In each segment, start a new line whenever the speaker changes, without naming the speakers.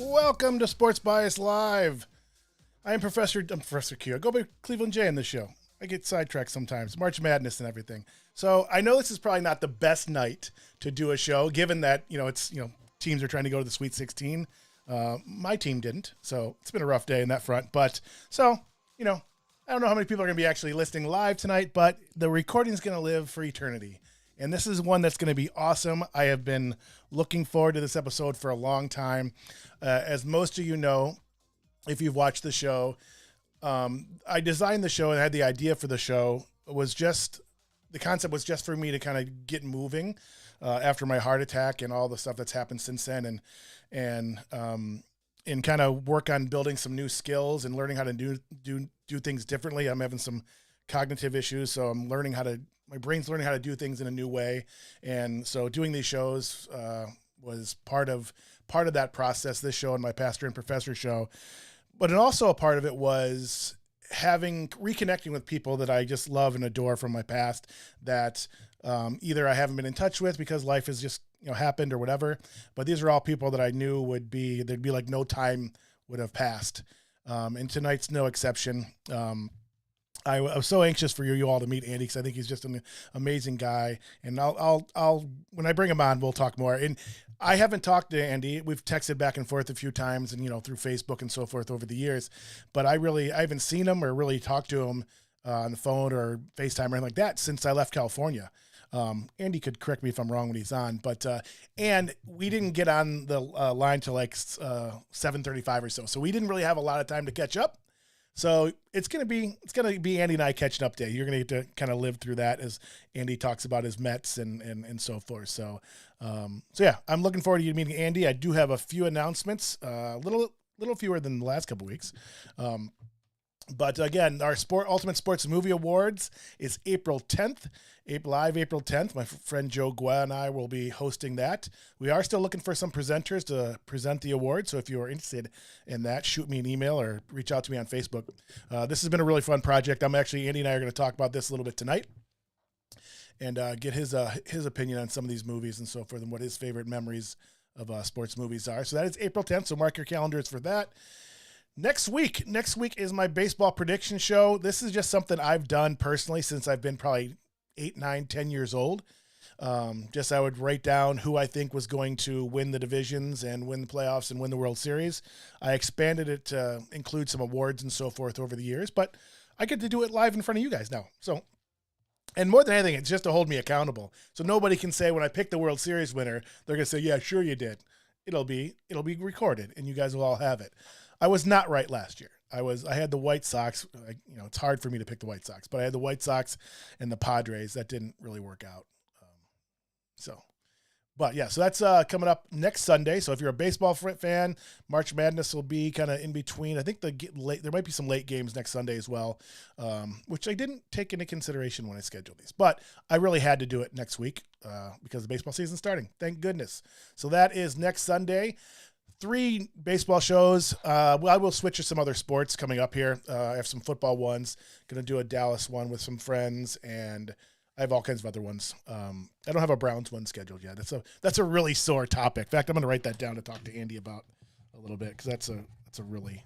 Welcome to Sports Bias Live. I'm Professor Q. I go by Cleveland J in this show. I get sidetracked sometimes, March Madness and everything. So I know this is probably not the best night to do a show, given that teams are trying to go to the Sweet 16. My team didn't, so it's been a rough day in that front. But I don't know how many people are going to be actually listening live tonight, but the recording is going to live for eternity. And this is one that's going to be awesome. I have been looking forward to this episode for a long time. As most of you know, if you've watched the show, I designed the show and had the idea for the show. The concept was just for me to kind of get moving after my heart attack and all the stuff that's happened since then, and kind of work on building some new skills and learning how to do things differently. I'm having some cognitive issues, so I'm learning my brain's learning how to do things in a new way. And so doing these shows was part of that process, this show and my Pastor and Professor show. But also a part of it was reconnecting with people that I just love and adore from my past that either I haven't been in touch with because life has just happened or whatever. But these are all people that I knew there'd be like no time would have passed. And tonight's no exception. I was so anxious for you all to meet Andy because I think he's just an amazing guy. And I'll when I bring him on, we'll talk more. And I haven't talked to Andy. We've texted back and forth a few times and, through Facebook and so forth over the years. But I haven't seen him or really talked to him on the phone or FaceTime or anything like that since I left California. Andy could correct me if I'm wrong when he's on, but and we didn't get on the line till like 7:35 or so. So we didn't really have a lot of time to catch up. So it's gonna be Andy and I catching up day. You're gonna get to kind of live through that as Andy talks about his Mets and so forth. So yeah, I'm looking forward to you meeting Andy. I do have a few announcements, a little fewer than the last couple of weeks. But again, our Ultimate Sports Movie Awards is April 10th. April 10th. My friend Joe Guay and I will be hosting that. We are still looking for some presenters to present the award. So if you are interested in that, shoot me an email or reach out to me on Facebook. This has been a really fun project. Andy and I are going to talk about this a little bit tonight and get his opinion on some of these movies and so forth and what his favorite memories of sports movies are. So that is April 10th. So mark your calendars for that. Next week is my baseball prediction show. This is just something I've done personally since I've been probably 8, 9, 10 years old. Just I would write down who I think was going to win the divisions and win the playoffs and win the World Series. I expanded it to include some awards and so forth over the years, but I get to do it live in front of you guys now. So, and more than anything, it's just to hold me accountable. So nobody can say when I pick the World Series winner, they're going to say, yeah, sure you did. It'll be recorded and you guys will all have it. I was not right last year. I had the White Sox. It's hard for me to pick the White Sox, but I had the White Sox and the Padres. That didn't really work out. But yeah, so that's coming up next Sunday. So if you're a baseball fan, March Madness will be kind of in between. I think there might be some late games next Sunday as well, which I didn't take into consideration when I scheduled these. But I really had to do it next week because the baseball season's starting. Thank goodness. So that is next Sunday. 3 baseball shows. I will switch to some other sports coming up here. I have some football ones. Going to do a Dallas one with some friends, and I have all kinds of other ones. I don't have a Browns one scheduled yet. That's a really sore topic. In fact, I'm going to write that down to talk to Andy about a little bit because that's a really,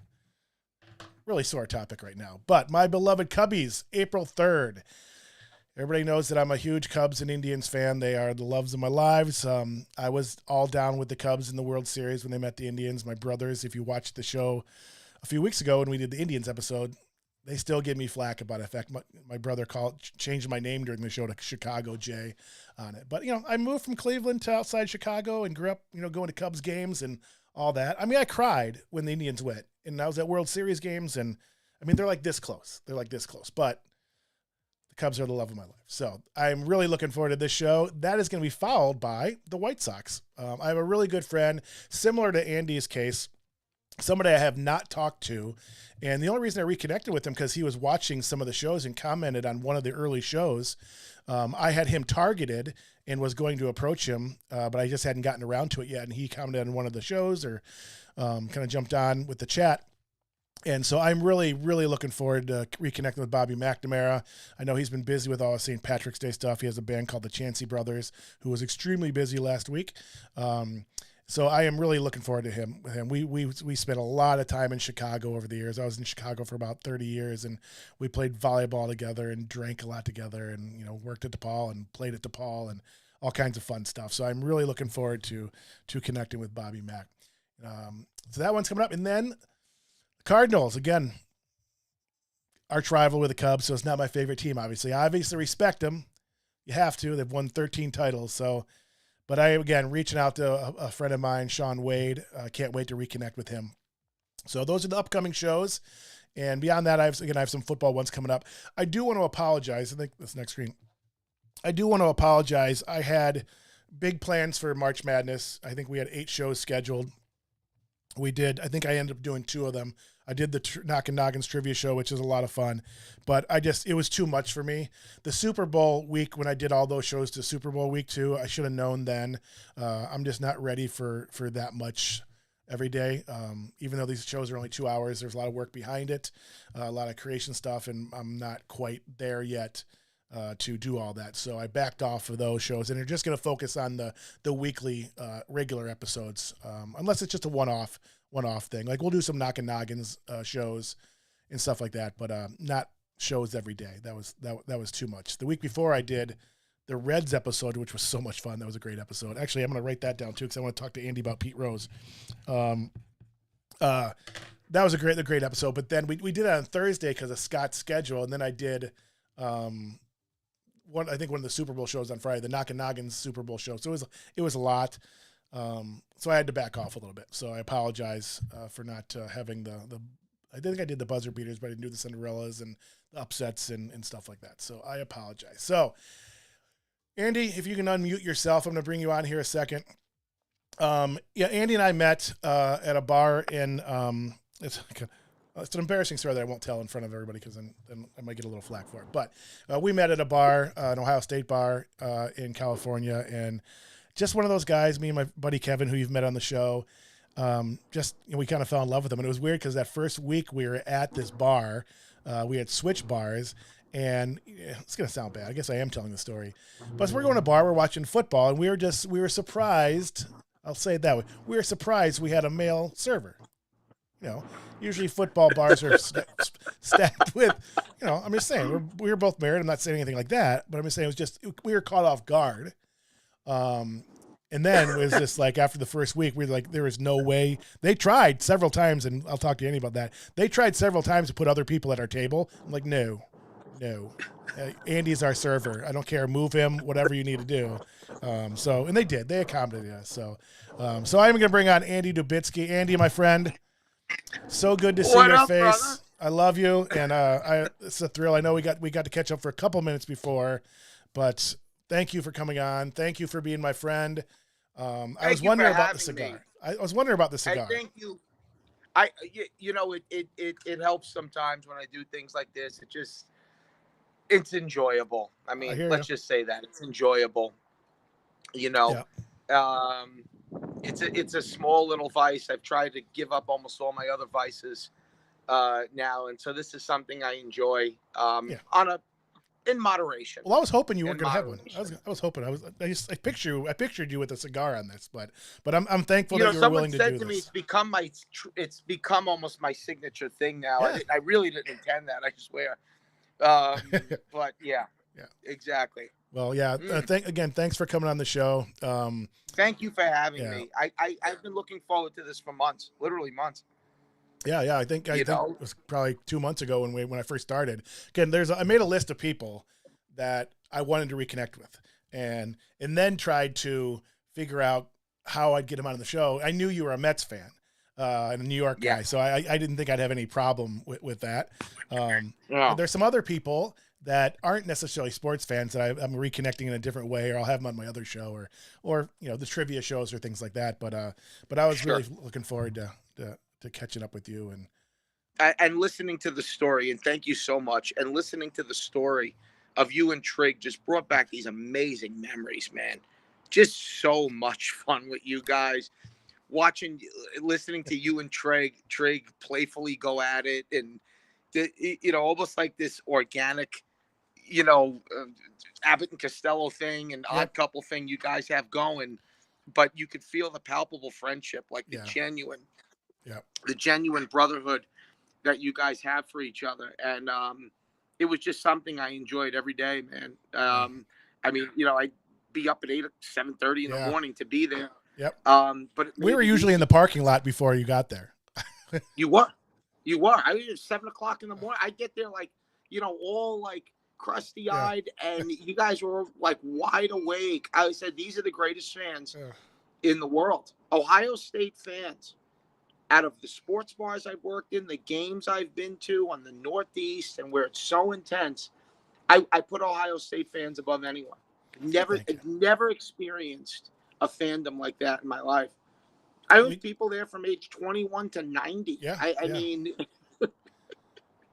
really sore topic right now. But my beloved Cubbies, April 3rd. Everybody knows that I'm a huge Cubs and Indians fan. They are the loves of my lives. I was all down with the Cubs in the World Series when they met the Indians. My brothers, if you watched the show a few weeks ago when we did the Indians episode, they still give me flack about it. In fact, my brother changed my name during the show to Chicago Jay on it. But, I moved from Cleveland to outside Chicago and grew up, going to Cubs games and all that. I mean, I cried when the Indians went. And I was at World Series games, and, they're like this close. But the Cubs are the love of my life. So I'm really looking forward to this show. That is going to be followed by the White Sox. I have a really good friend, similar to Andy's case, somebody I have not talked to. And the only reason I reconnected with him because he was watching some of the shows and commented on one of the early shows. I had him targeted and was going to approach him, but I just hadn't gotten around to it yet. And he commented on one of the shows or kind of jumped on with the chat. And so I'm really, really looking forward to reconnecting with Bobby McNamara. I know he's been busy with all the St. Patrick's Day stuff. He has a band called the Chancey Brothers, who was extremely busy last week. So I am really looking forward to him. We spent a lot of time in Chicago over the years. I was in Chicago for about 30 years, and we played volleyball together and drank a lot together and, worked at DePaul and played at DePaul and all kinds of fun stuff. So I'm really looking forward to connecting with Bobby Mack. So that one's coming up. And then Cardinals, again, arch rival with the Cubs, so it's not my favorite team, obviously. I obviously respect them. You have to. They've won 13 titles, so... But I, again, reaching out to a friend of mine, Sean Wade. Can't wait to reconnect with him. So those are the upcoming shows. And beyond that, I have some football ones coming up. I do want to apologize. I think this next screen. I do want to apologize. I had big plans for March Madness. I think we had 8 shows scheduled. I think I ended up doing 2 of them. I did the Knockin' Noggins trivia show, which is a lot of fun, but it was too much for me. The Super Bowl week, when I did all those shows to Super Bowl week 2, I should have known then. I'm just not ready for that much every day. Even though these shows are only 2 hours, there's a lot of work behind it, a lot of creation stuff, and I'm not quite there yet to do all that. So I backed off of those shows, and they're just going to focus on the weekly regular episodes, unless it's just a one-off thing. Like we'll do some Knockin' Noggins shows and stuff like that, but not shows every day. That was too much. The week before I did the Reds episode, which was so much fun. That was a great episode. Actually, I'm going to write that down too because I want to talk to Andy about Pete Rose. That was a great episode. But then we did it on Thursday because of Scott's schedule, and then I did one of the Super Bowl shows on Friday, the Knockin' Noggins Super Bowl show. So it was a lot. So I had to back off a little bit. So I apologize for not having I think I did the buzzer beaters, but I didn't do the Cinderellas and the upsets and stuff like that. So I apologize. So Andy, if you can unmute yourself, I'm going to bring you on here a second. Andy and I met at a bar in it's an embarrassing story that I won't tell in front of everybody because then I might get a little flack for it. But we met at a bar, an Ohio State bar in California, and just one of those guys, me and my buddy Kevin, who you've met on the show, we kind of fell in love with him. And it was weird because that first week we were at this bar, we had switch bars, and it's going to sound bad. I guess I am telling the story. But as we're going to a bar, we're watching football, and we were surprised. I'll say it that way. We were surprised we had a male server. usually football bars are stacked with, I'm just saying we were both married. I'm not saying anything like that, but I'm just saying we were caught off guard. And then it was just like after the first week, we were like, there was no way. They tried several times, and I'll talk to Andy about that. They tried several times to put other people at our table. I'm like, no. Andy's our server. I don't care. Move him, whatever you need to do. And they did. They accommodated us. So I'm going to bring on Andy Dubitsky. Andy, my friend, so good to see your face. Brother? I love you, and it's a thrill. I know we got to catch up for a couple minutes before, but thank you for coming on. Thank you for being my friend. I was wondering about the cigar. I was wondering about the cigar.
Thank you. It helps sometimes when I do things like this. It's enjoyable. I mean, let's just say that it's enjoyable. Yeah. It's a small little vice. I've tried to give up almost all my other vices now, and so this is something I enjoy in moderation.
Well, I was hoping you weren't going to have one. I was hoping. I pictured you with a cigar on this, but I'm thankful that you were willing to do this. Someone said to me, it's become almost my signature thing now. Yeah. I really didn't intend that. I swear. But yeah, exactly. Well, yeah. Thanks for coming on the show.
Thank you for having me. I've been looking forward to this for months, literally months.
Yeah. I think it was probably 2 months ago when I first started. Again, I made a list of people that I wanted to reconnect with, and then tried to figure out how I'd get him on the show. I knew you were a Mets fan and a New York guy, so I didn't think I'd have any problem with that. There's some other people that aren't necessarily sports fans that I'm reconnecting in a different way, or I'll have them on my other show, or the trivia shows or things like that. But I was really looking forward to catching up with you
and listening to the story. And thank you so much. And listening to the story of you and Trig just brought back these amazing memories, man. Just so much fun with you guys. Listening to you and Trig playfully go at it, and almost like this organic, Abbott and Costello thing and Odd Couple thing you guys have going, but you could feel the palpable friendship, like the genuine brotherhood that you guys have for each other. And it was just something I enjoyed every day, man. I mean, I'd be up at 7:30 in the morning to be there.
Yep.
But
we were usually in the parking lot before you got there.
You were. I was at 7:00 in the morning. I get there all like crusty eyed, and you guys were like wide awake. I said, these are the greatest fans in the world. Ohio State fans. Out of the sports bars I've worked in, the games I've been to on the Northeast, and where it's so intense, I put Ohio State fans above anyone. Never experienced a fandom like that in my life. I was people there from age 21 to 90.
Yeah,
I mean,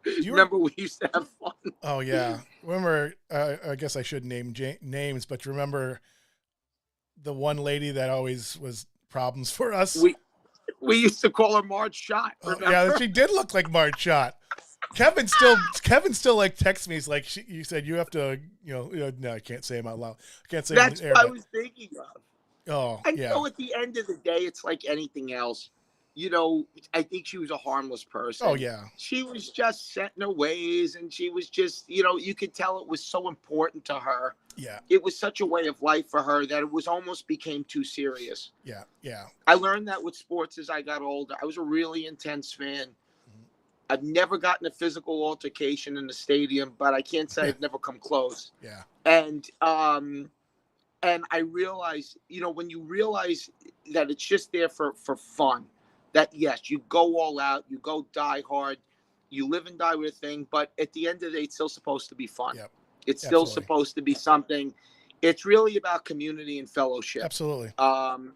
remember we used to have fun.
Oh yeah, remember? I guess I should name names, but remember the one lady that always was problems for us.
We used to call her Marge Schott.
Yeah, she did look like Marge Schott. Kevin still like texts me. He's like, you said you have to, no, I can't say him out loud. I can't say.
That's what I was thinking of.
Oh,
and at the end of the day, it's like anything else. I think she was a harmless person.
Oh yeah.
She was just set in her ways, and she was just, you could tell it was so important to her.
Yeah.
It was such a way of life for her that it was almost became too serious.
Yeah. Yeah.
I learned that with sports as I got older. I was a really intense fan. Mm-hmm. I've never gotten a physical altercation in the stadium, but I can't say I've never come close.
Yeah.
And I realized, when you realize that it's just there for fun, that yes, you go all out, you go die hard, you live and die with a thing, but at the end of the day, it's still supposed to be fun.
Yep.
It's still supposed to be something. It's really about community and fellowship.
Absolutely.
The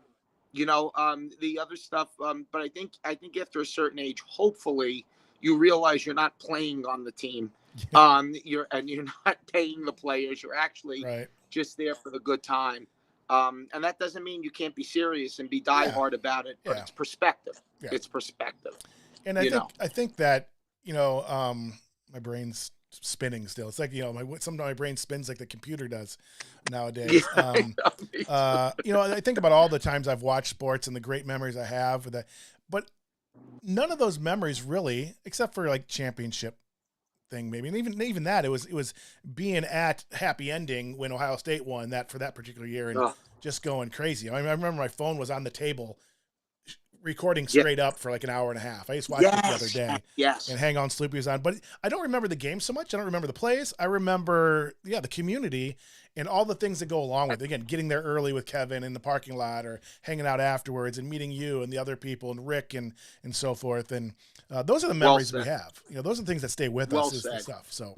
other stuff, but I think after a certain age, hopefully you realize you're not playing on the team. You're not paying the players. You're actually just there for the good time. And that doesn't mean you can't be serious and be diehard about it, but it's perspective. Yeah. It's perspective.
And I think that, my brain's spinning still. It's like, sometimes my brain spins like the computer does nowadays. I think about all the times I've watched sports and the great memories I have with that. But none of those memories really, except for like championship thing maybe, and even that it was being at happy ending when Ohio State won that for that particular year and
Oh,
just going crazy. I remember my phone was on the table recording
yeah.
straight up for like an hour and a half. I just watched it the other
Yes.
day.
Yes.
And Hang On Sloopy was on, but I don't remember the game so much. I don't remember the plays. I remember, the community and all the things that go along with it. Again, getting there early with Kevin in the parking lot or hanging out afterwards and meeting you and the other people and Rick and so forth. And those are the memories we have. Those are the things that stay with us is the stuff. So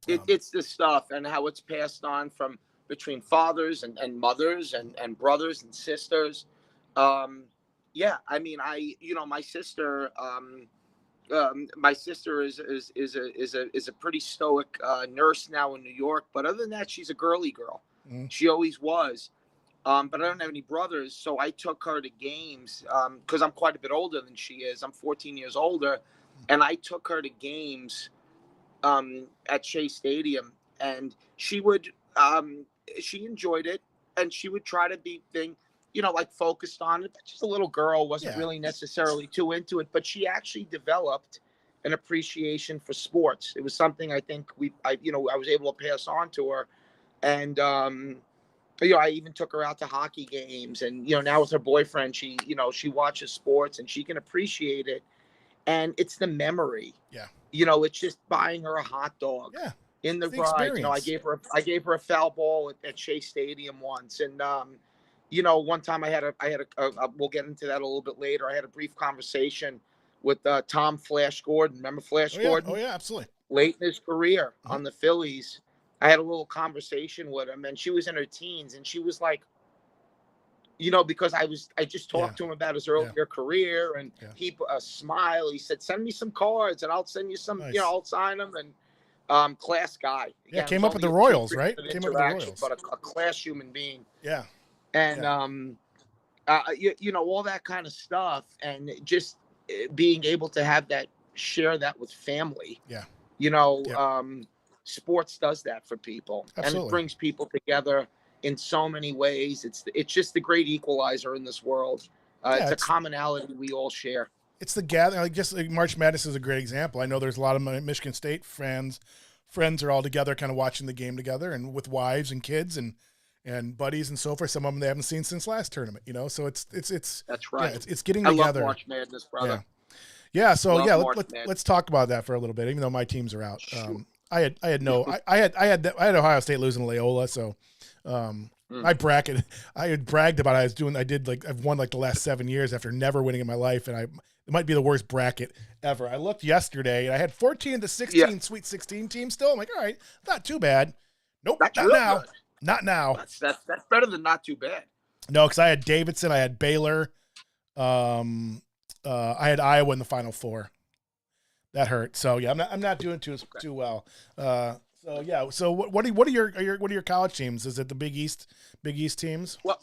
it's the stuff and how it's passed on from between fathers and mothers and brothers and sisters. Yeah, I mean, my sister is a pretty stoic nurse now in New York, but other than that, she's a girly girl. She always was. But I don't have any brothers, so I took her to games because I'm quite a bit older than she is. I'm 14 years older, and I took her to games at Shea Stadium, and she enjoyed it, and she would try to be like focused on it, but just a little girl wasn't really necessarily too into it, but she actually developed an appreciation for sports. It was something I think I was able to pass on to her. And, I even took her out to hockey games and, now with her boyfriend, she watches sports and she can appreciate it. And it's the memory.
Yeah.
It's just buying her a hot dog.
Yeah.
In the ride. I gave her a foul ball at Shea Stadium once. And, one time I had a we'll get into that a little bit later. I had a brief conversation with Tom Flash Gordon. Remember Flash Gordon?
Oh yeah, absolutely.
Late in his career on the Phillies. I had a little conversation with him, and she was in her teens, and she was like, because I just talked to him about his earlier career, and he smiled. He said, "Send me some cards, and I'll send you some.
Nice.
I'll sign them." And class guy.
Again, came up with the Royals, right? Came up with the Royals,
but a class human being.
Yeah.
And all that kind of stuff, and just being able to have that, share that with family.
Yeah.
Sports does that for people.
Absolutely.
And it brings people together in so many ways. It's just the great equalizer in this world. It's a commonality we all share.
It's the gathering. I guess March Madness is a great example. I know there's a lot of my Michigan State friends are all together, kind of watching the game together, and with wives and kids and buddies and so forth. Some of them they haven't seen since last tournament. So it's
that's right.
Yeah, it's getting together.
I love March Madness, brother.
Yeah. So let's talk about that for a little bit, even though my teams are out.
Sure.
I had Ohio State losing to Loyola, so I had bragged about I've won like the last 7 years after never winning in my life, and it might be the worst bracket ever. I looked yesterday and I had 14 of the 16 Sweet 16 teams still. I'm like, all right, not too bad. Nope, not now. Good. Not now.
That's better than not too bad.
No, because I had Davidson, I had Baylor, I had Iowa in the Final Four. That hurt. So yeah, I'm not doing too well. So yeah. So what are your college teams? Is it the Big East teams?
Well,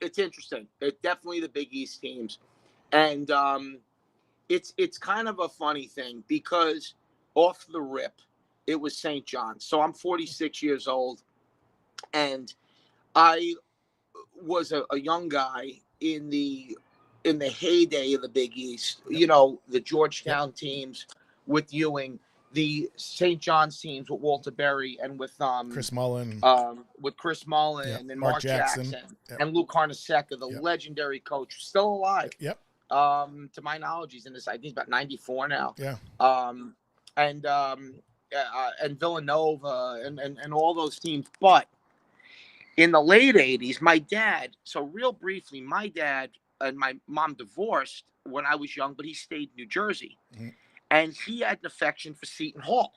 it's interesting. It's definitely the Big East teams, and it's kind of a funny thing because off the rip, it was St. John's. So I'm 46 years old, and I was a young guy in the heyday of the Big East. The Georgetown teams with Ewing, the St. John's teams with Walter Berry and with
Chris Mullen,
and Mark Jackson. And Lou Carnesecca, the legendary coach, still alive.
Yep.
To my knowledge, he's in this. I think he's about 94 now.
Yeah.
And Villanova and all those teams, but in the late 80s, my dad. So real briefly, my dad and my mom divorced when I was young, but he stayed in New Jersey. Mm-hmm. And he had an affection for Seton Hall.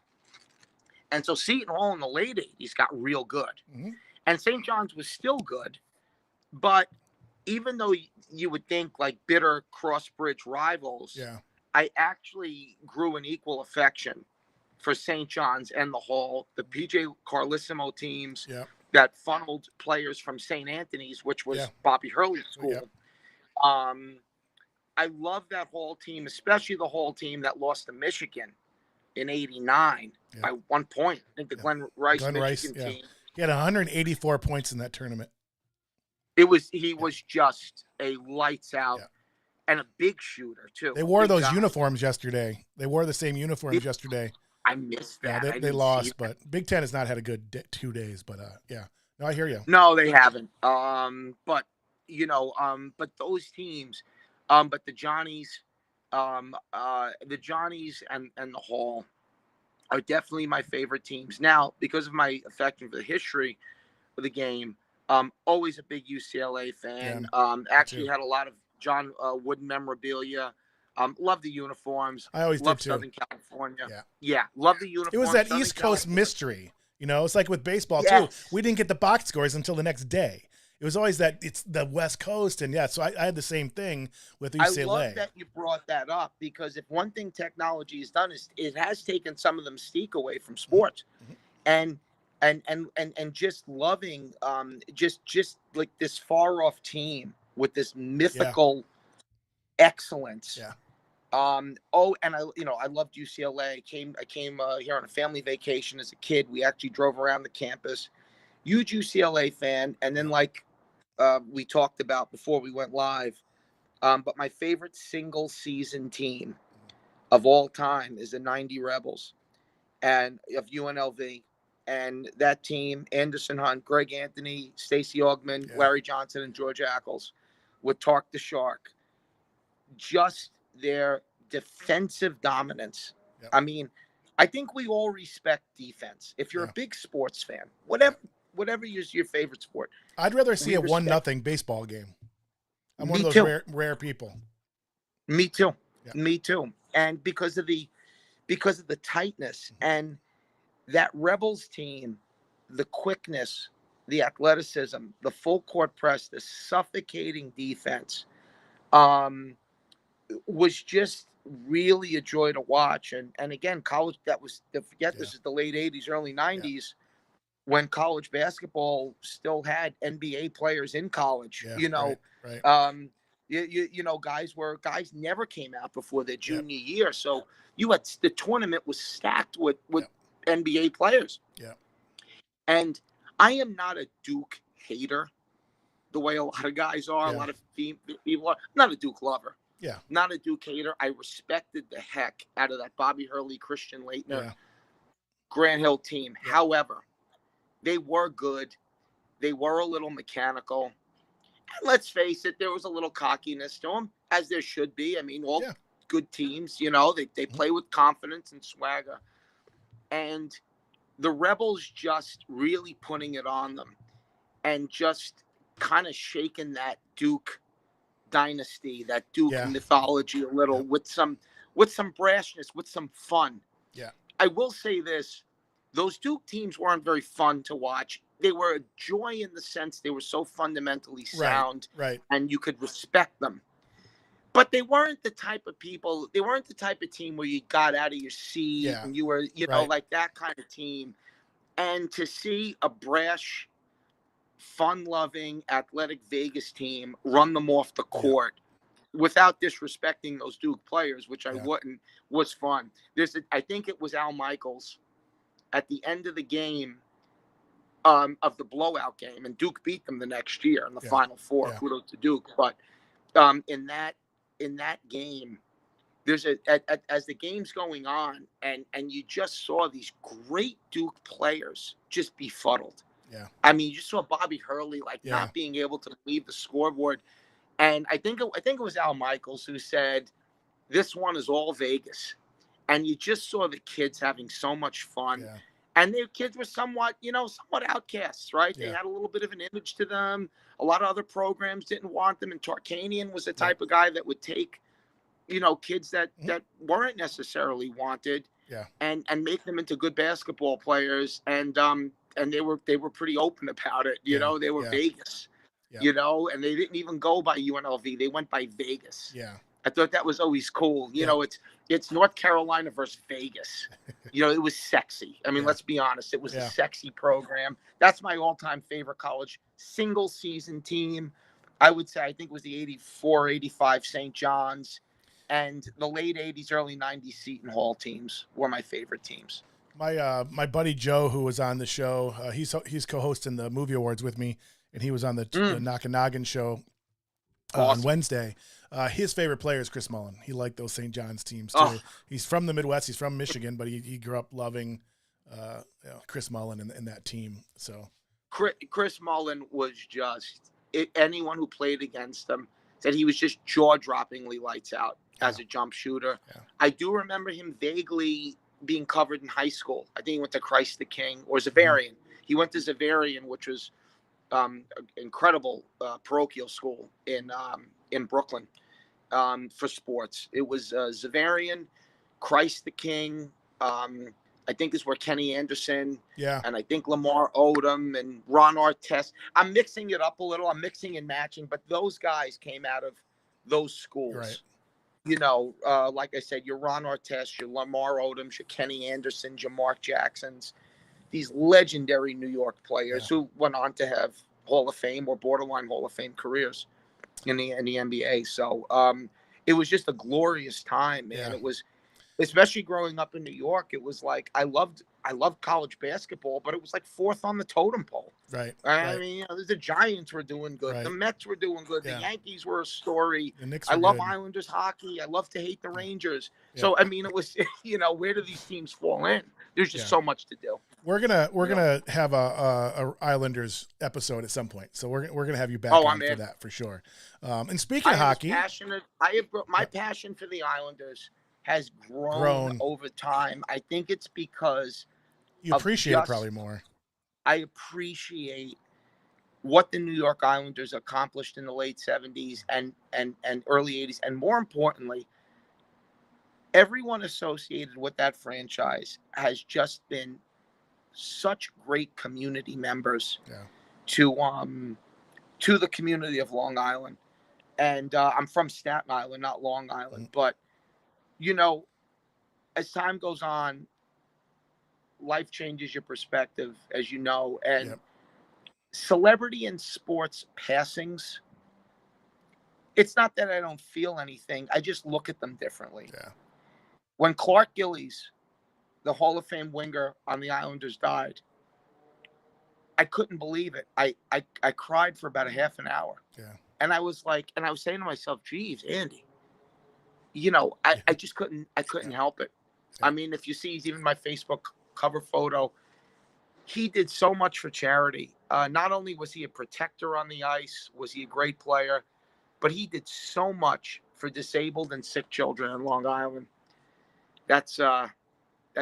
And so Seton Hall in the late 80s got real good. Mm-hmm. And St. John's was still good. But even though you would think like bitter cross-bridge rivals, I actually grew an equal affection for St. John's and the Hall, the PJ Carlissimo teams that funneled players from St. Anthony's, which was Bobby Hurley's school. I love that Hall team, especially the Hall team that lost to Michigan in '89 by 1 point. I think the Glenn Rice team.
He had 184 points in that tournament.
He was just a lights out. and a big shooter too.
They wore
Big
those
guy.
uniforms yesterday. They wore the same uniforms yesterday.
I missed
Yeah,
that.
they lost, but Big Ten has not had a good 2 days. But yeah, no, I hear you.
No, they haven't. But but those teams, but the Johnnies, the Johnnies and the Hall are definitely my favorite teams. Now, because of my affection for the history of the game, always a big UCLA fan. Actually had a lot of John Wooden memorabilia. Love the uniforms.
I always
love
did too.
Southern California.
Yeah.
Yeah, love the uniforms.
It was that
Southern
East Coast
California.
mystery. You know, it's like with baseball
Yes.
too. We didn't get the box scores until the next day. It was always that it's the West Coast, and yeah, so I had the same thing with UCLA.
I love that you brought that up, because if one thing technology has done is it has taken some of the mystique away from sports, and just loving just like this far off team with this mythical excellence.
Yeah.
And I loved UCLA. I came here on a family vacation as a kid. We actually drove around the campus. Huge UCLA fan, and then we talked about before we went live. But my favorite single season team of all time is the '90 Rebels, and of UNLV, and that team: Anderson Hunt, Greg Anthony, Stacey Augmon, Larry Johnson, and George Ackles, with Tark the Shark. Just their defensive dominance.
Yep.
I mean, I think we all respect defense. If you're a big sports fan, whatever is your favorite sport,
I'd rather see a 1-0 baseball game. I'm one of those rare people.
Me too.
Yeah.
Me too. And because of the tightness and that Rebels team, the quickness, the athleticism, the full court press, the suffocating defense, was just really a joy to watch. And again, college, this is the late 80s, early 90s, when college basketball still had NBA players in college.
Right.
Guys never came out before their junior year, so the tournament was stacked with NBA players.
Yeah.
And I am not a Duke hater the way a lot of guys are. A lot of people are. I'm not a Duke lover.
Yeah.
Not a Duke hater. I respected the heck out of that Bobby Hurley, Christian Laettner, Grant Hill team.
Yeah.
However, they were good. They were a little mechanical. And let's face it, there was a little cockiness to them, as there should be. I mean, all good teams, they play with confidence and swagger. And the Rebels just really putting it on them and just kind of shaking that Duke dynasty, that Duke mythology a little with some brashness, with some fun.
Yeah.
I will say this. Those Duke teams weren't very fun to watch. They were a joy in the sense they were so fundamentally sound, and you could respect them. But they weren't the type of people. They weren't the type of team where you got out of your seat and you were, like that kind of team. And to see a brash, fun-loving, athletic Vegas team run them off the court without disrespecting those Duke players, which I wouldn't, was fun. I think it was Al Michaels at the end of the game, of the blowout game, and Duke beat them the next year in the Final Four.
Yeah.
Kudos to Duke. But in that game, there's as the game's going on, and you just saw these great Duke players just befuddled.
Yeah.
I mean, you just saw Bobby Hurley not being able to leave the scoreboard, and I think it was Al Michaels who said, "This one is all Vegas," and you just saw the kids having so much fun.
Yeah.
And their kids were somewhat outcasts, right? They had a little bit of an image to them. A lot of other programs didn't want them. And Tarkanian was the type of guy that would take, kids that weren't necessarily wanted, and make them into good basketball players. And they were pretty open about it. They were Vegas, and they didn't even go by UNLV. They went by Vegas.
Yeah.
I thought that was always cool. It's North Carolina versus Vegas. It was sexy. I mean, let's be honest. It was a sexy program. That's my all-time favorite college single season team. I would say, I think it was the 84, 85 St. John's, and the late 80s, early 90s Seton Hall teams were my favorite teams.
My buddy Joe, who was on the show, he's co-hosting the movie awards with me, and he was on the Knock-a-Noggin show. on
Awesome.
Wednesday. His favorite player is Chris Mullin. He liked those St. John's teams too.
Oh.
He's from the Midwest. He's from Michigan, but he grew up loving Chris Mullin and that team. So
Chris Mullin was just anyone who played against him said he was just jaw-droppingly lights out as a jump shooter.
Yeah.
I do remember him vaguely being covered in high school. I think he went to Christ the King or Xaverian. He went to Xaverian, which was an incredible parochial school in Brooklyn for sports. It was Xaverian, Christ the King. I think is where Kenny Anderson and I think Lamar Odom and Ron Artest. I'm mixing it up a little. I'm mixing and matching, but those guys came out of those schools.
Right.
You know, like I said, your Ron Artest, your Lamar Odoms, your Kenny Anderson, your Mark Jacksons, these legendary New York players who went on to have Hall of Fame or borderline Hall of Fame careers in the NBA. So it was just a glorious time, man.
Yeah.
It was, especially growing up in New York, it was like I loved college basketball, but it was like fourth on the totem pole.
Right.
I mean, you know, the Giants were doing good.
Right.
The Mets were doing good.
Yeah.
The Yankees were a story.
The Knicks
I
were
love
good.
Islanders hockey. I love to hate the Rangers.
Yeah.
So, I mean, it was, you know, where do these teams fall in? There's just so much to do.
We're gonna have a Islanders episode at some point, so we're gonna have you back on for that for sure. And speaking of hockey,
My passion for the Islanders has grown over time. I think it's because
you appreciate it probably more.
I appreciate what the New York Islanders accomplished in the late 70s and early 80s, and more importantly, everyone associated with that franchise has just been such great community members to the community of Long Island. And I'm from Staten Island, not Long Island. But, you know, as time goes on, life changes your perspective, as you know. And celebrity and sports passings, it's not that I don't feel anything. I just look at them differently.
Yeah.
When Clark Gillies, the Hall of Fame winger on the Islanders, died, I couldn't believe it. I cried for about a half an hour.
Yeah.
And I was like, and I was saying to myself, geez, Andy, you know, I just couldn't help it.
Yeah.
I mean, if you see even my Facebook cover photo, he did so much for charity. Not only was he a protector on the ice, was he a great player, but he did so much for disabled and sick children in Long Island. That's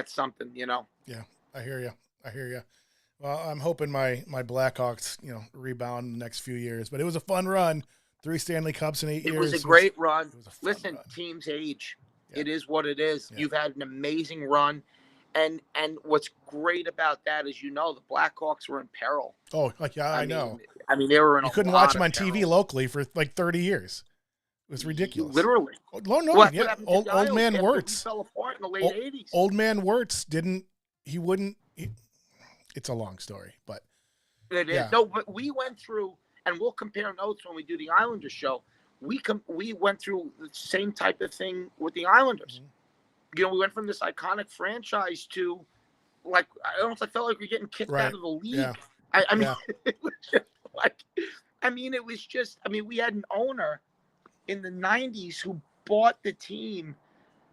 something, you know.
Yeah, I hear you. Well, I'm hoping my Blackhawks, you know, rebound in the next few years. But it was a fun run. 3 Stanley Cups in 8 years.
It was a great run. Listen,
run.
Teams age.
Yeah.
It is what it is.
Yeah.
You've had an amazing run. And what's great about that is, you know, the Blackhawks were in peril.
Oh, yeah, I know.
I mean, they were in.
You couldn't watch them on TV locally for like 30 years. It was ridiculous.
Literally.
No, old man Wirtz
fell apart in the late 80s.
Old man Wirtz it's a long story, but
it is. No, but we went through, and we'll compare notes when we do the Islanders show. We went through the same type of thing with the Islanders. Mm-hmm. You know, we went from this iconic franchise to, like, I almost felt like we were getting kicked out of the league. Yeah. I mean, it was just like, we had an owner in the 90s who bought the team,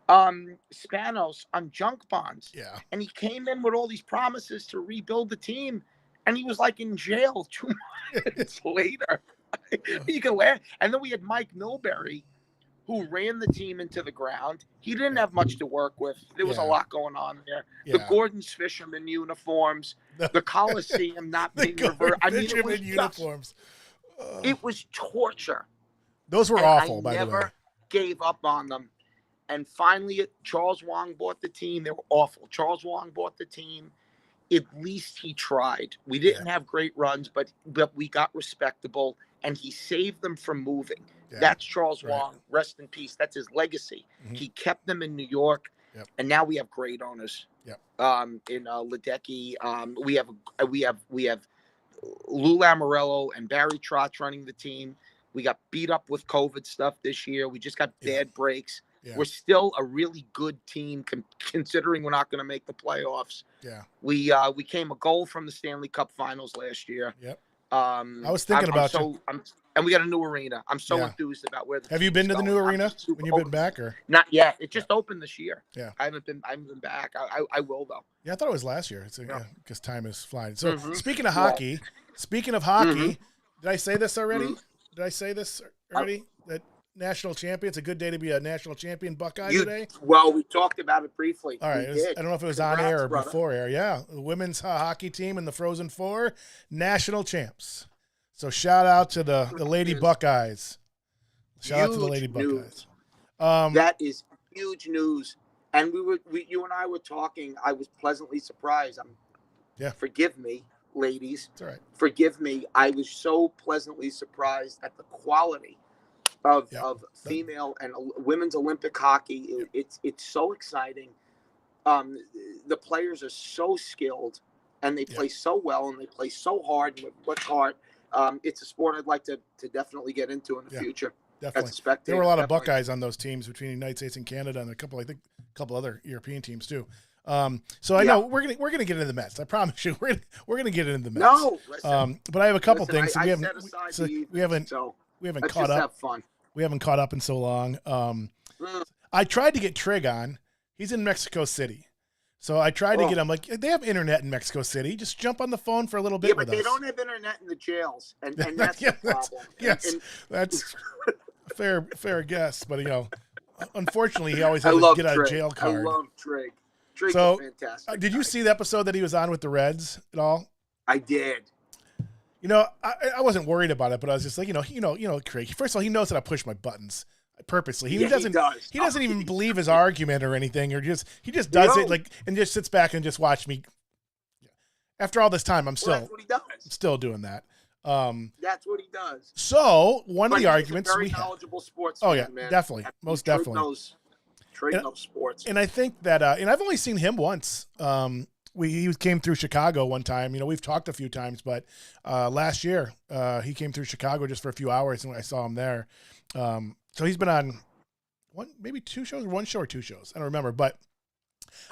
Spanos, on junk bonds.
Yeah. And
he came in with all these promises to rebuild the team, and he was like in jail 2 months later. You can laugh. And then we had Mike Milbury, who ran the team into the ground. He didn't have much to work with. There was a lot going on there. The Gordon's Fisherman uniforms, the Coliseum not being reversed. I mean, it was uniforms. It was torture.
Those were awful, by the way.
I never gave up on them. And finally, Charles Wang bought the team. They were awful. Charles Wang bought the team. At least he tried. We didn't have great runs, but we got respectable, and he saved them from moving. Yeah. That's Charles Wang. Rest in peace. That's his legacy. Mm-hmm. He kept them in New York, and now we have great owners.
Yep.
In Ledecky, we have Lou Lamoriello and Barry Trotz running the team. We got beat up with COVID stuff this year. We just got bad breaks. Yeah. We're still a really good team, considering we're not going to make the playoffs.
Yeah,
we came a goal from the Stanley Cup Finals last year.
Yep. I was thinking about you.
And we got a new arena. I'm so
Yeah.
enthused about where the
Have you been to the new arena when you've been back, or
not yet? It just opened this year.
Yeah.
I haven't been back. I will though.
Yeah, I thought it was last year. It's
Yeah.
because time is flying. So
Mhm.
speaking of
Yeah.
hockey, did I say this already?
Mhm.
Did I say this already? That national champion. It's a good day to be a national champion Buckeye today.
Well, we talked about it briefly.
All right.
We did.
I don't know if it was
Congrats,
on air or
brother.
before air. Yeah. The women's hockey team in the Frozen Four, national champs. So shout out to the Lady Buckeyes. Shout out to the Lady
News.
Buckeyes.
That is huge news. And you and I were talking. I was pleasantly surprised.
Yeah.
Forgive me, ladies.
It's all right.
Forgive me. I was so pleasantly surprised at the quality of female and women's Olympic hockey. It's so exciting. The players are so skilled, and they play so well, and they play so hard and with much heart. It's a sport I'd like to definitely get into in the future.
Definitely.
As a spectator.
There were a lot of Buckeyes on those teams between the United States and Canada, and I think a couple other European teams too. So I know we're gonna get into the Mets. I promise you, we're gonna get into the Mets.
No, listen,
but I have a couple things.
I
we haven't caught up.
Have fun.
We haven't caught up in so long. I tried to get Trig on. He's in Mexico City. So I tried to get him, like, they have internet in Mexico City. Just jump on the phone for a little bit with us.
Yeah, but they don't have internet in the jails, and that's the problem.
That's fair guess. But, unfortunately, he always has a get-out-of-jail card.
I love Trig. Trig is fantastic.
Did you see the episode that he was on with the Reds at all?
I did.
I wasn't worried about it, but I was just like, Craig. First of all, he knows that I push my buttons purposely. He doesn't even believe his argument or anything, or he just does it like and just sits back and just watch me. After all this time, that's what he does. I'm still doing that.
That's what he does.
So one of the arguments
very knowledgeable sportsman, man.
Definitely, most definitely.
Trade knows sports,
and I think that, and I've only seen him once. He came through Chicago one time. We've talked a few times, but last year he came through Chicago just for a few hours, and I saw him there. So he's been on one show or two shows. I don't remember, but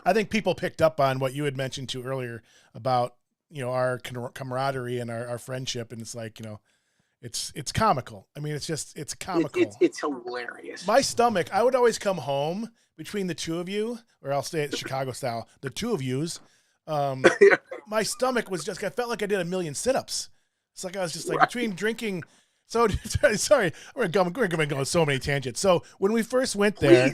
I think people picked up on what you had mentioned too earlier about, our camaraderie and our friendship. And it's like, it's comical. I mean, it's comical.
It's hilarious.
My stomach, I would always come home between the two of you, or I'll stay at Chicago style, the two of yous. My stomach was I felt like I did a million sit-ups. It's like I was just like between drinking. So sorry, we're going to go on so many tangents. So when we first went there,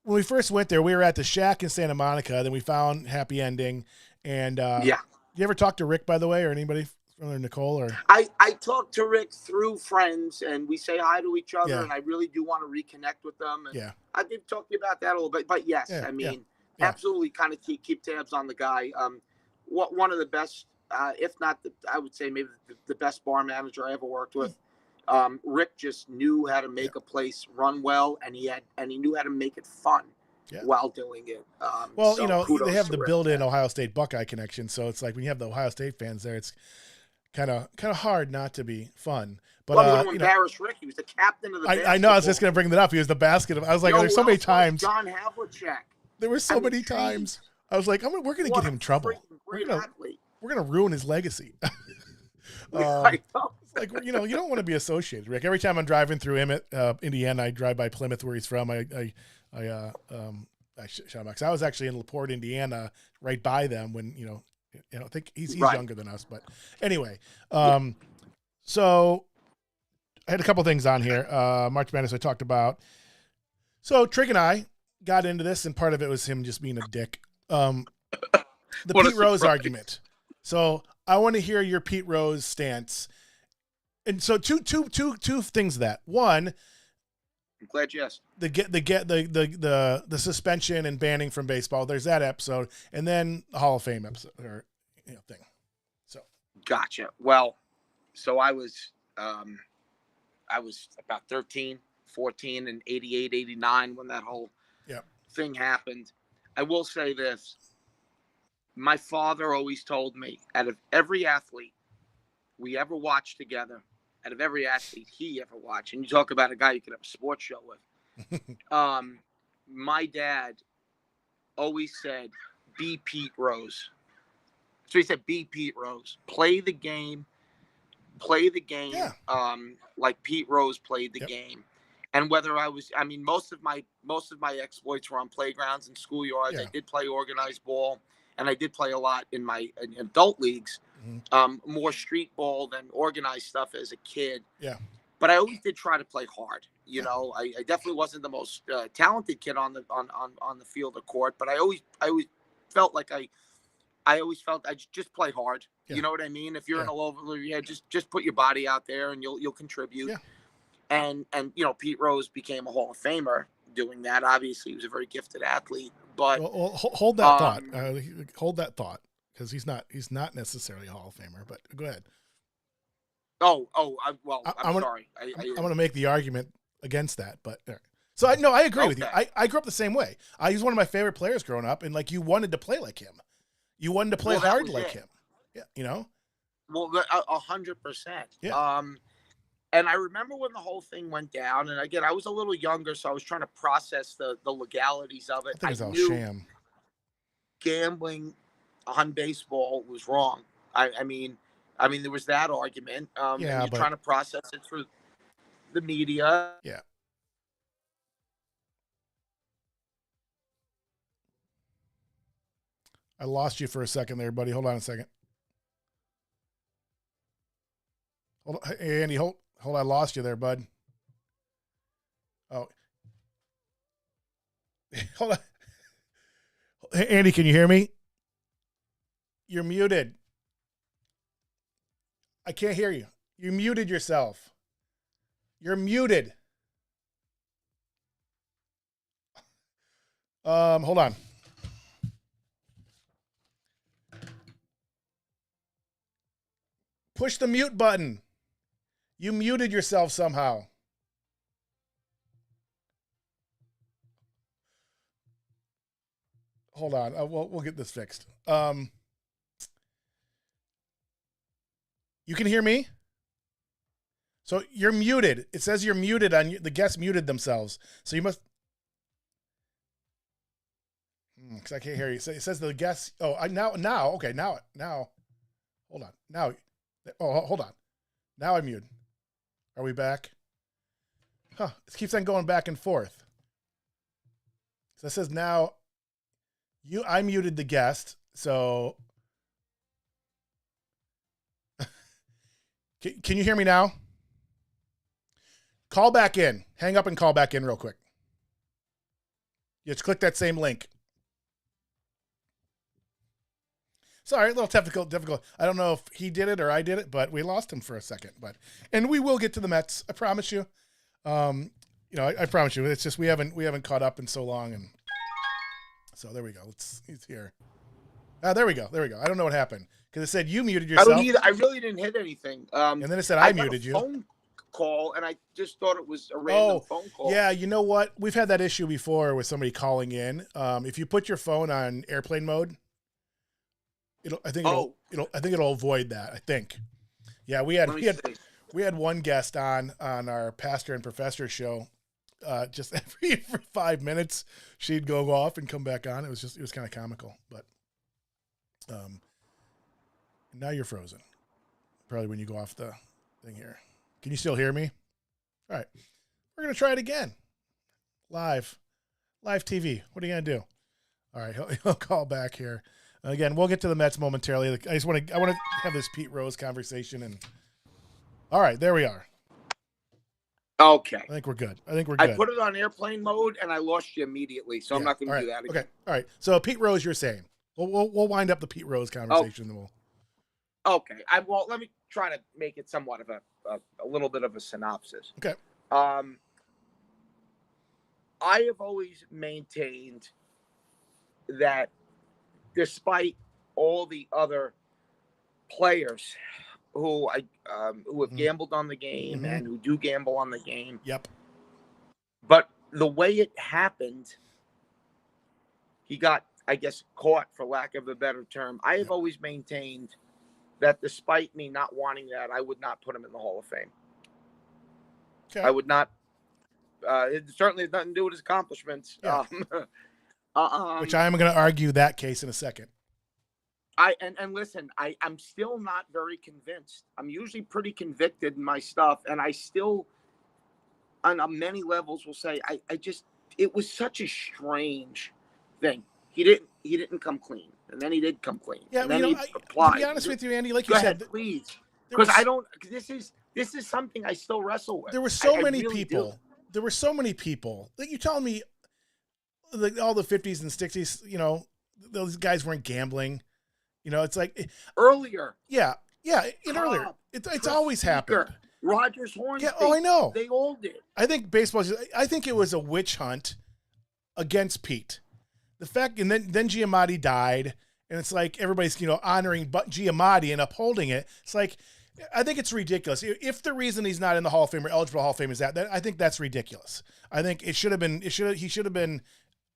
we were at the Shack in Santa Monica. Then we found Happy Ending, and you ever talk to Rick, by the way, or anybody, or Nicole, or
I talked to Rick through friends, and we say hi to each other, and I really do want to reconnect with them. And I did talk to you about that a little bit, but yes, absolutely, kind of keep tabs on the guy. One of the best. If not, I would say maybe the best bar manager I ever worked with. Rick just knew how to make a place run well, and he knew how to make it fun while doing it.
They have the built-in Ohio State Buckeye connection, so it's like when you have the Ohio State fans there, it's kind of hard not to be fun. But
I'm going to embarrass Rick. He was the captain of the.
I know. I was just going to bring that up. He was the basket of. I was like, there's so many times.
John Havlicek.
There were so many times. I was like, we're going to get him in trouble. We're going to ruin his legacy. Like, you don't want to be associated, Rick. Every time I'm driving through Indiana, I drive by Plymouth, where he's from. I was actually in LaPorte, Indiana, right by them when, I think he's younger than us, but anyway. So I had a couple things on here. March Madness I talked about. So Trig and I got into this, and part of it was him just being a dick. The Pete Rose argument. So I want to hear your Pete Rose stance. And so two things of that. One,
I'm glad you asked.
The suspension and banning from baseball. There's that episode, and then the Hall of Fame episode or thing. So
gotcha. Well, so I was about 13, 14 in 88, 89 when that whole thing happened. I will say this. My father always told me, out of every athlete we ever watched together, out of every athlete he ever watched, and you talk about a guy you could have a sports show with, my dad always said, be Pete Rose. So he said, be Pete Rose. Play the game. play the game,
Yeah.
like Pete Rose played the
Yep.
game. And whether I mean, most of my exploits were on playgrounds and schoolyards.
Yeah.
I did play organized ball, and I did play a lot in adult leagues, more street ball than organized stuff as a kid.
Yeah.
But I always did try to play hard. You know, I definitely wasn't the most talented kid on the field or court, but I always felt like I just play hard.
Yeah.
You know what I mean? If you're in a low level, just put your body out there and you'll contribute.
Yeah.
And you know, Pete Rose became a Hall of Famer doing that. Obviously, he was a very gifted athlete. But
well, hold that thought. Hold that thought, because he's not necessarily a Hall of Famer. But go ahead.
I'm sorry.
I'm going to make the argument against that, but so I agree with you. I grew up the same way. He was one of my favorite players growing up, and like, you wanted to play like him. You wanted to play hard like him. Yeah, you know.
Well, 100%.
Yeah.
And I remember when the whole thing went down, and again, I was a little younger, so I was trying to process the legalities of it.
I think it was all
knew
sham.
Gambling on baseball was wrong. I mean, there was that argument. And you're trying to process it through the media.
Yeah. I lost you for a second there, buddy. Hold on a second. Hey, Andy, hold. I lost you there, bud. Oh. Hold on. Hey, Andy, can you hear me? You're muted. I can't hear you. You muted yourself. You're muted. Hold on. Push the mute button. You muted yourself somehow. Hold on. We'll get this fixed. You can hear me? So you're muted. It says you're muted on the guests muted themselves. So you must. Because I can't hear you. So it says the guests. Oh, now. Okay, now. Hold on. Now. Oh, hold on. Now I'm muted. Are we back? Huh. It keeps on going back and forth. So it says now. I muted the guest. So. Can you hear me now? Call back in. Hang up and call back in real quick. Just click that same link. Sorry, a little difficult. I don't know if he did it or I did it, but we lost him for a second. And we will get to the Mets. I promise you. I promise you. It's just we haven't caught up in so long, and so there we go. He's here. There we go. I don't know what happened because it said you muted yourself.
I really didn't hit anything.
And then it said I muted you.
Phone call, and I just thought it was a random phone call.
Yeah, you know what? We've had that issue before with somebody calling in. If you put your phone on airplane mode, I think it'll avoid that. I think. Yeah, we had one guest on our Pastor and Professor show. Just every 5 minutes, she'd go off and come back on. It was kind of comical, but now you're frozen. Probably when you go off the thing here. Can you still hear me? All right, we're gonna try it again. Live TV. What are you gonna do? All right, he'll call back here. Again, we'll get to the Mets momentarily. I want to have this Pete Rose conversation, and all right, there we are.
Okay.
I think we're good. I
put it on airplane mode, and I lost you immediately, so I'm not going to do that again.
Okay. All right. So Pete Rose, you're saying we'll wind up the Pete Rose conversation, and we'll.
Okay. Let me try to make it somewhat of a little bit of a synopsis.
Okay.
I have always maintained that despite all the other players who have gambled on the game and who do gamble on the game.
Yep.
But the way it happened, he got, I guess, caught, for lack of a better term. I have always maintained that despite me not wanting that, I would not put him in the Hall of Fame. Okay. I would not. It certainly has nothing to do with his accomplishments.
Yeah. Which I am going to argue that case in a second.
And listen, I'm still not very convinced. I'm usually pretty convicted in my stuff, and I still, on many levels, will say I just it was such a strange thing. He didn't come clean, and then he did come clean,
Yeah,
and
well,
then he
to be
applied.
honest with you, Andy, like
Go
you
ahead,
said,
please,
there
because I
was
don't. This is something I still wrestle with.
there were so
I
many
really
people.
do.
There were so many people. Like you telling me, like all the 50s and 60s, those guys weren't gambling. It's like,
Earlier,
yeah, and earlier,
Cobb,
it's always happened.
Rogers
Yeah,
Hornsby.
I know.
They all did.
I think I think it was a witch hunt against Pete. The fact, and then Giamatti died, and it's like everybody's honoring Giamatti and upholding it. It's like, I think it's ridiculous. If the reason he's not in the Hall of Fame or eligible Hall of Fame is that I think that's ridiculous. I think he should have been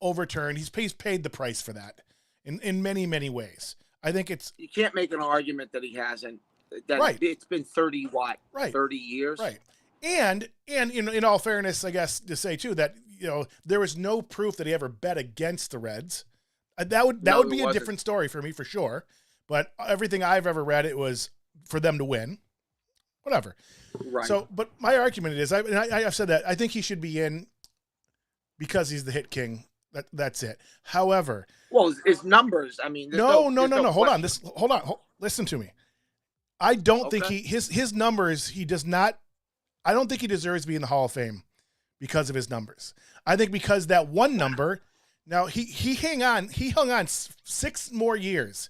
overturned. He's paid the price for that in many, many ways. I think
You can't make an argument that he hasn't. That
Right.
It's been 30
Right.
30 years.
right. And in all fairness, I guess to say too that there was no proof that he ever bet against the Reds. That would
No,
be
it
a
wasn't.
different story for me for sure. But everything I've ever read, it was for them to win. Whatever.
Right.
So, but my argument is, I've said that I think he should be in because he's the hit king. That's it. However,
well, his numbers. I mean, there's
no. Hold
question.
on. Hold on. Listen to me. I don't think
Okay.
his numbers. He does not. I don't think he deserves to be in the Hall of Fame because of his numbers. I think because that one number. Now he hung on 6 more years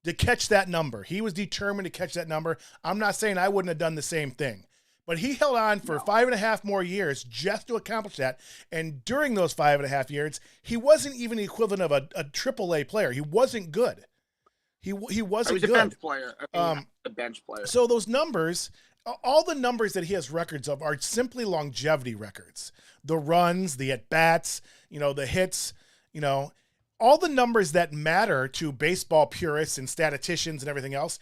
to catch that number. He was determined to catch that number. I'm not saying I wouldn't have done the same thing, but he held on for 5.5 more years just to accomplish that. And during those 5.5 years, he wasn't even the equivalent of a AAA player. He wasn't good. He wasn't
He was
good.
a bench player. A bench player.
So those numbers, all the numbers that he has records of are simply longevity records. The runs, the at-bats, the hits, all the numbers that matter to baseball purists and statisticians and everything else.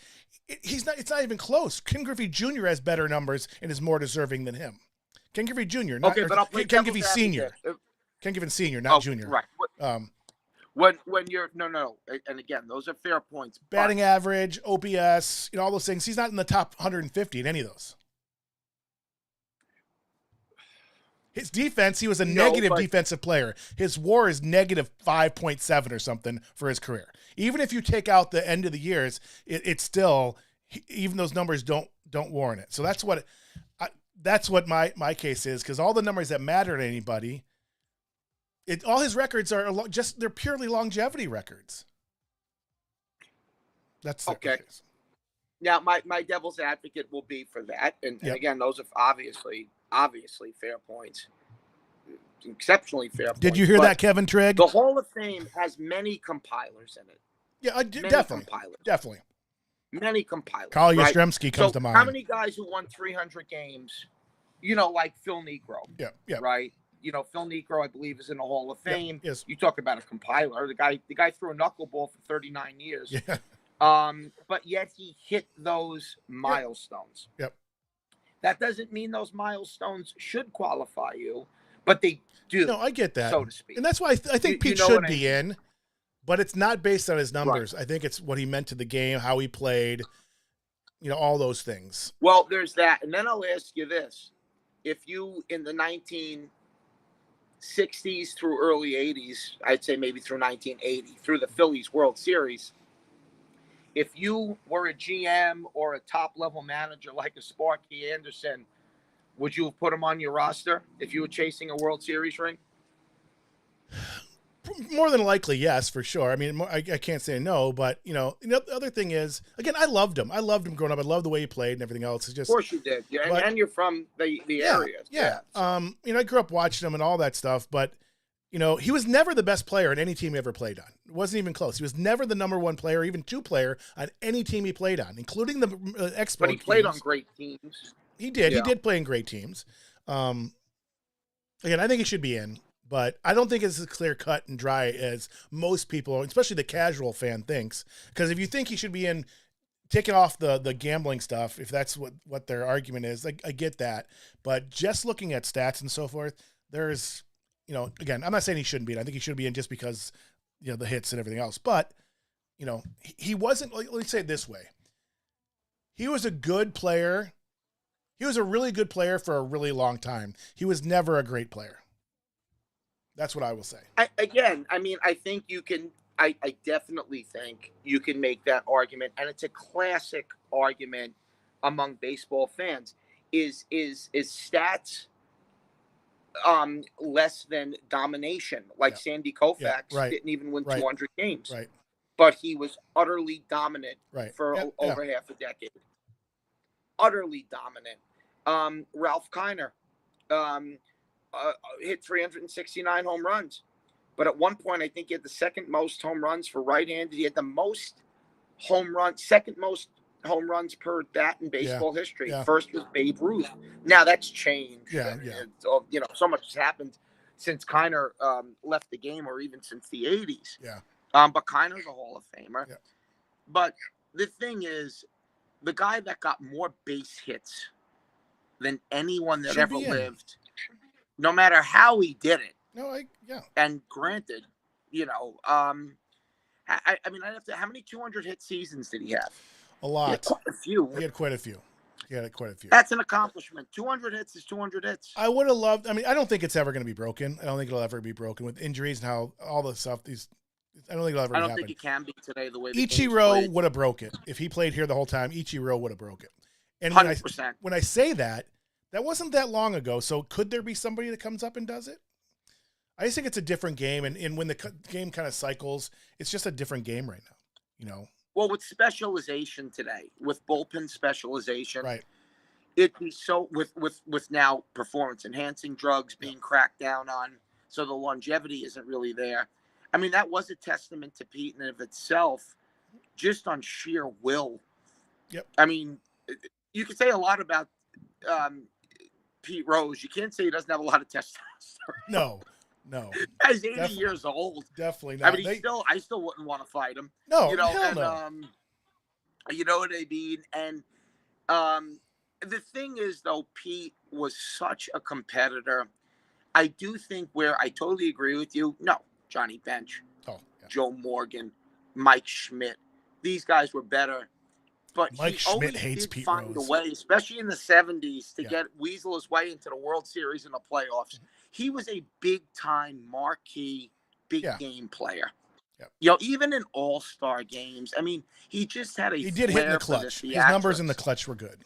It's not even close. Ken Griffey Jr. has better numbers and is more deserving than him. Ken Griffey Jr.
Okay, but I'll play
Ken Griffey
devil's
Sr.
advocate.
Ken Griffey Sr., not Jr.
Right. When you're no, and again, those are fair points.
Batting average, OPS, all those things. He's not in the top 150 in any of those. His defense, he was a negative defensive player. His WAR is negative 5.7 or something for his career. Even if you take out the end of the years, it's still, even those numbers don't warrant it. So that's what my case is, because all the numbers that matter to anybody, all his records are they're purely longevity records. That's
okay.
Case.
Now, my devil's advocate will be for that, and again, those are obviously fair points, exceptionally fair points.
Did you hear that, Kevin Trigg?
The Hall of Fame has many compilers in it.
Yeah, definitely.
Many compilers.
Carl
right?
Yastrzemski comes to mind.
How many guys who won 300 games, like Phil Niekro?
Yeah.
Right? Phil Niekro, I believe, is in the Hall of Fame.
Yes.
You talk about a compiler. The guy threw a knuckleball for 39 years.
Yeah.
But yet he hit those milestones.
Yep.
That doesn't mean those milestones should qualify you, but they do.
No, I get that,
so to speak.
And that's why I think Pete should be in, but it's not based on his numbers. Right. I think it's what he meant to the game, how he played, all those things.
Well, there's that. And then I'll ask you this. If you, in the 1960s through early 80s, I'd say maybe through 1980, through the Phillies World Series, if you were a GM or a top-level manager like a Sparky Anderson, would you have put him on your roster if you were chasing a World Series ring?
More than likely, yes, for sure. I mean, I can't say no, but, the other thing is, again, I loved him. I loved him growing up. I loved the way he played and everything else. It's just,
of course you did. Yeah, and you're from the area.
Yeah. I grew up watching him and all that stuff, but, he was never the best player on any team he ever played on. It wasn't even close. He was never the number one player, even 2 player on any team he played on, including the Expo
But he played
teams.
on great teams.
He did.
Yeah.
He did play in great teams. Again, I think he should be in, but I don't think it's as clear cut and dry as most people, especially the casual fan, thinks. Because if you think he should be in, taking off the gambling stuff, if that's what their argument is, I get that. But just looking at stats and so forth, there's, again, I'm not saying he shouldn't be in. I think he should be in just because, the hits and everything else. But, he wasn't, let me say it this way. He was a good player. He was a really good player for a really long time. He was never a great player. That's what I will say.
I think you can, I definitely think you can make that argument. And it's a classic argument among baseball fans is stats less than domination. Like Sandy Koufax didn't even win 200 games.
Right.
But he was utterly dominant for over half a decade. Utterly dominant. Ralph Kiner hit 369 home runs. But at one point, I think he had the second most home runs for right-handed. He had the most home runs, second most home runs per bat in baseball history.
Yeah.
First was Babe Ruth. Now that's changed.
Yeah.
So much has happened since Kiner left the game, or even since the 80s.
Yeah.
But Kiner's a Hall of Famer.
Yeah.
But the thing is, the guy that got more base hits than anyone that ever lived, no matter how he did it. And granted, I mean, I'd have to. How many 200 hit seasons did he have?
A lot.
He had quite a few.
He had quite a few.
That's an accomplishment. 200 hits is 200 hits.
I would have loved. I mean, I don't think it's ever going to be broken. I don't think it'll ever be broken with injuries and how all the stuff. I don't think it'll ever.
I don't
happen.
think it can be today the way
Ichiro would have broke it if he played here the whole time. Ichiro would have broke it. And
100%.
When I say that wasn't that long ago. So could there be somebody that comes up and does it? I just think it's a different game, and when the game kind of cycles, it's just a different game right now.
Well, with specialization today, with bullpen specialization,
right?
It'd be so with now performance enhancing drugs being cracked down on, so the longevity isn't really there. I mean, that was a testament to Pete in and of itself, just on sheer will.
Yep.
I mean, you could say a lot about Pete Rose. You can't say he doesn't have a lot of testosterone.
No.
He's 80 years old.
Definitely not.
I mean, I still wouldn't want to fight him.
No,
hell
no.
You know what I mean? And the thing is, though, Pete was such a competitor. I do think where I totally agree with you. No, Johnny Bench, Joe Morgan, Mike Schmidt. These guys were better. But
Mike
he
Schmidt
always
hates
did
Pete
find
Rose.
a way, especially in the 70s, to get weasel his way into the World Series and the playoffs. He was a big-time, marquee, big-game player.
Yep.
Even in all-star games, I mean, he just had
He did hit in the clutch. His numbers in the clutch were good.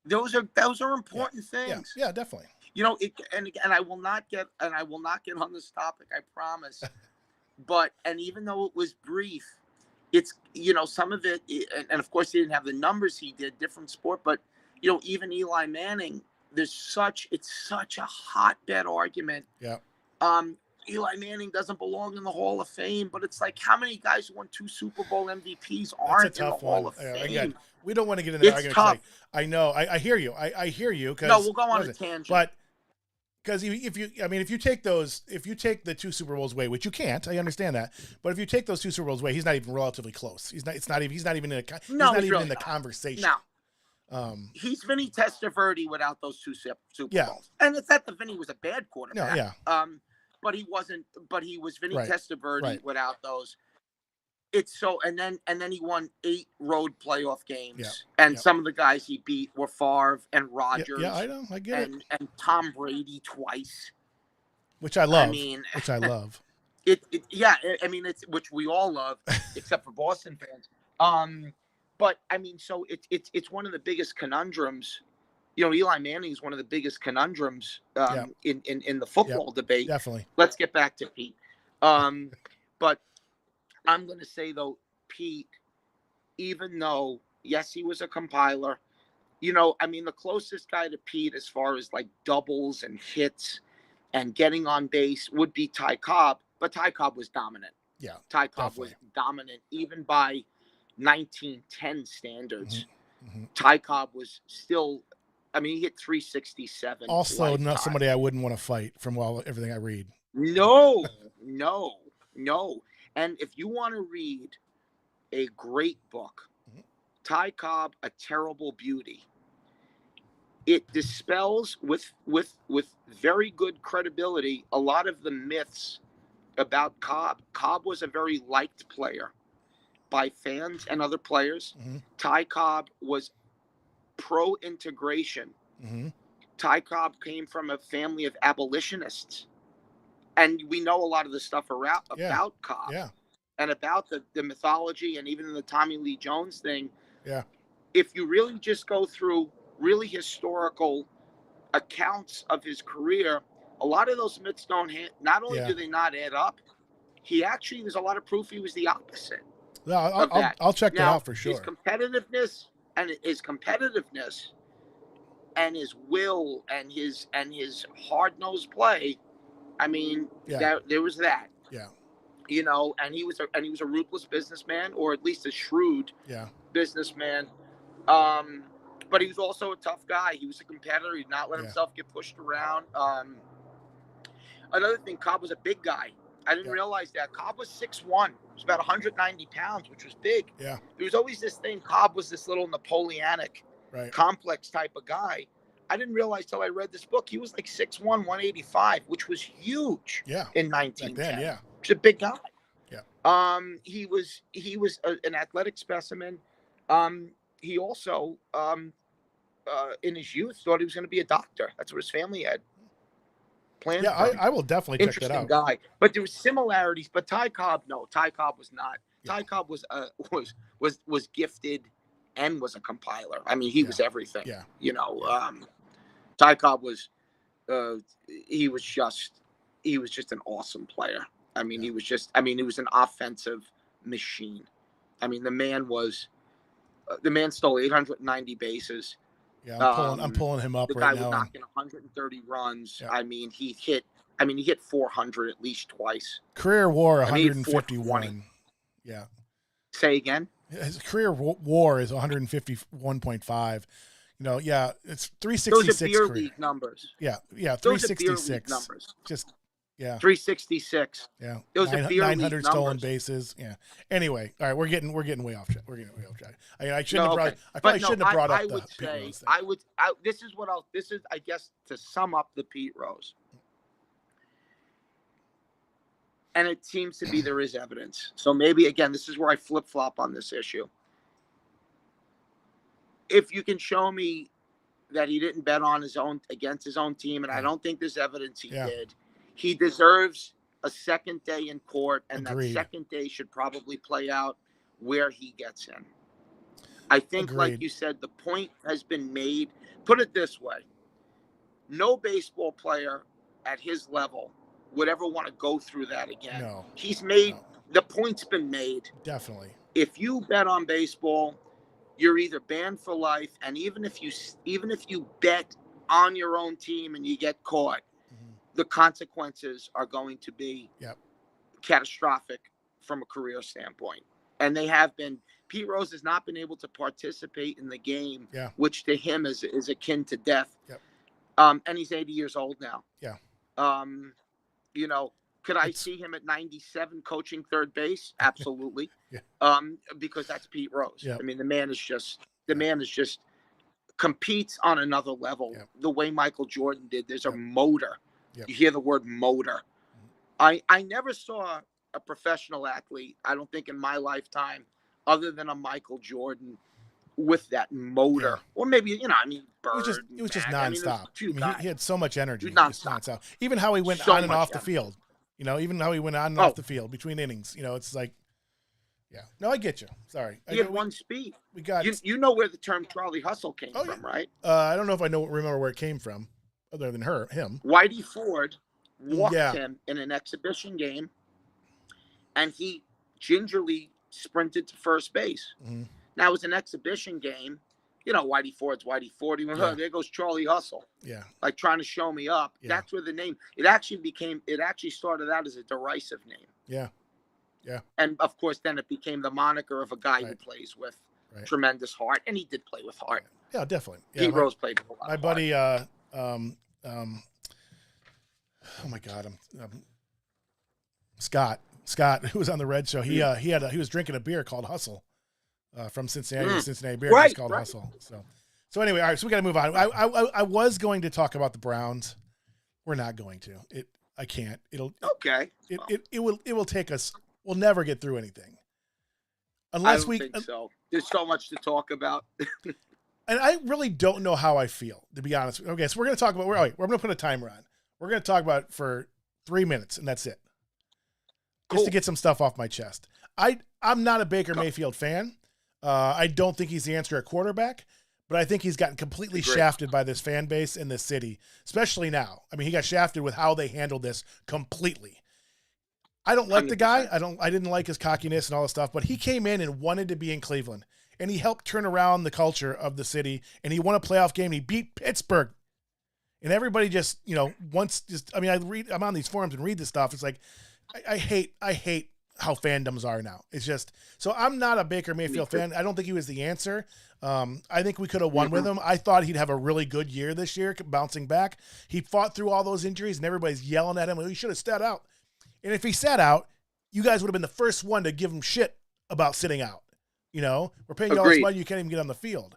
Those are important things.
Yeah, definitely.
And I will not get on this topic, I promise. But even though it was brief, it's some of it, and of course he didn't have the numbers he did, different sport, but even Eli Manning, it's such a hotbed argument.
Yeah.
Eli Manning doesn't belong in the Hall of Fame, but it's like, how many guys who won 2 Super Bowl MVPs aren't in the Hall of Fame?
Again, we don't want to get into the argument.
Tough.
I know. I hear you. I hear you.
No, we'll go on a tangent.
But because if you take the 2 Super Bowls away, which you can't, I understand that. But if you take those 2 Super Bowls away, he's not even relatively close. He's not even in the conversation.
No. He's Vinny Testaverde without those 2 Super Bowls. And it's not that Vinny was a bad quarterback.
No, yeah.
But he wasn't. But he was Vinny
Right.
Testaverde
Right.
without those. It's so, and then he won 8 road playoff games,
Yeah.
and
Yeah.
some of the guys he beat were Favre and Rodgers.
Yeah, I know. I get it.
And Tom Brady twice.
Which I love.
I mean,
which I love.
I mean, it's which we all love, except for Boston fans. But I mean, so it's one of the biggest conundrums. Eli Manning is one of the biggest conundrums in the football debate.
Definitely.
Let's get back to Pete. But I'm going to say, though, Pete, even though, yes, he was a compiler, I mean, the closest guy to Pete as far as like doubles and hits and getting on base would be Ty Cobb. But Ty Cobb was dominant.
Yeah.
Ty Cobb was dominant, even by 1910 standards.
Mm-hmm.
Ty Cobb was still, I mean, he hit 367.
Also, not somebody I wouldn't want to fight from everything I read.
No. And if you want to read a great book, Ty Cobb, A Terrible Beauty, it dispels with very good credibility a lot of the myths about Cobb. Cobb was a very liked player. by fans and other players.
Mm-hmm.
Ty Cobb was pro-integration.
Mm-hmm.
Ty Cobb came from a family of abolitionists. And we know a lot of the stuff about Cobb and about the mythology and even the Tommy Lee Jones thing.
Yeah.
If you really just go through really historical accounts of his career, a lot of those myths not only do they not add up, there's a lot of proof he was the opposite.
No, I'll check that out for sure.
His competitiveness and his will and his hard-nosed play, I mean, there was that.
Yeah.
You know, and he was a ruthless businessman, or at least a shrewd businessman. But he was also a tough guy. He was a competitor. He did not let himself get pushed around. Another thing, Cobb was a big guy. I didn't realize that. Cobb was 6'1". He was about 190 pounds, which was big.
Yeah.
There was always this thing. Cobb was this little Napoleonic, complex type of guy. I didn't realize till I read this book he was like 6'1", 185, which was huge. In 1910.
Back then,
He was a big guy.
Yeah.
He was an athletic specimen. He also, in his youth, thought he was going to be a doctor. That's what his family had planned.
Yeah, I will definitely check that out.
Interesting guy. But there were similarities. But Ty Cobb, no. Ty Cobb was not.
Yeah.
Ty Cobb was gifted and was a compiler. I mean, he was everything.
Yeah.
You know, Ty Cobb was, he was just an awesome player. I mean, he was an offensive machine. I mean, the man stole 890 bases.
Yeah, I'm pulling him up right now.
The guy was knocking 130 runs. Yeah. I mean, he hit 400 at least twice.
Career WAR 151. Yeah.
Say again?
His career WAR is 151.5. You know, it's 366.
Those are beer league numbers.
Yeah, 366.
Those are beer league numbers.
Just
366.
Yeah.
Those are beer
900
league
stolen
numbers.
Bases. Yeah. Anyway, all right, we're getting way off track. I shouldn't have brought up the Pete Rose thing.
This is I guess to sum up the Pete Rose. And it seems to be there is evidence. So maybe again, this is where I flip-flop on this issue. If you can show me that he didn't bet on against his own team, and I don't think there's evidence he did, he deserves a second day in court, and
Agreed.
That second day should probably play out where he gets in. I think,
Agreed.
like you said, the point has been made. Put it this way. No baseball player at his level would ever want to go through that again.
No.
The point's been made.
Definitely.
If you bet on baseball, you're either banned for life, and even if you bet on your own team and you get caught, the consequences are going to be catastrophic from a career standpoint. And they have been. Pete Rose has not been able to participate in the game, which to him is akin to death.
Yep.
And he's 80 years old now.
Yeah.
You know, could I see him at 97 coaching third base? Absolutely. Because that's Pete Rose.
Yep.
I mean, the man is just competes on another level. The way Michael Jordan did. There's a motor. You hear the word motor. I never saw a professional athlete, I don't think in my lifetime, other than a Michael Jordan with that motor. Or maybe, Bird.
It was just nonstop. He had so much energy.
Nonstop.
Even how he went on and off the field. Even how he went on and off the field between innings. It's like, no, I get you. Sorry.
He had one speed.
We got.
You know where the term Charlie Hustle came from, right?
I don't know if I remember where it came from, other than him.
Whitey Ford walked him in an exhibition game, and he gingerly sprinted to first base.
Mm-hmm.
Now, it was an exhibition game. Whitey Ford's Whitey Ford. He went, there goes Charlie Hustle.
Yeah.
Like trying to show me up. Yeah. That's where the name, it actually started out as a derisive name.
Yeah. Yeah.
And of course, then it became the moniker of a guy who plays with tremendous heart. And he did play with heart.
Yeah, definitely. Yeah,
Pete Rose played with a lot
my
of
buddy,
heart.
Oh my God, Scott, who was on the Red Show. He was drinking a beer called Hustle, from Cincinnati. Cincinnati beer. It's called Hustle. So anyway, all right. So we got to move on. I was going to talk about the Browns. We're not going to. I can't. It will take us. We'll never get through anything unless
don't
we.
think so. There's so much to talk about.
And I really don't know how I feel, to be honest. Okay, so we're going to talk about. We're going to put a timer on. We're going to talk about it for 3 minutes, and that's it. Just to get some stuff off my chest. I'm not a Baker Mayfield fan. I don't think he's the answer at quarterback, but I think he's gotten completely shafted by this fan base in this city, especially now. I mean, he got shafted with how they handled this completely. I don't like 100%. The guy. I didn't like his cockiness and all this stuff, but he came in and wanted to be in Cleveland, and he helped turn around the culture of the city, and he won a playoff game. And he beat Pittsburgh, and everybody just, wants just. I mean, I'm on these forums and read this stuff. It's like, I hate how fandoms are now. It's just, so I'm not a Baker Mayfield fan. I don't think he was the answer. I think we could have won with him. I thought he'd have a really good year this year, bouncing back. He fought through all those injuries, and everybody's yelling at him. Well, he should have sat out. And if he sat out, you guys would have been the first one to give him shit about sitting out. We're paying you all this money, you can't even get on the field.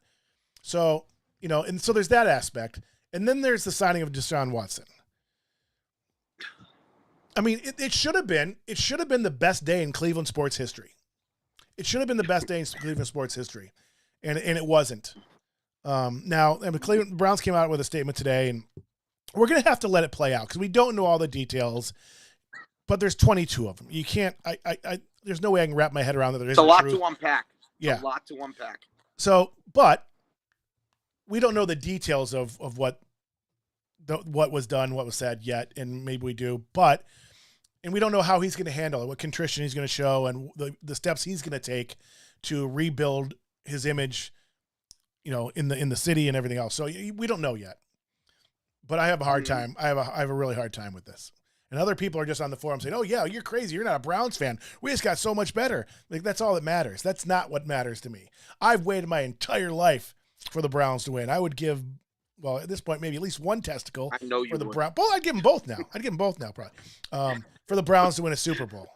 So, and so there's that aspect. And then there's the signing of Deshaun Watson. I mean, it should have been the best day in Cleveland sports history. It should have been the best day in Cleveland sports history, and it wasn't. Now, the Cleveland Browns came out with a statement today, and we're going to have to let it play out because we don't know all the details. But there's 22 of them. You can't. There's no way I can wrap my head around that.
It's a lot to unpack.
Yeah,
a lot to unpack.
So, but we don't know the details of what was done, what was said yet, and maybe we do. And we don't know how he's going to handle it, what contrition he's going to show, and the steps he's going to take to rebuild his image, in the city and everything else. So we don't know yet. But I have a hard time. I have a really hard time with this. And other people are just on the forum saying, "Oh yeah, you're crazy. You're not a Browns fan. We just got so much better." Like, that's all that matters. That's not what matters to me. I've waited my entire life for the Browns to win. I would give, well, at this point, maybe at least one testicle for the Browns. Well, I'd give them both now. Probably. For the Browns to win a Super Bowl.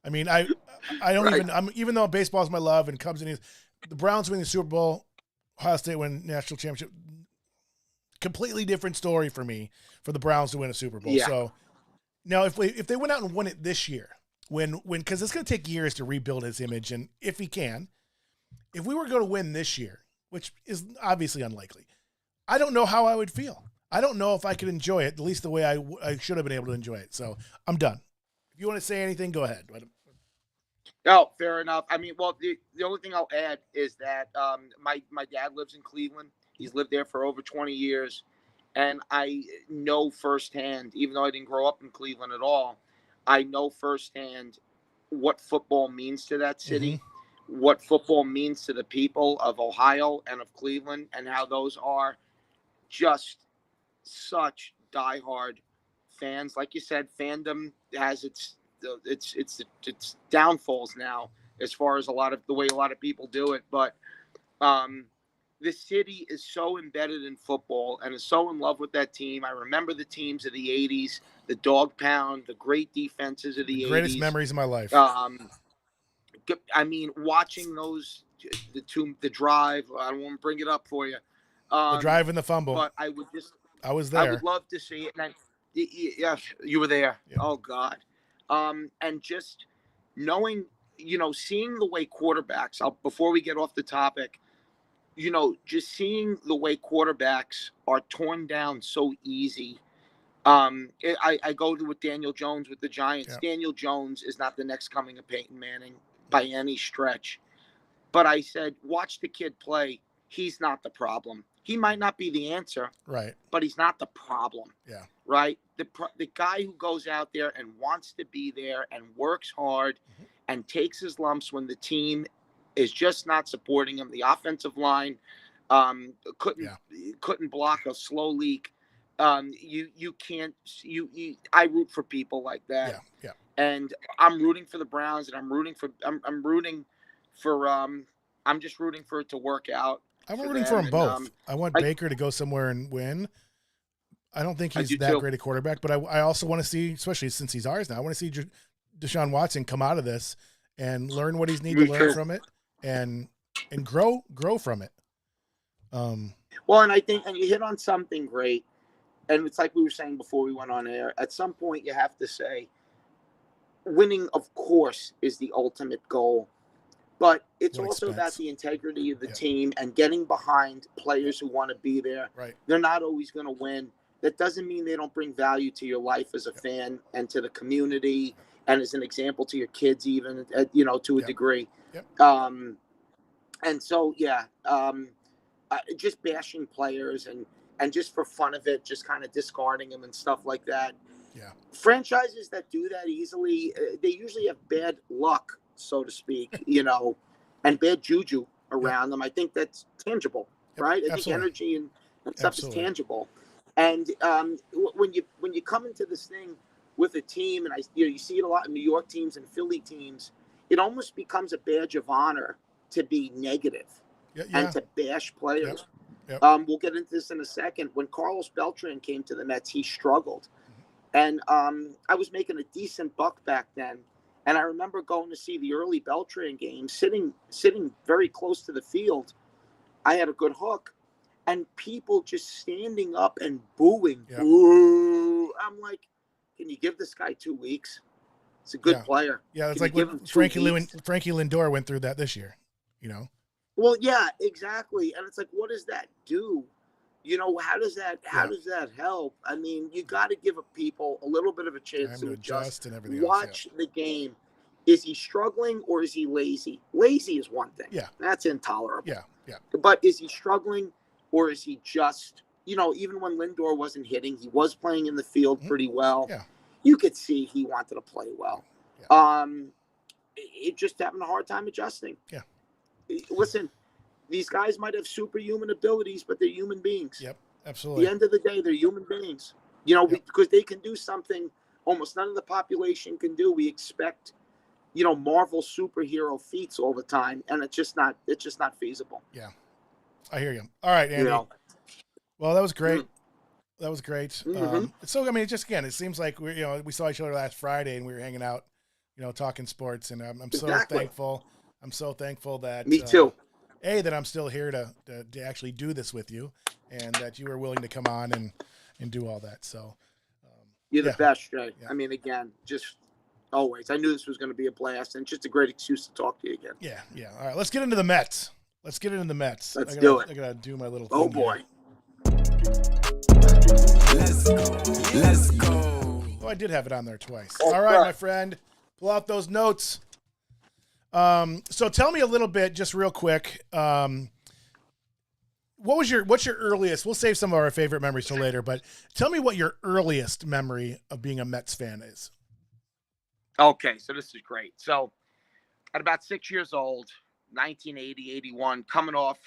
I mean, I don't even though baseball is my love and Cubs and the Browns win the Super Bowl, Ohio State win national championship. Completely different story for me for the Browns to win a Super Bowl. Yeah. So now if they went out and won it this year, because it's going to take years to rebuild his image, and if he can, if we were going to win this year, which is obviously unlikely, I don't know how I would feel. I don't know if I could enjoy it, at least the way I should have been able to enjoy it. So I'm done. If you want to say anything, go ahead.
No, fair enough. I mean, well, the only thing I'll add is that my dad lives in Cleveland. He's lived there for over 20 years. And I know firsthand, even though I didn't grow up in Cleveland at all, I know firsthand what football means to that city, what football means to the people of Ohio and of Cleveland, and how those are just such diehard fans. Like you said, fandom has its downfalls now as far as the way a lot of people do it. But the city is so embedded in football and is so in love with that team. I remember the teams of the 80s, the Dog Pound, the great defenses of the 80s.
Greatest memories of my life.
I mean, watching those, the drive, I don't want to bring it up for you.
The drive and the fumble.
But I was there. I would love to see it. And yeah, you were there. Yeah. Oh, God. And just knowing, seeing the way quarterbacks, before we get off the topic, just seeing the way quarterbacks are torn down so easy. I go to with Daniel Jones with the Giants. Yeah. Daniel Jones is not the next coming of Peyton Manning by any stretch. But I said, watch the kid play. He's not the problem. He might not be the answer.
Right.
But he's not the problem.
Yeah.
Right? The guy who goes out there and wants to be there and works hard and takes his lumps when the team is just not supporting him. The offensive line couldn't block a slow leak. You can't. I root for people like that.
Yeah.
And I'm rooting for the Browns, and I'm rooting for. I'm just rooting for it to work out.
I'm rooting for them both. I want Baker to go somewhere and win. I don't think he's that great a quarterback, but I also want to see, especially since he's ours now, I want to see Deshaun Watson come out of this and learn what he's need to learn from it. And grow from it.
Well, and I think, and you hit on something great, and it's like we were saying before we went on air. At some point, you have to say, winning, of course, is the ultimate goal, But it's
What
also about
expense?
the integrity of the
Yeah.
team and getting behind players who want to be there.
Right.
They're not always going to win. That doesn't mean they don't bring value to your life as a fan and to the community and as an example to your kids, even, to a degree.
Yep.
And so, just bashing players and just for fun of it, just kind of discarding them and stuff like that.
Yeah.
Franchises that do that easily, they usually have bad luck, so to speak, and bad juju around them. I think that's tangible, right? I think energy and stuff is tangible. And when you come into this thing with a team, and you see it a lot in New York teams and Philly teams, it almost becomes a badge of honor to be negative and to bash players.
Yep.
We'll get into this in a second. When Carlos Beltran came to the Mets, he struggled. And I was making a decent buck back then. And I remember going to see the early Beltran game, sitting very close to the field. I had a good hook. And people just standing up and booing.
Yep.
Boo. I'm like, can you give this guy 2 weeks? It's a good player.
Yeah, it's like when Frankie Lindor went through that this year,
Well, yeah, exactly. And it's like, what does that do? How does that help? I mean, you got to give people a little bit of a chance to adjust
and everything
Watch the game. Is he struggling or is he lazy? Lazy is one thing.
Yeah.
That's intolerable.
Yeah.
But is he struggling or is he just, even when Lindor wasn't hitting, he was playing in the field pretty well.
Yeah.
You could see he wanted to play well.
Yeah.
It just having a hard time adjusting.
Yeah.
Listen, these guys might have superhuman abilities, but they're human beings.
Yep, absolutely.
At the end of the day, they're human beings. Because they can do something almost none of the population can do. We expect, Marvel superhero feats all the time, and it's just not feasible.
Yeah, I hear you. All right, Andy. Well, that was great. That was great.
Mm-hmm.
So, I mean, it seems like we saw each other last Friday and we were hanging out, talking sports, and I'm so thankful. I'm so thankful that
me too.
That I'm still here to actually do this with you, and that you were willing to come on and do all that. So
you're the best, Jay. Yeah. I mean, again, just always. I knew this was going to be a blast, and just a great excuse to talk to you again.
Yeah. All right, let's get into the Mets.
Let's do it.
I gotta do my little.
Oh boy.
Let's go. Oh, I did have it on there twice. All right, my friend, pull out those notes. So tell me a little bit, just real quick. What's your earliest? We'll save some of our favorite memories till later, but tell me what your earliest memory of being a Mets fan is.
Okay, so this is great. So at about 6 years old, 1980, 81, coming off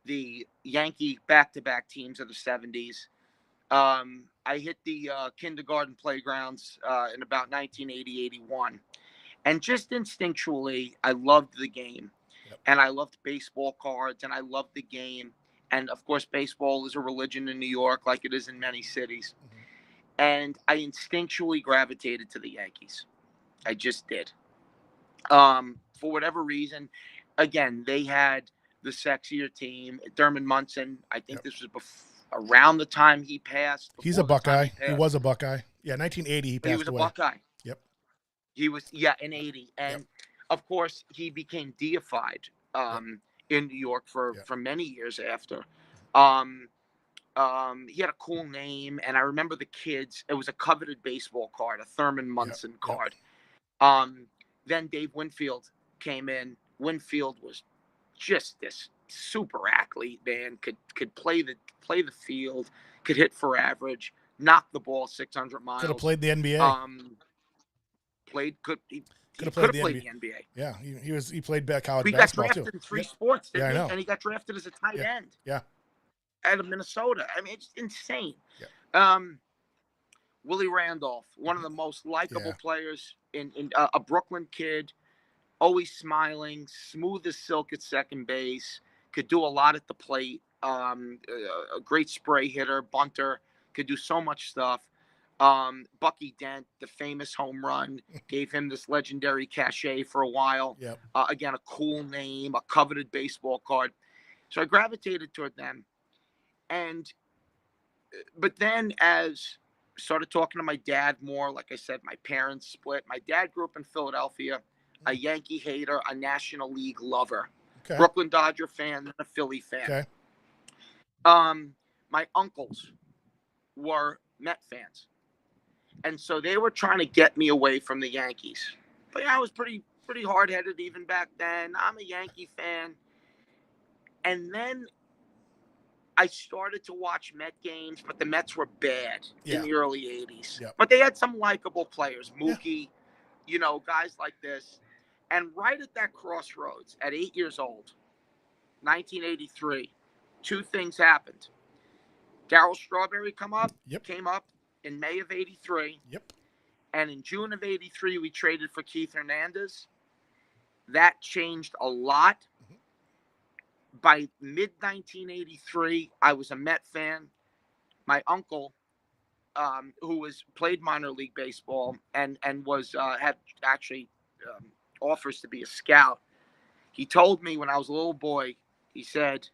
the Yankee back-to-back teams of the 70s, I hit the kindergarten playgrounds in about 1980, 81. And just instinctually, I loved the game.
Yep.
And I loved baseball cards, and I loved the game. And, of course, baseball is a religion in New York like it is in many cities.
Mm-hmm.
And I instinctually gravitated to the Yankees. I just did. For whatever reason, again, they had the sexier team. Thurman Munson, I think this was around the time he passed.
He's a Buckeye. He was a Buckeye. Yeah, 1980 he passed away.
He was a Buckeye.
Yep.
He was, in 80. And, of course, he became deified in New York for many years after. He had a cool name, and I remember the kids. It was a coveted baseball card, a Thurman Munson card. Then Dave Winfield came in. Winfield was just this super athlete, man. Could play the field, could hit for average, knock the ball 600 miles.
Could have played the NBA.
He could have
played
the NBA.
Yeah, he played college
he
basketball
got drafted
too.
in three sports, didn't
I
he?
know.
And he got drafted as a tight end.
Yeah.
Out of Minnesota. I mean, it's insane.
Yeah.
Willie Randolph, one of the most likable players in a Brooklyn kid, always smiling, smooth as silk at second base, could do a lot at the plate, a great spray hitter, bunter, could do so much stuff. Bucky Dent, the famous home run, gave him this legendary cachet for a while.
Yep.
Again, a cool name, a coveted baseball card. So I gravitated toward them. But then as started talking to my dad more, like I said, my parents split. My dad grew up in Philadelphia. a Yankee hater, a National League lover,
Okay.
Brooklyn Dodger fan, and a Philly fan.
Okay.
My uncles were Met fans, and so they were trying to get me away from the Yankees. But yeah, I was pretty hard-headed even back then. I'm a Yankee fan, and then I started to watch Met games, but the Mets were bad in the early 80s.
Yep.
But they had some likable players, Mookie, guys like this. And right at that crossroads, at 8 years old, 1983, two things happened. Darryl Strawberry came up in May of 83.
Yep.
And in June of 83, we traded for Keith Hernandez. That changed a lot. By mid-1983, I was a Met fan. My uncle, who played minor league baseball and had actually offers to be a scout, he told me when I was a little boy, he said,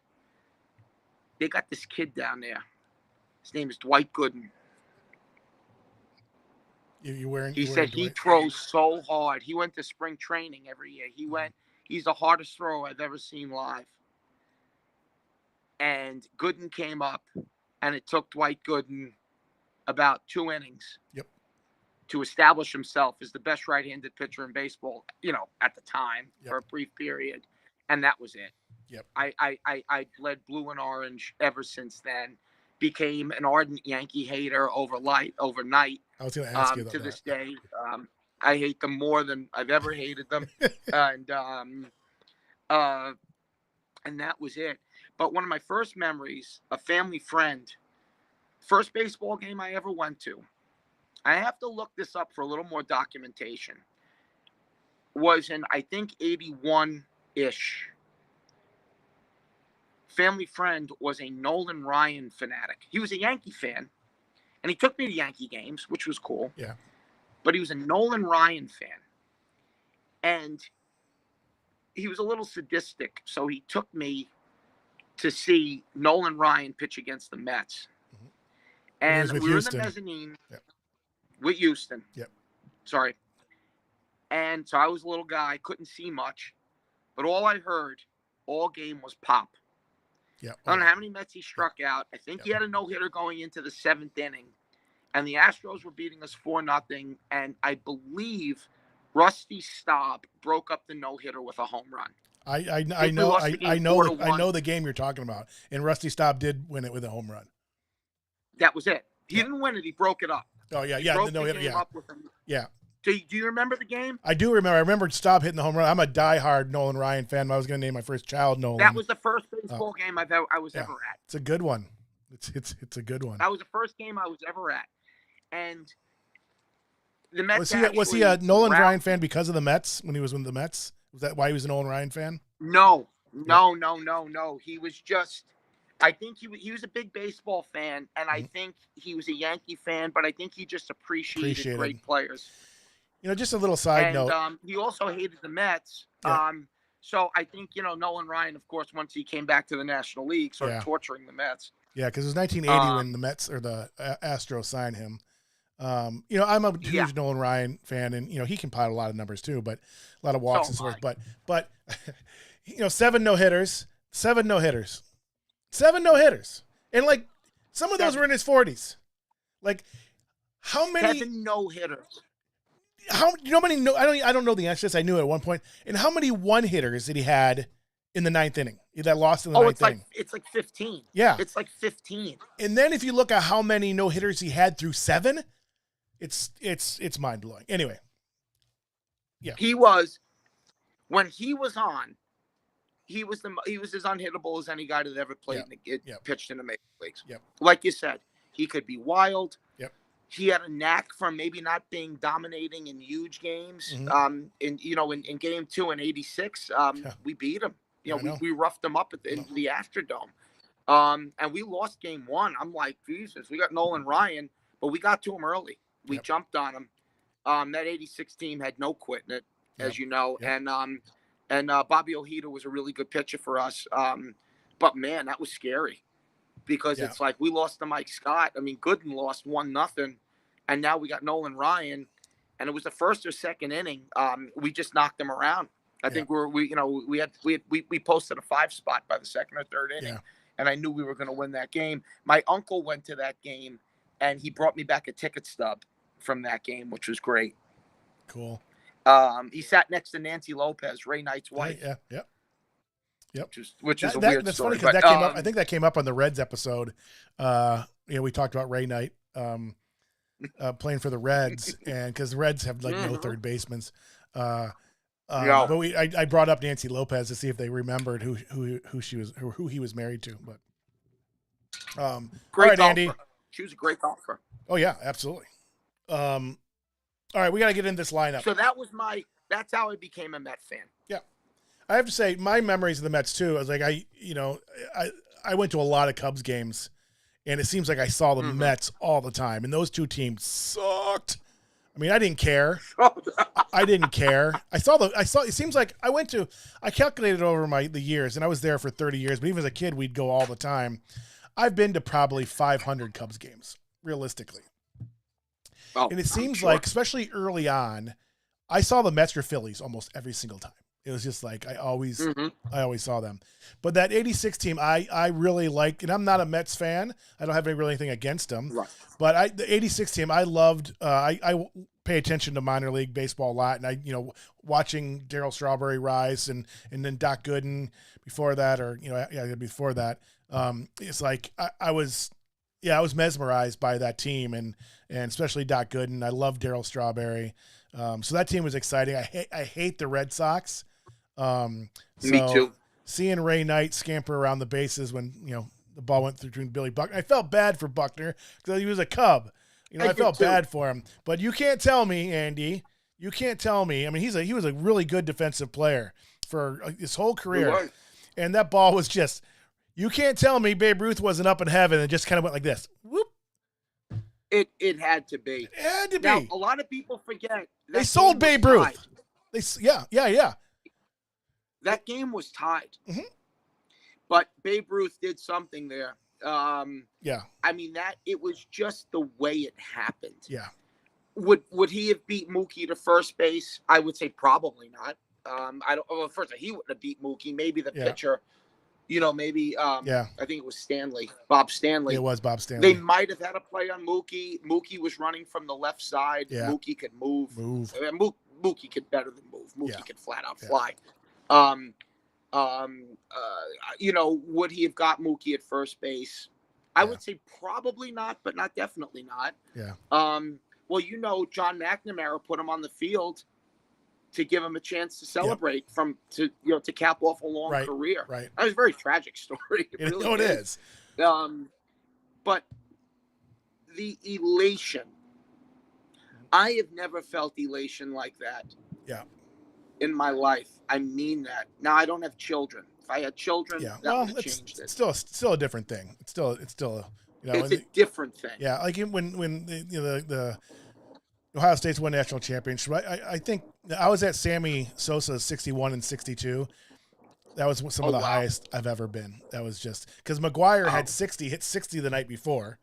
they got this kid down there. His name is Dwight Gooden. He said he throws so hard. He went to spring training every year. He's the hardest thrower I've ever seen live. And Gooden came up, and it took Dwight Gooden about 2 innings to establish himself as the best right-handed pitcher in baseball, at the time for a brief period. And that was it.
Yep.
I bled blue and orange ever since then. Became an ardent Yankee hater overnight.
I was going to ask you about
to
that.
this day. I hate them more than I've ever hated them. And that was it. But one of my first memories, a family friend, first baseball game I ever went to, I have to look this up for a little more documentation, was in, I think, 81-ish. Family friend was a Nolan Ryan fanatic. He was a Yankee fan, and he took me to Yankee games, which was cool.
Yeah.
But he was a Nolan Ryan fan. And he was a little sadistic, so he took me to see Nolan Ryan pitch against the Mets.
Mm-hmm.
And we were in the mezzanine with Houston.
Yep.
Sorry. And so I was a little guy, couldn't see much, but all I heard all game was pop.
Yeah.
I don't know how many Mets he struck out. I think he had a no-hitter going into the 7th inning. And the Astros were beating us 4-0. And I believe Rusty Staub broke up the no-hitter with a home run.
I know the game you're talking about. And Rusty Staub did win it with a home run.
That was it. He didn't win it. He broke it up.
Oh, yeah.
He
Yeah.
broke
No,
the game up with him.
Yeah.
Do you remember the game?
I do remember. I remember Staub hitting the home run. I'm a diehard Nolan Ryan fan. I was going to name my first child Nolan.
That was the first baseball game I was ever at.
It's a good one. It's a good one.
That was the first game I was ever at. And the Mets
was he a Nolan Ryan fan because of the Mets when he was with the Mets? Was that why he was a Nolan Ryan fan?
No. He was just, I think he was a big baseball fan, and I think he was a Yankee fan, but I think he just appreciated great players.
Just a little side note.
He also hated the Mets.
Yeah.
So I think, Nolan Ryan, of course, once he came back to the National League, started torturing the Mets.
Yeah, because it was 1980 when the Mets or the Astros signed him. I'm a huge Nolan Ryan fan, and he can pot a lot of numbers too, but a lot of walks and so forth. But 7 no-hitters, and like some of those were in his 40s. Like how many
7 no-hitters?
How many? I don't know the answer to this. I knew it at one point. And how many one-hitters did he had in the 9th inning that lost in the 9th inning?
It's like 15.
Yeah,
it's like 15.
And then if you look at how many no-hitters he had through 7, it's mind blowing. Anyway, yeah,
when he was on, he was as unhittable as any guy that ever played pitched in the major leagues.
Yep.
Like you said, he could be wild.
Yep.
He had a knack for maybe not being dominating in huge games.
Mm-hmm.
In game 2 in '86, we beat him. We roughed him up in the Astrodome. And we lost game 1. I'm like, Jesus, we got Nolan Ryan, but we got to him early. We jumped on him. That '86 team had no quit in it, as you know. Yep. And Bobby Ojeda was a really good pitcher for us. But man, that was scary. Because it's like we lost to Mike Scott. I mean, Gooden lost 1-0, and now we got Nolan Ryan, and it was the first or second inning. We just knocked them around. I think we posted a 5 spot by the second or third inning, and I knew we were going to win that game. My uncle went to that game, and he brought me back a ticket stub from that game, which was great.
Cool.
He sat next to Nancy Lopez, Ray Knight's wife.
Yep.
Which is a weird
that's
story.
Funny because that came up. I think that came up on the Reds episode. We talked about Ray Knight playing for the Reds, and because the Reds have no third basemans. But I brought up Nancy Lopez to see if they remembered who she was or who he was married to. But
great
all right,
golfer.
Andy.
She was a great golfer.
Oh yeah, absolutely. All right, we got to get in this lineup.
So that's how I became a Met fan.
Yeah. I have to say, my memories of the Mets too. I was like, I went to a lot of Cubs games, and it seems like I saw the Mets all the time, and those two teams sucked. I mean, I didn't care. I didn't care. I saw. It seems like I calculated over the years, and I was there for 30 years. But even as a kid, we'd go all the time. I've been to probably 500 Cubs games, realistically.
Oh,
and it seems like, especially early on, I saw the Mets or Phillies almost every single time. It was just like I always saw them. But that 86 team, I really liked, and I'm not a Mets fan. I don't have anything against them.
Right.
But the 86 team, I loved. I pay attention to minor league baseball a lot, and watching Darryl Strawberry rise, and then Doc Gooden before that, before that. It's like I was mesmerized by that team, and especially Doc Gooden. I love Darryl Strawberry. So that team was exciting. I hate the Red Sox.
Me too.
Seeing Ray Knight scamper around the bases when the ball went through between Billy Buckner, I felt bad for Buckner because he was a Cub. I felt bad for him. But you can't tell me, Andy. You can't tell me. I mean, he was a really good defensive player for his whole career, and that ball was just. You can't tell me Babe Ruth wasn't up in heaven and just kind of went like this. Whoop.
It had to be.
It had to be.
Now, a lot of people forget.
They sold Babe Ruth. Yeah.
That game was tied.
Mm-hmm.
But Babe Ruth did something there. I mean, it was just the way it happened.
Yeah.
Would he have beat Mookie to first base? I would say probably not. First of all, he wouldn't have beat Mookie. Maybe the pitcher. Maybe I think it was Bob Stanley.
It was Bob Stanley.
They might have had a play on Mookie. Mookie was running from the left side.
Yeah.
Mookie could move. Mookie could better than move. Mookie could flat out fly. Would he have got Mookie at first base? I would say probably not, but not definitely not.
Yeah.
Well, John McNamara put him on the field to give him a chance to celebrate to cap off a long career.
Right.
That was a very tragic story.
It is.
But the elation, I have never felt elation like that.
Yeah.
In my life. I mean that. Now I don't have children. If I had children, that would have changed it.
Still a different thing. It's still
it's a different thing.
Yeah, like when the Ohio State's won national championship. I think I was at Sammy Sosa's 61 and 62. That was some of the highest I've ever been. That was just because McGuire had hit 60 the night before,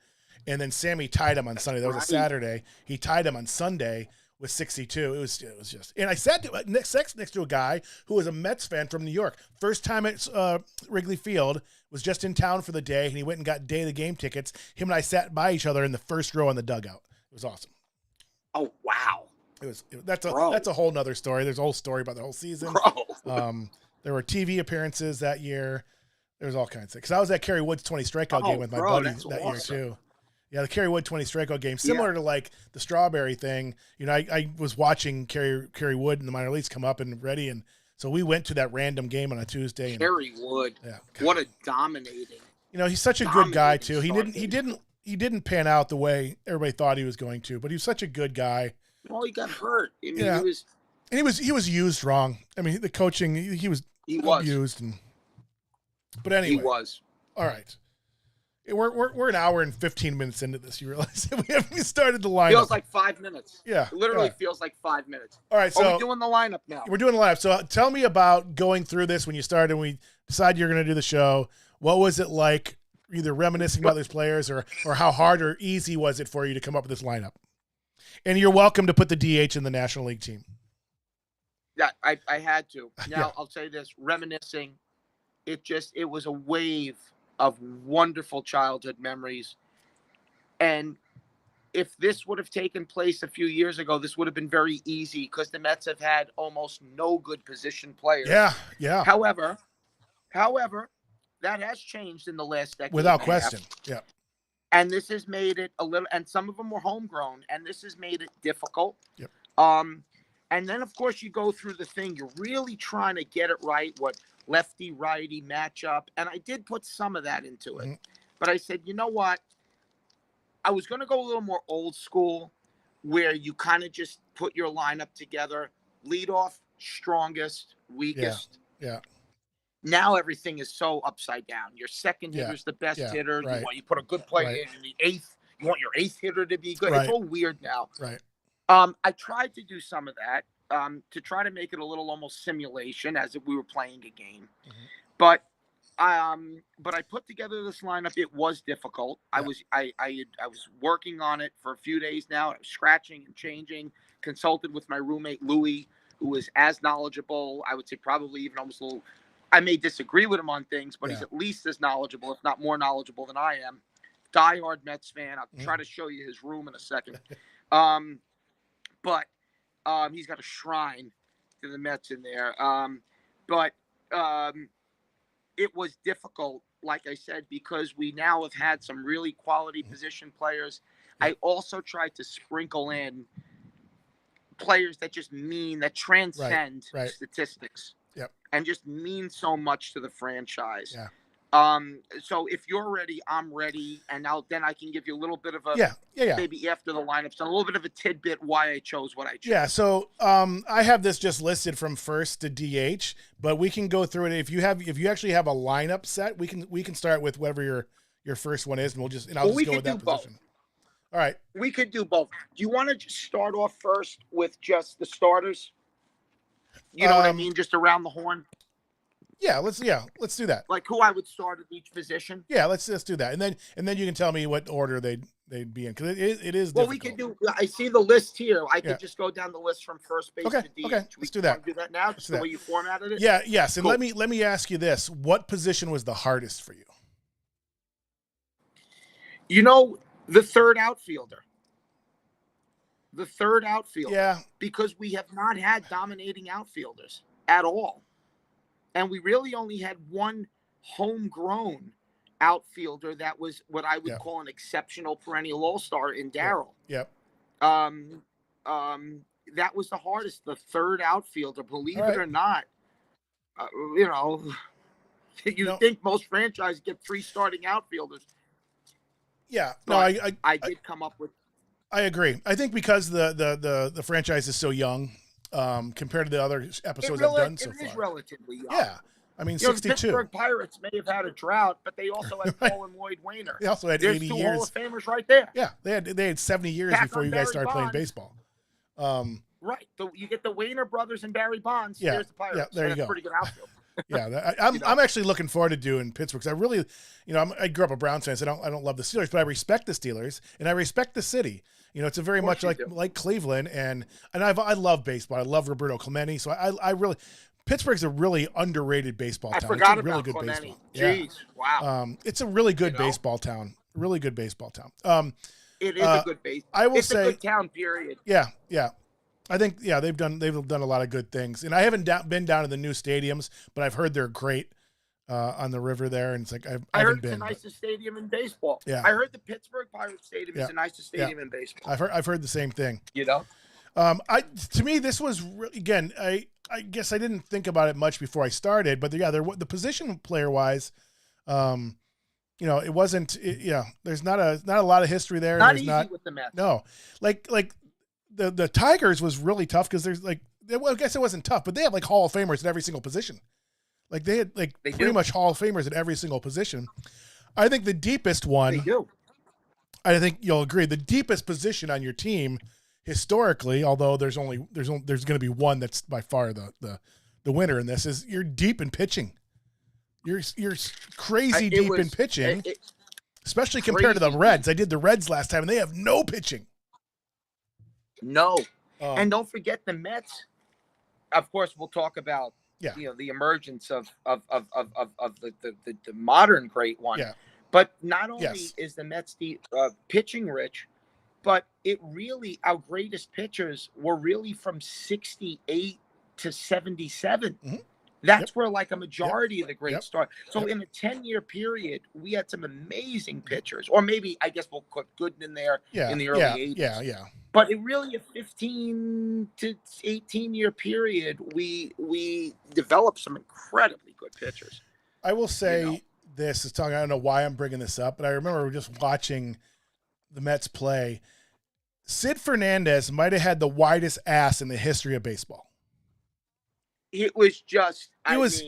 and then Sammy tied him on Sunday. That was a Saturday. He tied him on Sunday with 62. It was just, and I sat next to a guy who was a Mets fan from New York. First time at Wrigley Field, was just in town for the day, and he went and got day of the game tickets. Him and I sat by each other in the first row in the dugout. It was awesome.
Oh wow!
That's a whole nother story. There's a whole story about the whole season. There were TV appearances that year. There was all kinds of things. Because I was at Kerry Wood's 20 strikeout game with my buddies that year too. Yeah, the Kerry Wood 20 strikeout game, similar to like the Strawberry thing. I was watching Kerry Wood in the minor leagues come up and ready, and so we went to that random game on a Tuesday.
Kerry Wood, what a dominating.
He's such a good guy too. He didn't pan out the way everybody thought he was going to, but he was such a good guy.
Well, he got hurt. I mean,
he was used wrong. I mean, the coaching he was used, but anyway,
he was
all right. We're an hour and 15 minutes into this. You realize we haven't started the lineup.
Feels like 5 minutes.
Yeah,
it literally feels like 5 minutes.
All right, so
we're doing the lineup now.
We're doing the lineup. So tell me about going through this when you started. And we decided you're going to do the show. What was it like? Either reminiscing about these players, or how hard or easy was it for you to come up with this lineup? And you're welcome to put the DH in the National League team.
Yeah, I had to. Now
Yeah.
I'll say this, reminiscing, it was a wave of wonderful childhood memories. And if this would have taken place a few years ago, this would have been very easy because the Mets have had almost no good position players.
Yeah.
However, that has changed in the last decade.
Without question. Yeah.
And this has made it a little, and some of them were homegrown, and this has made it difficult.
Yep.
And then of course you go through the thing, you're really trying to get it right, what lefty righty matchup. And I did put some of that into it. Mm-hmm. But I said, you know what? I was going to go a little more old school, where you kind of just put your lineup together, lead off, strongest, weakest.
Yeah.
Now everything is so upside down. Your second hitter's the best hitter.
Right.
You put a good player in the eighth. You want your eighth hitter to be good.
Right.
It's all weird now.
Right.
I tried to do some of that to try to make it a little almost simulation, as if we were playing a game. Mm-hmm. But I put together this lineup. It was difficult. Yeah. I was working on it for a few days now. I was scratching and changing. Consulted with my roommate Louis, who is as knowledgeable. I would say probably even almost a little. I may disagree with him on things, but he's at least as knowledgeable, if not more knowledgeable than I am. Diehard Mets fan. I'll try to show you his room in a second. But he's got a shrine to the Mets in there. It was difficult, like I said, because we now have had some really quality position players. I also tried to sprinkle in players that transcend statistics.
Yep.
And just mean so much to the franchise.
Yeah.
So if you're ready, I'm ready, and then I can give you a little bit of a maybe after the lineups, a little bit of a tidbit why I chose what I chose.
Yeah. So I have this just listed from first to DH, but we can go through it if you actually have a lineup set. We can start with whatever your first one is, and I'll just go with that position.
Both.
All right.
We could do both. Do you want to just start off first with just the starters? You know what I mean? Just around the horn.
Yeah, let's do that.
Like who I would start at each position.
Yeah, let's do that, and then you can tell me what order they'd be in, because it is.
Well,
difficult.
We could do. I see the list here. I could just go down the list from first base to DH.
Okay, let's do that.
Do that now. Just the way you formatted it.
Yeah. Yes, and
cool.
let me ask you this: what position was the hardest for you?
You know, the third outfielder. Yeah. Because we have not had dominating outfielders at all. And we really only had one homegrown outfielder that was what I would call an exceptional perennial all-star in Darryl.
Yep.
That was the hardest, the third outfielder, believe it or not. You think most franchises get 3 starting outfielders.
Yeah.
No, I did come up with.
I agree. I think because the franchise is so young, compared to the other episodes I've done so far.
It is relatively young.
Yeah. I mean, 62.
The Pittsburgh Pirates may have had a drought, but they also had Paul and Lloyd Wainer.
They also had 80 years.
There's 2 Hall of Famers right there.
Yeah, they had 70 years before you guys started playing baseball.
Right. You get the Wainer brothers and Barry Bonds.
Yeah.
There's the Pirates.
Yeah, there you go.
Pretty good outfield.
Yeah, I'm actually looking forward to doing Pittsburgh, because I really, I grew up a Browns fan, so I don't love the Steelers, but I respect the Steelers and I respect the city. It's a very much like Cleveland, and I love baseball. I love Roberto Clemente, so I really, Pittsburgh's a really underrated baseball town.
I forgot
it's a really
about
good
Clemente.
baseball.
Jeez,
wow. It's a really good baseball town. Really good baseball town.
It is a good base.
I will
it's
say,
a good town. Period.
Yeah. I think they've done a lot of good things, and I haven't been down to the new stadiums, but I've heard they're great on the river there, and it's like I haven't been.
It's the nicest stadium in baseball.
Yeah,
I heard the Pittsburgh Pirates Stadium is the nicest stadium in baseball.
I've heard the same thing. To me, this was again. I guess I didn't think about it much before I started, but the position player wise, it wasn't. There's not a lot of history there.
Not easy with the Mets.
No, like the Tigers was really tough because there's I guess it wasn't tough, but they have like Hall of Famers at every single position. Like they had pretty much Hall of Famers at every single position. I think the deepest one.
They do.
I think you'll agree, the deepest position on your team historically, although there's going to be one that's by far the winner in this, is you're deep in pitching. You're crazy deep in pitching, especially compared to the Reds. I did the Reds last time, and they have no pitching.
No.
Um,
And don't forget the Mets. Of course, we'll talk about
Yeah.
the emergence of the modern great one.
Yeah.
But not only
Yes.
is the Mets pitching rich, but our greatest pitchers were really from 68 to 77.
Mhm.
That's
Yep.
where like a majority of the great
Yep.
start. So
Yep.
in a 10-year period, we had some amazing pitchers. Or maybe I guess we'll put Gooden in there
Yeah.
in the early
Yeah.
80s.
Yeah.
But it really a 15 to 18-year period, we developed some incredibly good pitchers.
I will say this is talking. I don't know why I'm bringing this up, but I remember just watching the Mets play. Sid Fernandez might have had the widest ass in the history of baseball.
It was just.
It was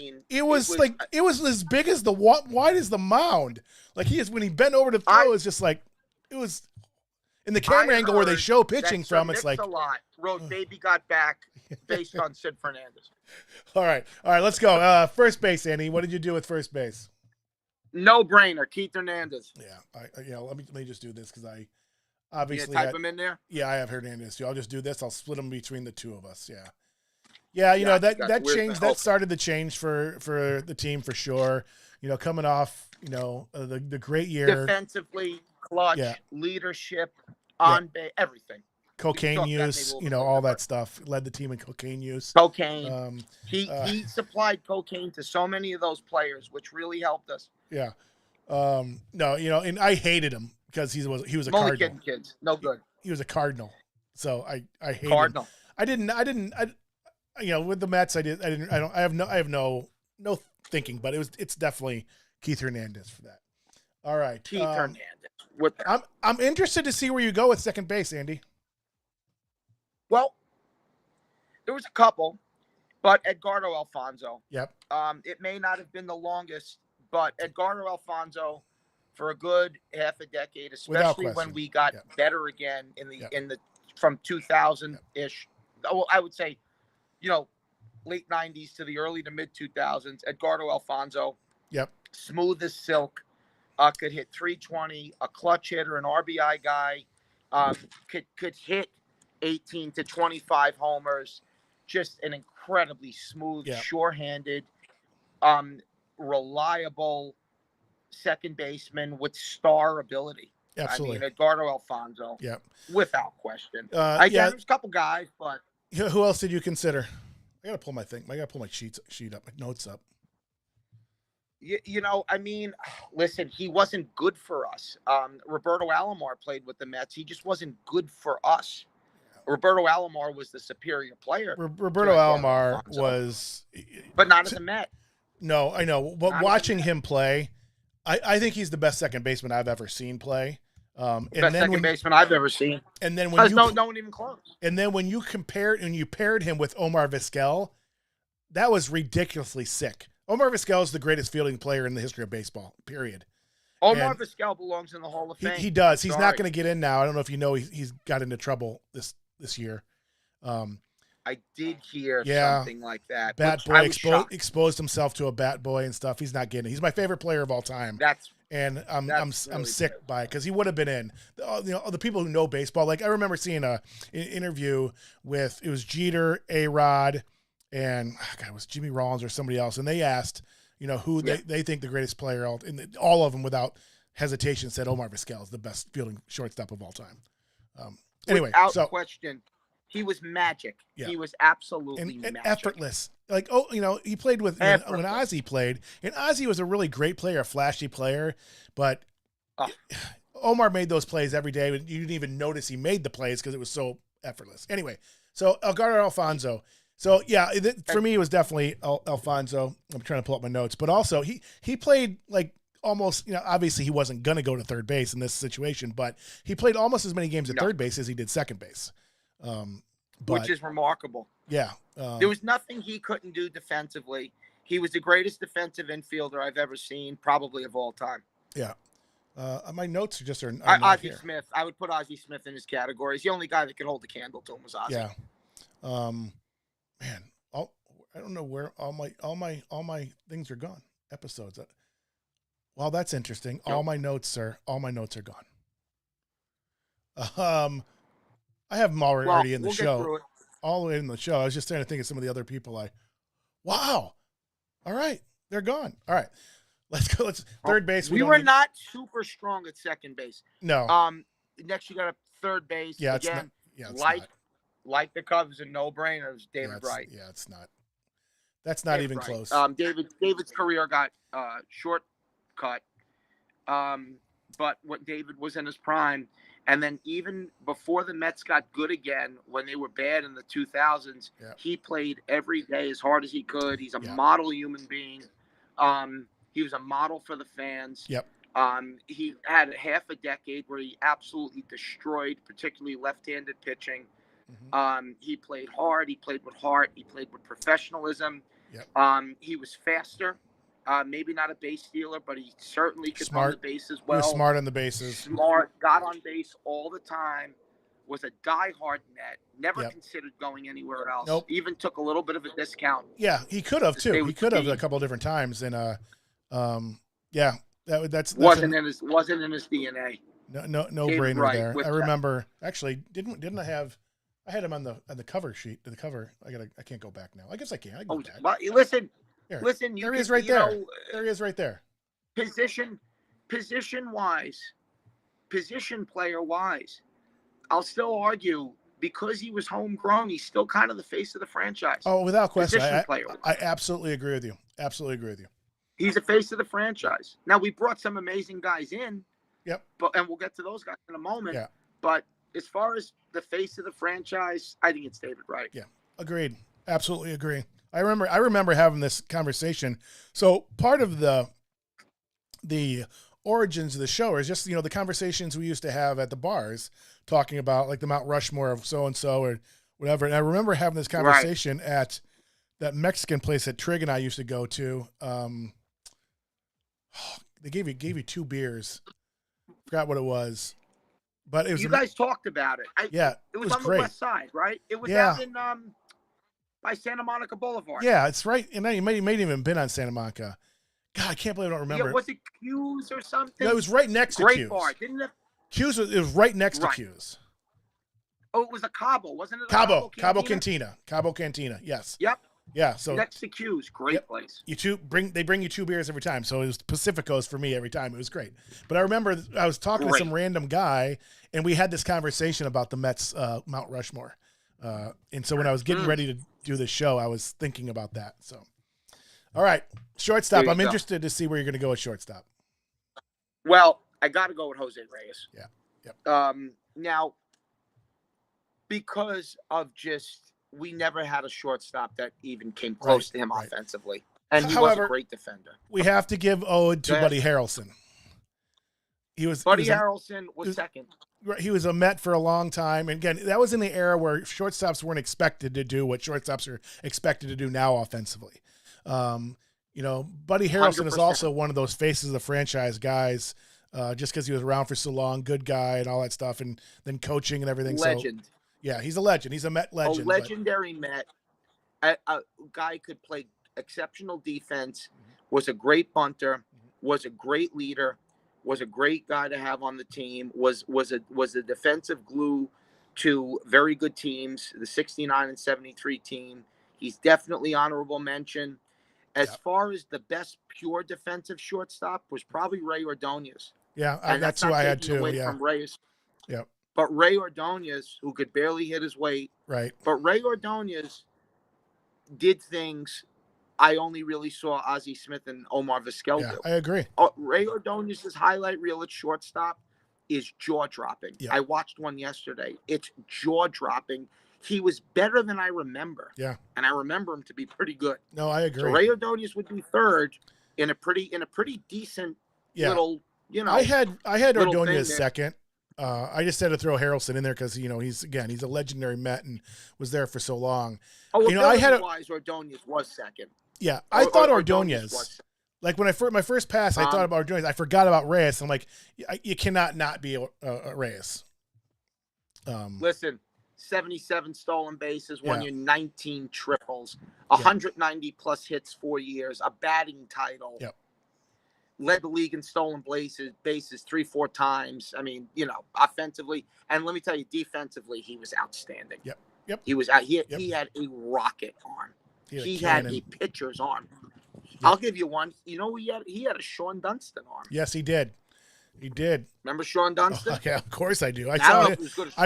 as big as wide as the mound. Like when he bent over to throw, it was just like it was. In the camera angle where they show pitching from, it's like
a lot. Wrote "Baby Got Back" based on Sid Fernandez.
All right, let's go. First base, Andy. What did you do with first base?
No brainer, Keith Hernandez.
Yeah, let me just do this because I obviously
type him in there.
Yeah, I have Hernandez too. I'll just do this. I'll split them between the two of us. Yeah. You know that changed. That started the change for the team for sure. You know, coming off the great year
defensively, clutch, leadership, on base, everything.
Cocaine use, all that stuff. Led the team in cocaine use.
Cocaine. He supplied cocaine to so many of those players, which really helped us.
Yeah. No, and I hated him because he was a
Only
Cardinal.
Kids, no good.
He was a Cardinal, so I hated
Cardinal.
Him. With the Mets, I have no thinking, but it's definitely Keith Hernandez for that. All right,
Keith Hernandez.
I'm interested to see where you go with second base, Andy.
Well, there was a couple, but Edgardo Alfonzo.
Yep.
It may not have been the longest, but Edgardo Alfonzo for a good half a decade, especially when we got better again in the from 2000-ish. Well, I would say, late 90s to the early to mid 2000s. Edgardo Alfonzo.
Yep.
Smooth as silk. Could hit 320, a clutch hitter, an RBI guy. Could hit 18 to 25 homers. Just an incredibly smooth, sure-handed, reliable second baseman with star ability.
Absolutely.
I mean, Edgardo Alfonzo.
Yep.
Without question. There's a couple guys, but
who else did you consider? I gotta pull my thing. I gotta pull my sheet up, my notes up.
Listen, he wasn't good for us. Roberto Alomar played with the Mets. He just wasn't good for us. Roberto Alomar was the superior player.
Roberto Alomar was,
but not as a Met.
No, I know. But watching him play, I think he's the best second baseman I've ever seen play.
Best second baseman I've ever seen.
And then when
no one even close.
And then when you paired him with Omar Vizquel, that was ridiculously sick. Omar Vizquel is the greatest fielding player in the history of baseball. Period.
Omar Vizquel belongs in the Hall of Fame.
He does. He's not going to get in now. I don't know if you know he's got into trouble this year.
I did hear something like that.
Bat boy exposed himself to a bat boy and stuff. He's not getting it. He's my favorite player of all time. I'm really sick by it because he would have been in. The people who know baseball, like I remember seeing an interview with it was Jeter, A-Rod, and it was Jimmy Rollins or somebody else, and they asked who they think the greatest player, and all of them without hesitation said Omar Vizquel is the best fielding shortstop of all time. Anyway,
without question. He was magic.
Yeah.
He was absolutely
and
magic.
Effortless. Like, he played with when Ozzie played, and Ozzie was a really great player, a flashy player, but Omar made those plays every day. You didn't even notice he made the plays because it was so effortless. Anyway, so Edgardo Alfonzo. So, for me, it was definitely Alfonzo. I'm trying to pull up my notes. But also, he played like almost, obviously he wasn't going to go to third base in this situation, but he played almost as many games at third base as he did second base.
Which is remarkable.
Yeah.
There was nothing he couldn't do defensively. He was the greatest defensive infielder I've ever seen, probably of all time.
Yeah. My notes just are
Ozzie Smith. I would put Ozzie Smith in his category. He's the only guy that could hold the candle to him was Ozzie.
Yeah. Man, I don't know where all my things are gone. Episodes. Well, that's interesting. All my notes are gone. I have them already in the
we'll get
show.
through it.
All the way in the show. I was just trying to think of some of the other people. Wow. All right. They're gone. All right. Let's go. Third base.
We were not super strong at second base.
No.
Next you got a third base.
Yeah.
Again,
it's
like the Cubs, a no-brainer. It's David Wright.
Yeah, it's not. That's not even close.
David's career got shortcut. But when David was in his prime, and then even before the Mets got good again, when they were bad in the 2000s, he played every day as hard as he could. He's a model human being. He was a model for the fans.
Yep.
He had half a decade where he absolutely destroyed, particularly left-handed pitching. Mm-hmm. He played hard. He played with heart. He played with professionalism. Yep. He was faster. Maybe not a base stealer, but he certainly could run the bases well.
He was smart on the bases.
Smart, got on base all the time. Was a diehard Met. Never considered going anywhere else.
Nope.
Even took a little bit of a discount.
Yeah, he could have too. He could have a couple of different times, and that's
wasn't in his DNA.
No brainer there. I remember actually didn't I have. I had him on the cover sheet. The cover. I can't go back now. I guess I can. I can go back.
But listen.
Here.
Listen,
there he is right there. There he is right there.
Position wise, position player wise, I'll still argue because he was homegrown, he's still kind of the face of the franchise.
Oh, without question. I absolutely agree with you. Absolutely agree with you.
He's the face of the franchise. Now we brought some amazing guys in.
Yep.
And we'll get to those guys in a moment.
Yeah.
But as far as the face of the franchise, I think it's David Wright.
Yeah. Agreed. Absolutely agree. I remember having this conversation. So part of the origins of the show is just, the conversations we used to have at the bars talking about like the Mount Rushmore of so-and-so or whatever. And I remember having this conversation at that Mexican place that Trig and I used to go to. They gave you 2 beers. Forgot what it was, but it was.
You guys talked about it.
It
was on
great.
The west side, right? It was out in by Santa Monica Boulevard.
Yeah, it's right. And then you might even been on Santa Monica. God, I can't believe I don't remember.
Yeah, was it Q's or something?
No, it was right next to Q's.
Great bar, didn't it?
Q's it was right next to Q's.
Oh, it was a Cabo, wasn't it?
Cabo Cantina. Cabo Cantina. Yes.
Yep.
Yeah. So
next to Q's, great place.
They bring you 2 beers every time. So it was Pacificos for me every time. It was great. But I remember I was talking to some random guy, and we had this conversation about the Mets Mount Rushmore. And so when I was getting ready to do the show, I was thinking about that. So, all right, shortstop. I'm interested to see where you're going to go at shortstop.
Well, I got to go with Jose Reyes.
Yeah. Yep.
Now, because of we never had a shortstop that even came close to him offensively, and he was a great defender.
We have to give ode to Buddy Harrelson.
Harrelson was second.
He was a Met for a long time. And again, that was in the era where shortstops weren't expected to do what shortstops are expected to do now offensively. Buddy Harrelson 100%. Is also one of those faces of the franchise guys, just because he was around for so long, good guy and all that stuff, and then coaching and everything.
Legend.
So, yeah, he's a legend. He's a Met legend.
A legendary Met. A guy could play exceptional defense, was a great bunter, was a great leader, was a great guy to have on the team, was a defensive glue to very good teams, the 69 and 73 team. He's definitely honorable mention. As far as the best pure defensive shortstop was probably Ray Ordonez.
Yeah, that's who I had too.
From Reyes.
Yeah.
But Ray Ordonez, who could barely hit his weight.
Right.
But Ray Ordonez did things I only really saw Ozzie Smith and Omar Vizquel do.
I agree.
Ray Ordonez's highlight reel at shortstop is jaw-dropping.
Yeah.
I watched one yesterday. It's jaw-dropping. He was better than I remember.
Yeah.
And I remember him to be pretty good.
No, I agree.
So Ray Ordonez would be third in a pretty decent little,
I had Ordonez second. I just had to throw Harrelson in there because he's a legendary Met and was there for so long.
Oh, well, Ordonez was second.
Yeah, I thought Ordonez. Like when my first pass, I thought about Ordonez. I forgot about Reyes. I'm like, you cannot not be a Reyes.
Listen, 77 stolen bases, won you 19 triples, 190 plus hits 4 years, a batting title.
Yep.
led the league in stolen bases 3-4 times. I mean, offensively, and let me tell you, defensively, he was outstanding.
Yep.
He was out. He had a rocket arm. He had a pitcher's arm. Yep. I'll give you one. You know, he had a Sean Dunston arm.
Yes, he did. He did.
Remember Sean Dunston?
Oh, okay, of course I do. I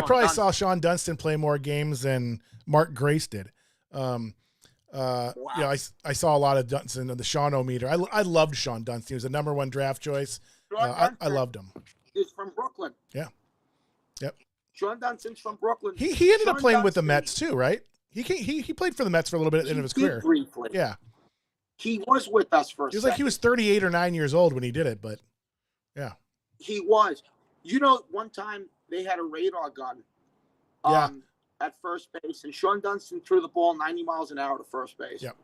probably saw Sean Dunston play more games than Mark Grace did. Wow. I saw a lot of Dunston on the Sean-O-meter. I loved Sean Dunston. He was a number 1 draft choice. I loved him.
He's from Brooklyn.
Yeah. Yep.
Sean Dunston's from Brooklyn.
He ended up playing with the Mets too, right? He played for the Mets for a little bit at the end of his career.
Briefly.
Yeah.
He was with us for a second.
Like he was 38 or 9 years old when he did it, but yeah.
He was. One time they had a radar gun at first base, and Sean Dunston threw the ball 90 miles an hour to first base.
Yep.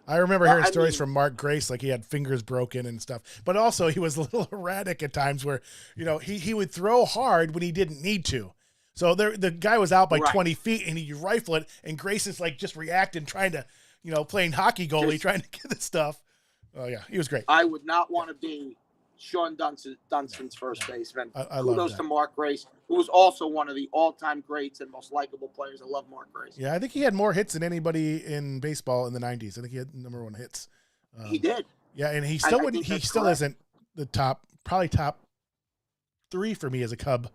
I remember hearing stories from Mark Grace, like he had fingers broken and stuff. But also he was a little erratic at times where, he would throw hard when he didn't need to. So the guy was out by 20 feet, and he rifle it, and Grace is like just reacting, trying to, playing hockey goalie, trying to get the stuff. Oh, yeah, he was great.
I would not want to be Sean Dunston's first baseman. Kudos to Mark Grace, who was also one of the all-time greats and most likable players. I love Mark Grace.
Yeah, I think he had more hits than anybody in baseball in the 90s. I think he had number 1 hits.
He did.
Yeah, and he still isn't the top 3 for me as a Cub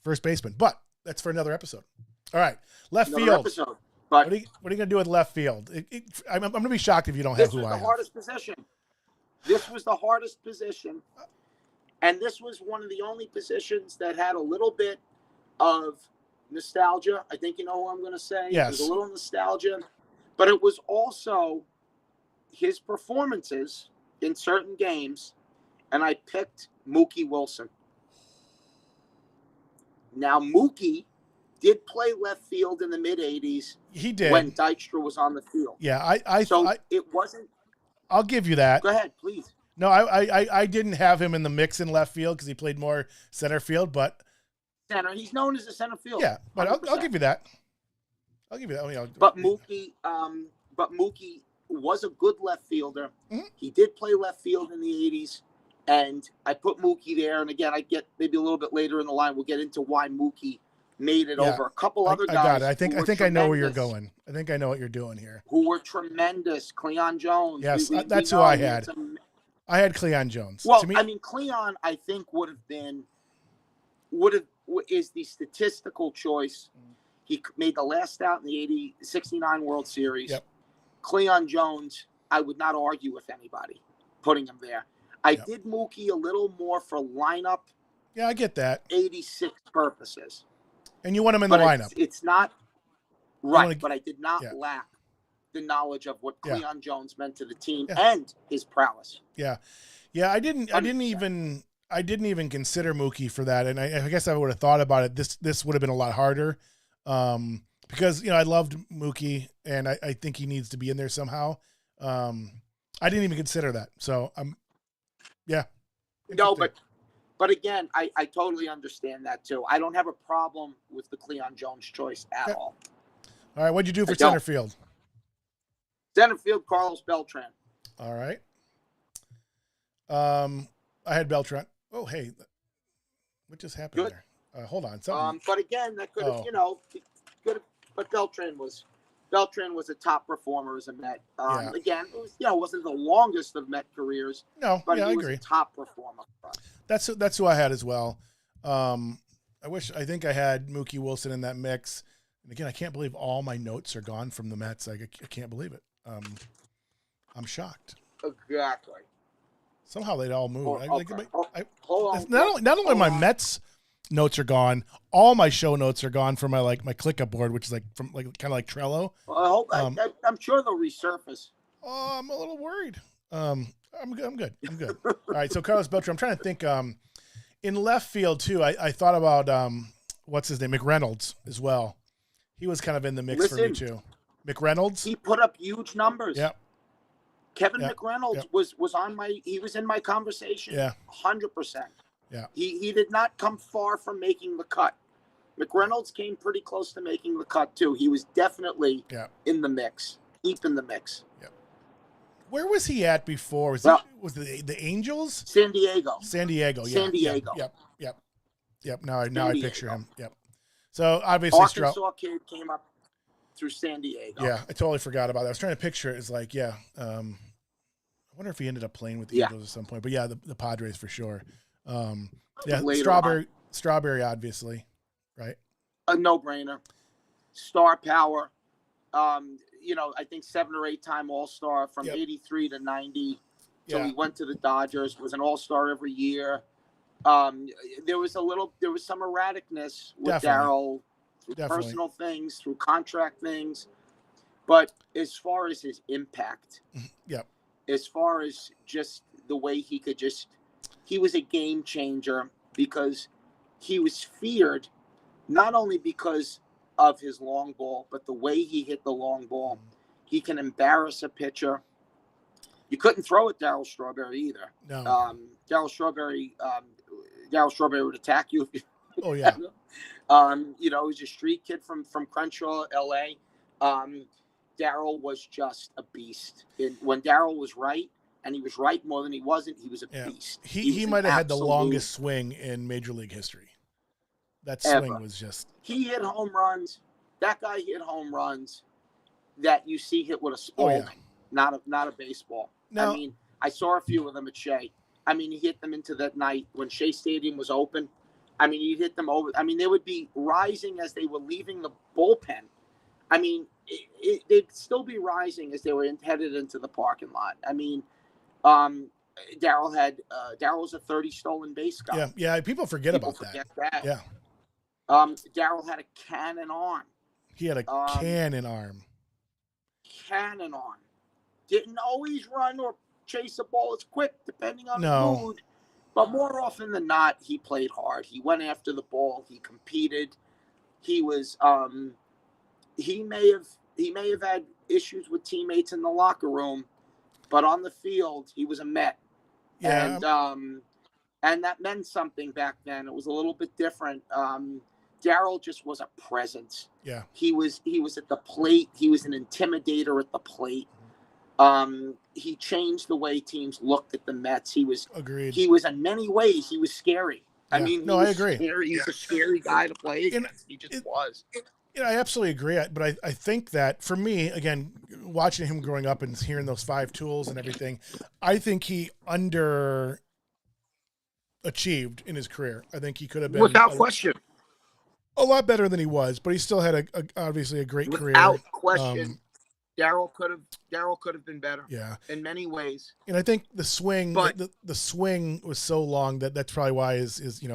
first baseman. But that's for another episode. All right, left field.
But
what are you going to do with left field? I'm going to be shocked if you don't have who I have.
This was the hardest position. This was the hardest position, and this was one of the only positions that had a little bit of nostalgia. I think you know who I'm going to say.
Yes.
There's a little nostalgia, but it was also his performances in certain games, and I picked Mookie Wilson. Now, Mookie did play left field in the mid-'80s.
He did.
When Dykstra was on the field.
Yeah,
it wasn't.
I'll give you that.
Go ahead, please.
No, I didn't have him in the mix in left field because he played more center field, but
center. He's known as a center field.
Yeah, but I'll give you that. I'll give you that.
But Mookie was a good left fielder. Mm-hmm. He did play left field in the 80s, and I put Mookie there. And again, I get maybe a little bit later in the line, we'll get into why Mookie made it over a couple other guys.
I got it. I think I know where you're going. I think I know what you're doing here.
Who were tremendous. Cleon Jones.
Yes, that's who I had. I had Cleon Jones.
Well, Cleon, I think is the statistical choice. He made the last out in the 69 World Series.
Yep.
Cleon Jones, I would not argue with anybody putting him there. I did Mookie a little more for lineup.
Yeah, I get that.
86 purposes.
And you want him in the lineup.
It's not right, but I did not lack the knowledge of what Cleon Jones meant to the team and his prowess.
Yeah. Yeah, I didn't even consider Mookie for that. And I guess I would have thought about it. This would have been a lot harder. Because I loved Mookie and I think he needs to be in there somehow. I didn't even consider that. So
No, but again, I totally understand that too. I don't have a problem with the Cleon Jones choice at all.
All right, what'd you do for center field?
Center field, Carlos Beltran.
All right. I had Beltran. Oh, hey, what just happened there? Hold on.
But again, that could have, but Beltran was a top performer as a Met. Again, it was, wasn't the longest of Met careers.
No,
but
I
he was
agree.
a top performer.
That's who I had as well. I think I had Mookie Wilson in that mix. And again, I can't believe all my notes are gone from the Mets. I can't believe it. I'm shocked.
Exactly.
Somehow they'd all move.
Hold on.
Not only my Mets notes are gone, all my show notes are gone from my ClickUp board, which is kind of like Trello.
Well, I'm sure they'll resurface.
Oh, I'm a little worried. I'm good. All right, so Carlos Beltran. I'm trying to think. In left field too, I thought about what's his name, McReynolds as well. He was kind of in the mix for me too. McReynolds.
He put up huge numbers.
Yep.
Kevin McReynolds was in my conversation.
Yeah.
100%.
Yeah.
He did not come far from making the cut. McReynolds came pretty close to making the cut too. He was definitely in the mix, deep in the mix.
Yeah. Where was he at before?
Well,
was the Angels?
San Diego.
San Diego. Yeah.
San Diego.
Yep. Now
San
I
Diego.
picture him. Yep. So obviously
Arkansas kid came up through San Diego.
Yeah, I totally forgot about that. I was trying to picture it. It's like, yeah. I wonder if he ended up playing with the Angels at some point. But yeah, the Padres for sure. Yeah, Strawberry, obviously, right?
A no-brainer. Star power. I think 7 or 8 time All-Star from 83 to 90. So he went to the Dodgers, was an All-Star every year. There was some erraticness with Darryl through personal things, through contract things. But as far as his impact, as far as just the way he was a game changer because he was feared not only because of his long ball, but the way he hit the long ball. He can embarrass a pitcher. You couldn't throw at Darryl Strawberry either.
No.
Darryl Strawberry would attack you.
Oh yeah.
He's a street kid from Crenshaw, LA. Darryl was just a beast. When Darryl was right, and he was right more than he wasn't, he was a beast.
He might have had the longest swing in Major League history. That swing was just...
He hit home runs. That guy hit home runs that you see hit with a Spalding, not a baseball.
No.
I mean, I saw a few of them at Shea. I mean, he hit them into that night when Shea Stadium was open. I mean, he'd hit them over. I mean, they would be rising as they were leaving the bullpen. I mean, they'd still be rising as they were headed into the parking lot. I mean, Darryl was a 30 stolen base guy.
Yeah. People forget about that. Yeah.
Darryl had a cannon arm.
He had a cannon arm.
Cannon arm. Didn't always run or chase a ball as quick, depending on the mood. But more often than not, he played hard. He went after the ball. He competed. He was. He may have had issues with teammates in the locker room, but on the field, he was a Met.
Yeah.
And that meant something back then. It was a little bit different. Darryl just was a presence.
Yeah.
He was at the plate. He was an intimidator at the plate. He changed the way teams looked at the Mets. He was in many ways, he was scary.
Yeah.
I mean,
I agree.
He's a scary guy to play against. He just was.
I absolutely agree. But I think that for me, again, watching him growing up and hearing those 5 tools and everything, I think he underachieved in his career. I think he could have been
without question
a lot better than he was, but he still had obviously a great career.
Without question. Darryl could have been better.
Yeah.
In many ways.
And I think the swing, the swing was so long that's probably why his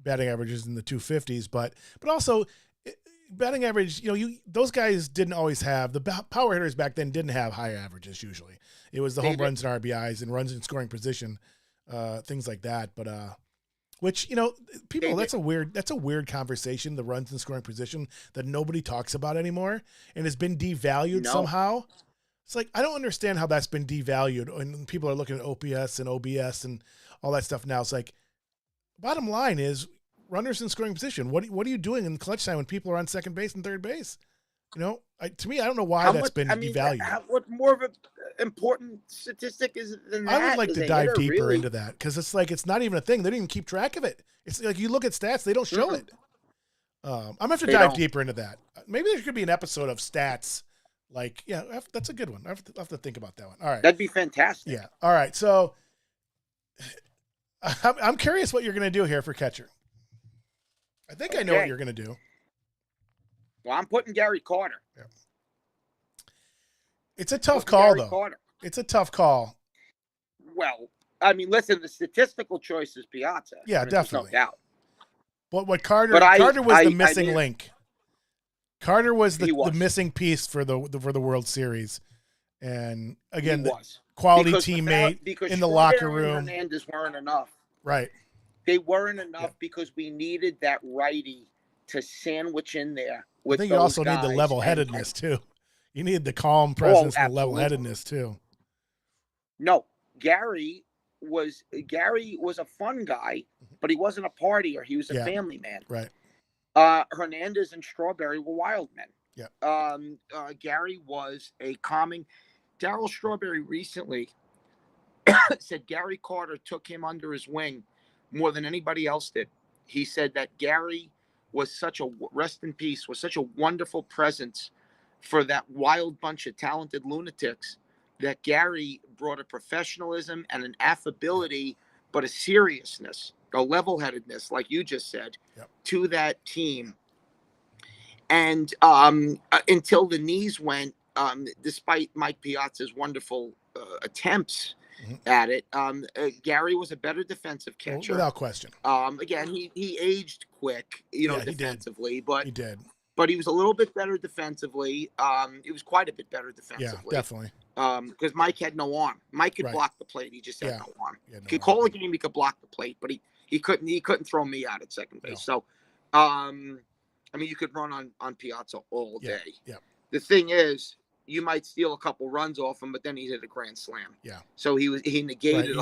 batting average is in the 250s, but also batting average, those guys didn't always have the power hitters back then didn't have high averages. Usually it was the home runs and RBIs and runs in scoring position, things like that. But, which, people, that's a weird conversation, the runs and scoring position that nobody talks about anymore and has been devalued somehow. It's like, I don't understand how that's been devalued and people are looking at OPS and OBS and all that stuff now. It's like, bottom line is runners in scoring position. What are you doing in clutch time when people are on second base and third base? To me, I don't know why that's been devalued.
What more of an important statistic is it than that?
I would like to dive deeper into that because it's like it's not even a thing. They don't even keep track of it. It's like you look at stats, they don't show it. I'm gonna have to dive deeper into that. Maybe there could be an episode of stats. Like, yeah, that's a good one. I have to think about that one. All right,
that'd be fantastic.
Yeah. All right. So I'm curious what you're gonna do here for catcher. I think I know what you're gonna do.
Well, I'm putting Gary Carter.
Yeah. It's a tough call, though. Carter. It's a tough call.
Well, I mean, listen, the statistical choice is Piazza.
Yeah, definitely.
No doubt.
But Carter was the missing link. Carter was the missing piece for the World Series. And again, the quality teammate in the locker room.
And Hernandez weren't enough.
Right.
They weren't enough because we needed that righty to sandwich in there.
I think you also need the level-headedness too. You need the calm presence and the level-headedness too.
No, Gary was a fun guy, but he wasn't a partier. He was a family man.
Right.
Hernandez and Strawberry were wild men.
Yeah.
Gary was a calming. Darryl Strawberry recently said Gary Carter took him under his wing more than anybody else did. He said that Gary was such a, rest in peace, was such a wonderful presence for that wild bunch of talented lunatics, that Gary brought a professionalism and an affability, but a seriousness, a level-headedness, like you just said, to that team. And until the knees went, despite Mike Piazza's wonderful attempts at it, Gary was a better defensive catcher.
Without question.
Again, he aged quick, defensively, but
he did.
But he was a little bit better defensively. He was quite a bit better defensively.
Yeah, definitely.
Because Mike had no arm. Mike could block the plate. He just had no arm. He could call a game. He could block the plate, but he couldn't throw me out at second base. No. So, I mean, you could run on Piazza all day.
Yeah.
The thing is, you might steal a couple runs off him, but then he hit a grand slam. Yeah. So he negated.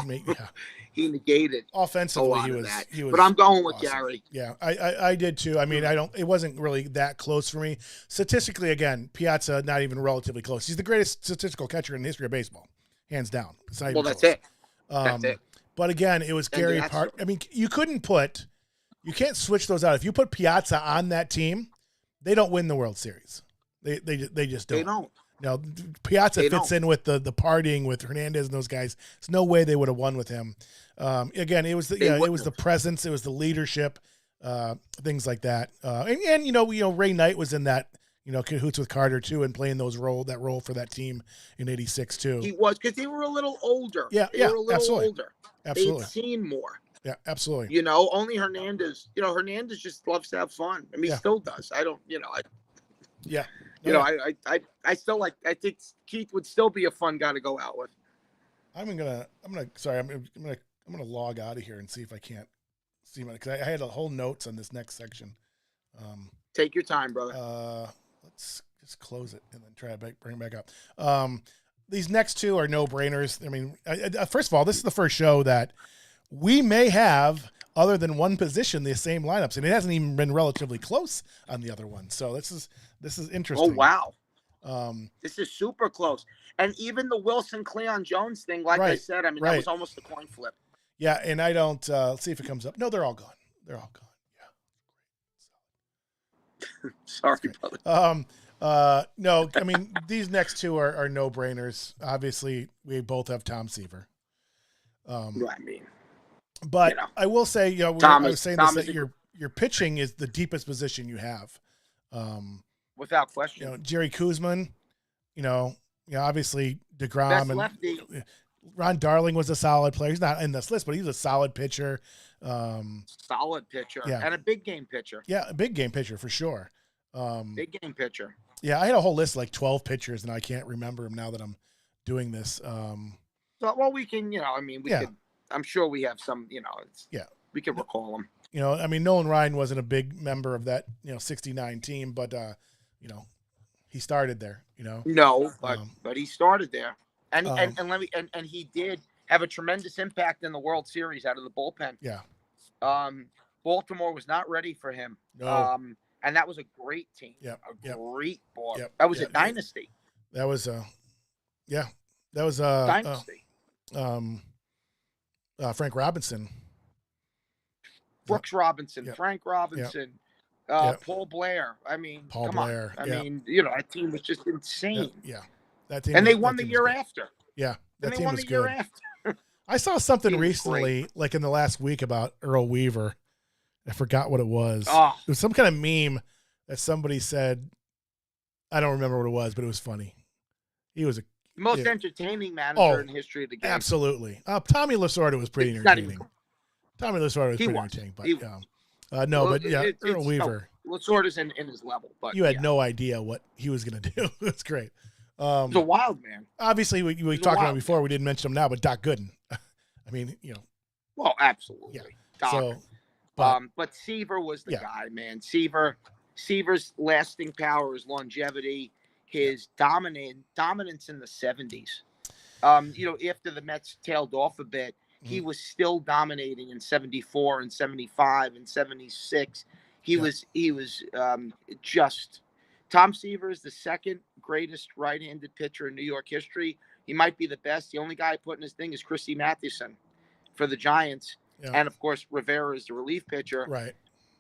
He negated
offensively. He was.
But I'm going with
awesome.
Gary.
Yeah, I did too. I mean, it wasn't really that close for me. Statistically, again, Piazza not even relatively close. He's the greatest statistical catcher in the history of baseball, hands down. It's not even
that's
close.
it. That's it.
But again, it was Gary Part. I mean, you can't switch those out. If you put Piazza on that team, they don't win the World Series. They just don't.
They don't.
No, Piazza fits in with the partying with Hernandez and those guys. There's no way they would have won with him. Again, it was the presence, it was the leadership, things like that. And Ray Knight was in that, cahoots with Carter too, and playing that role for that team in '86 too.
He was, because they were a little older.
Yeah,
they were a little
absolutely.
older.
Absolutely.
They'd seen more.
Yeah, absolutely.
Only Hernandez. Hernandez just loves to have fun. I mean, he still does. I don't.
Yeah.
I still like. I think Keith would still be a fun guy to go out with.
I'm gonna log out of here and see if I can't see my, because I had a whole notes on this next section.
Take your time, brother.
Let's just close it and then try to bring it back up. These next two are no brainers. I mean, first of all, this is the first show that we may have, other than one position, the same lineups, and it hasn't even been relatively close on the other one. So this is interesting.
Oh wow, this is super close. And even the Wilson Cleon Jones thing, like I said, I mean that was almost a coin flip.
Yeah, and I don't. Let's see if it comes up. No, they're all gone. They're all gone. Yeah.
Sorry, brother.
No, I mean these next two are no brainers. Obviously, we both have Tom Seaver. But I will say, I was saying this, that your pitching is the deepest position you have.
Without question.
Jerry Koosman, obviously DeGrom and
lefty.
Ron Darling was a solid player. He's not in this list, but he's a solid pitcher.
Solid pitcher. Yeah. And a big game pitcher.
Yeah, a big game pitcher for sure.
Big game pitcher.
Yeah, I had a whole list of like 12 pitchers, and I can't remember them now that I'm doing this.
We can, we could. I'm sure we have some, we can recall them.
Nolan Ryan wasn't a big member of that, 69 team, but, he started there,
No, but he started there. And he did have a tremendous impact in the World Series out of the bullpen.
Yeah.
Baltimore was not ready for him.
No.
And that was a great team.
Yep.
Great ball. Yep. That was a dynasty.
That was
dynasty.
Frank Robinson.
Brooks Robinson, Frank Robinson, Paul Blair. I mean, come on. I mean, that team was just insane.
Yeah. That team.
And they won the year after.
Yeah. That team was good.
Year after.
I saw something recently, like in the last week, about Earl Weaver. I forgot what it was.
Oh.
It was some kind of meme that somebody said. I don't remember what it was, but it was funny. He was the
most entertaining manager in the history of the game.
Absolutely. Tommy Lasorda was pretty entertaining. Tommy Lasorda was pretty entertaining. But Earl Weaver.
Lasorda's in his level. But
you had no idea what he was going to do. It's great.
He's a wild man.
Obviously, we talked about him before. We didn't mention him now, but Doc Gooden. I mean,
Well, absolutely.
Yeah.
Doc. But Seaver was the guy, man. Seaver's lasting power, his longevity, his dominance in the 70s. After the Mets tailed off a bit, he was still dominating in 74 and 75 and 76. He was just Tom Seaver is the second greatest right-handed pitcher in New York history. He might be the best. The only guy putting his thing is Christy Mathewson for the Giants.
Yeah.
And, of course, Rivera is the relief pitcher.
Right.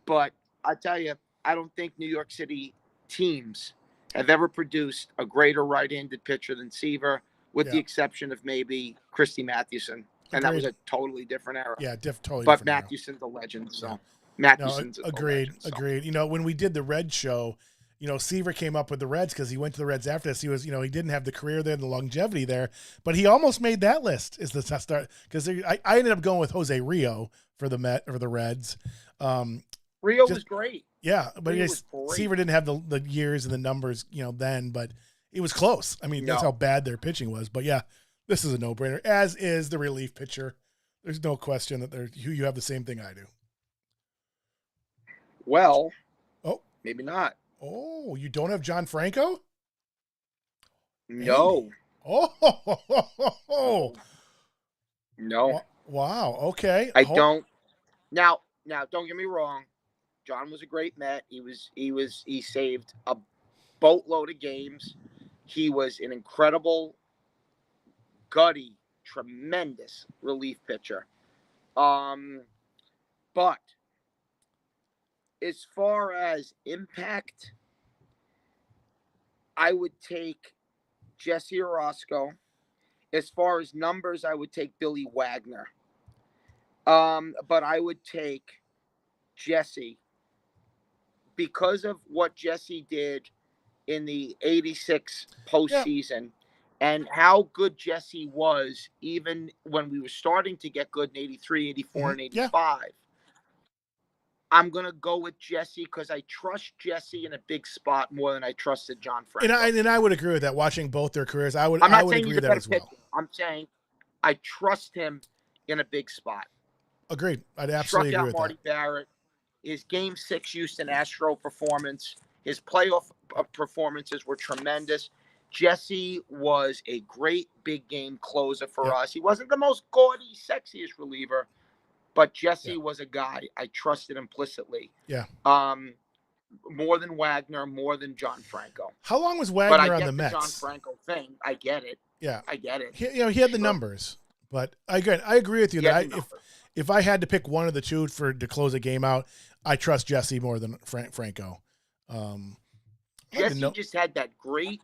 But I tell you, I don't think New York City teams have ever produced a greater right-handed pitcher than Seaver, with the exception of maybe Christy Mathewson. And that was a totally different era.
Yeah, totally
but
different era.
Mathewson's a legend. So Mathewson's
agreed.
legend, so.
Agreed. You know, when we did the Reds show, you know, Seaver came up with the Reds because he went to the Reds after this. He was, you know, he didn't have the career there, the longevity there, but he almost made that list is the start because I ended up going with Jose Rio for the Reds.
Rio was great.
Yeah, but Seaver didn't have the years and the numbers, you know, then, but it was close. I mean, that's how bad their pitching was. But yeah, this is a no-brainer, as is the relief pitcher. There's no question that you have the same thing I do.
Well, maybe not.
Oh, you don't have John Franco?
No.
Oh.
No.
Wow. Okay.
I don't. Now, don't get me wrong. John was a great Met. He saved a boatload of games. He was an incredible, gutty, tremendous relief pitcher. But as far as impact, I would take Jesse Orosco. As far as numbers, I would take Billy Wagner. But I would take Jesse because of what Jesse did in the 86 postseason and how good Jesse was even when we were starting to get good in 83, 84, and 85. I'm going to go with Jesse because I trust Jesse in a big spot more than I trusted John Franco.
And I would agree with that. Watching both their careers, I would agree with that as well.
I'm saying I trust him in a big spot.
Agreed. I'd absolutely agree with that.
Marty Barrett. His Game 6 Houston Astro performance, his playoff performances were tremendous. Jesse was a great big game closer for us. He wasn't the most gaudy, sexiest reliever, but Jesse was a guy I trusted implicitly.
Yeah.
More than Wagner, more than John Franco.
How long was Wagner on the Mets?
John Franco thing. I get it.
Yeah.
I get it.
He had the numbers, but I agree with you that if I had to pick one of the two to close a game out, I trust Jesse more than Franco.
Jesse just had that great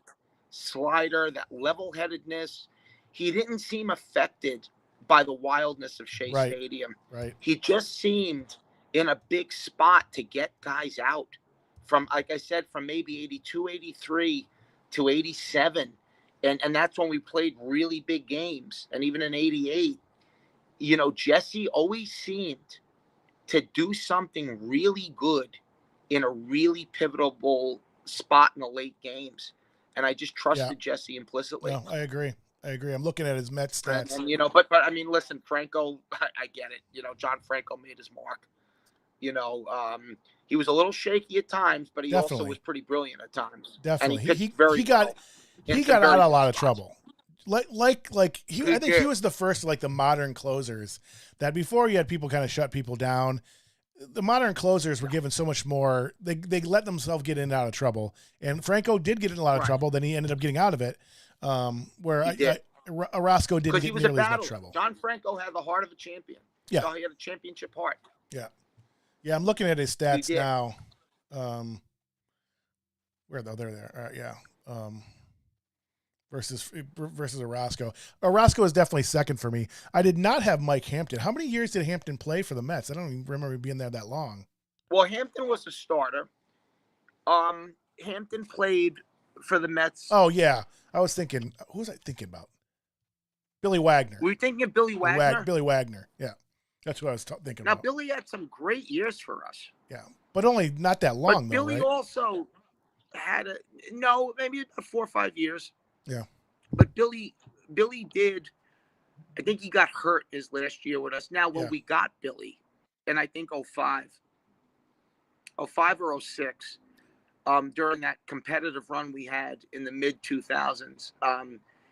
slider, that level-headedness. He didn't seem affected by the wildness of Shea Stadium.
Right.
He just seemed in a big spot to get guys out from, like I said, from maybe 82, 83 to 87. And that's when we played really big games. And even in 88, you know, Jesse always seemed to do something really good in a really pivotal spot in the late games. And I just trusted Jesse implicitly.
No, I agree. I'm looking at his Mets stats.
And you know, but I mean, listen, Franco, I get it. You know, John Franco made his mark. You know, he was a little shaky at times, but he also was pretty brilliant at times.
Definitely.
And
he got out of a lot of trouble. I think he was the first like the modern closers that before you had people kind of shut people down. The modern closers were given so much more. They let themselves get in and out of trouble. And Franco did get in a lot of trouble. Then he ended up getting out of it. Where Orosco didn't get nearly as much trouble.
John Franco had the heart of a champion.
Yeah.
So he had a championship heart.
Yeah. Yeah, I'm looking at his stats now. Where though? They're there. Yeah. Versus Orosco. Orosco is definitely second for me. I did not have Mike Hampton. How many years did Hampton play for the Mets? I don't even remember being there that long.
Well, Hampton was a starter. Hampton played for the Mets.
Oh, yeah. I was thinking, who was I thinking about? Billy Wagner.
Were you thinking of Billy Wagner?
Billy Wagner, yeah. That's what I was thinking about.
Now, Billy had some great years for us.
Yeah, but only not that long,
but Billy also had maybe 4 or 5 years.
Yeah.
But Billy did, I think he got hurt his last year with us. Now, when we got Billy, and I think 05 or 06, during that competitive run we had in the mid-2000s,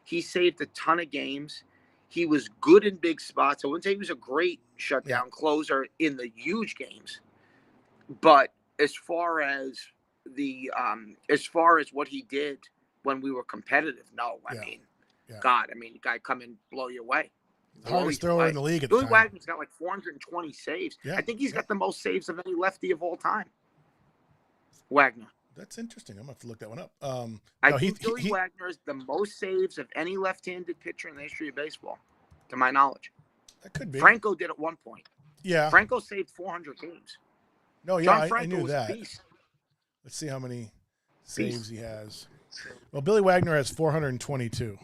he saved a ton of games. He was good in big spots. I wouldn't say he was a great shutdown closer in the huge games. But as far as what he did when we were competitive, no. I
Yeah.
mean,
Yeah.
God, I mean, the guy come and blow you away.
The hardest thrower in the league at the
Billy
time.
Wagner's got like 420 saves.
Yeah.
I think he's got the most saves of any lefty of all time. Wagner.
That's interesting. I'm gonna have to look that one up.
I think Billy Wagner is the most saves of any left-handed pitcher in the history of baseball, to my knowledge.
That could be.
Franco did at one point.
Yeah.
Franco saved 400 games.
No, yeah,
John Franco
I knew
was
that.
a beast.
Let's see how many saves he has. Well, Billy Wagner has 422.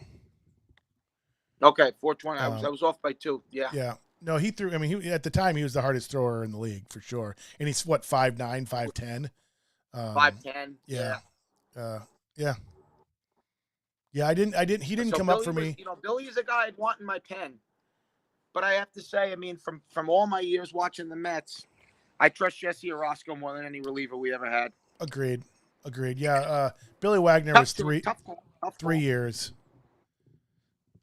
Okay, 420. I was off by 2. Yeah.
Yeah. No, he threw. I mean, at the time he was the hardest thrower in the league for sure, and he's what 5'9", 5'10".
5'10".
Yeah. Yeah. Yeah. He didn't come up for me.
You know, Billy is a guy I'd want in my pen, but I have to say, I mean, from all my years watching the Mets, I trust Jesse Orosco more than any reliever we ever had.
Agreed. Yeah. Billy Wagner was 3 years.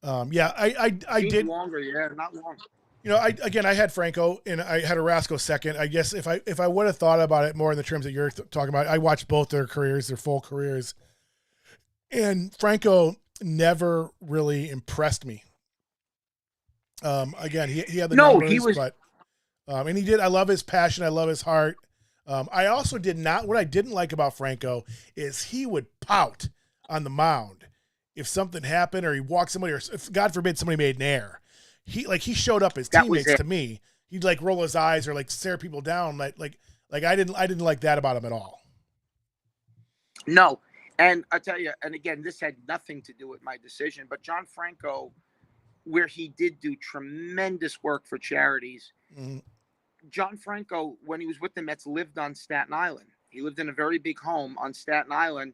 Yeah, I did
longer. Yeah, not long.
You know, I had Franco and I had Orosco second. I guess if I would have thought about it more in the terms that you're talking about, I watched both their careers, their full careers, and Franco never really impressed me. Again, he had the numbers, but and he did. I love his passion. I love his heart. I also did not. What I didn't like about Franco is he would pout on the mound if something happened or he walked somebody, or if God forbid somebody made an error. He showed up as teammates to me. He'd like roll his eyes or like stare people down. Like I didn't like that about him at all.
No. And I tell you, and again, this had nothing to do with my decision, but John Franco, where he did do tremendous work for charities, John Franco, when he was with the Mets, lived on Staten Island. He lived in a very big home on Staten Island,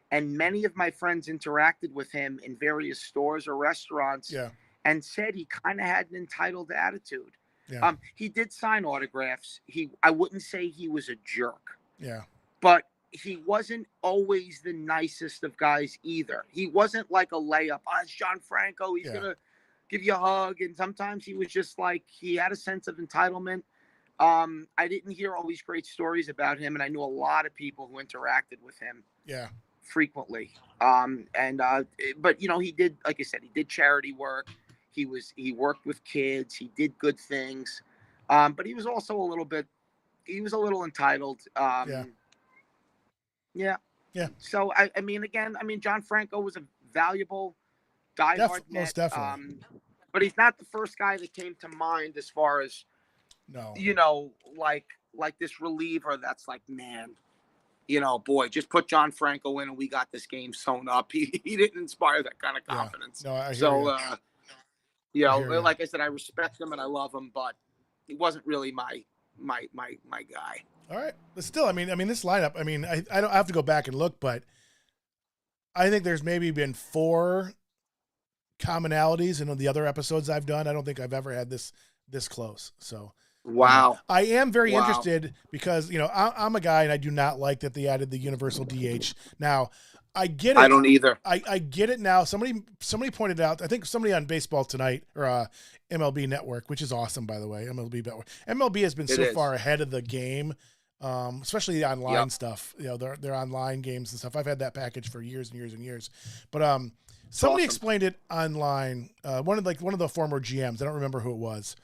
and many of my friends interacted with him in various stores or restaurants.
Yeah.
And said he kind of had an entitled attitude.
Yeah.
He did sign autographs. I wouldn't say he was a jerk.
Yeah.
But he wasn't always the nicest of guys either. He wasn't like a layup. Oh, it's John Franco. He's going to give you a hug. And sometimes he was just like, he had a sense of entitlement. I didn't hear all these great stories about him. And I knew a lot of people who interacted with him.
Yeah.
Frequently. But you know, he did, like I said, he did charity work. He worked with kids. He did good things. But he was also a little entitled. Yeah. So I mean, John Franco was a valuable diehard Met.
Most definitely.
But he's not the first guy that came to mind as far as, you know, like this reliever that's like, man, you know, boy, just put John Franco in and we got this game sewn up. He didn't inspire that kind of confidence.
No, I hear you.
You know, like I said, I respect him and I love him, but he wasn't really my guy.
All right, but still, I mean, this lineup. I mean, I don't have to go back and look, but I think there's maybe been 4 commonalities in the other episodes I've done. I don't think I've ever had this close. So,
wow,
I am very interested because you know I'm a guy and I do not like that they added the universal DH. Now, I get it.
I don't either.
I get it now. Somebody pointed out, I think somebody on Baseball Tonight or MLB Network, which is awesome, by the way. MLB has been so far ahead of the game, especially the online stuff. You know, their online games and stuff. I've had that package for years and years and years. But somebody explained it online. One of the former GMs, I don't remember who it was,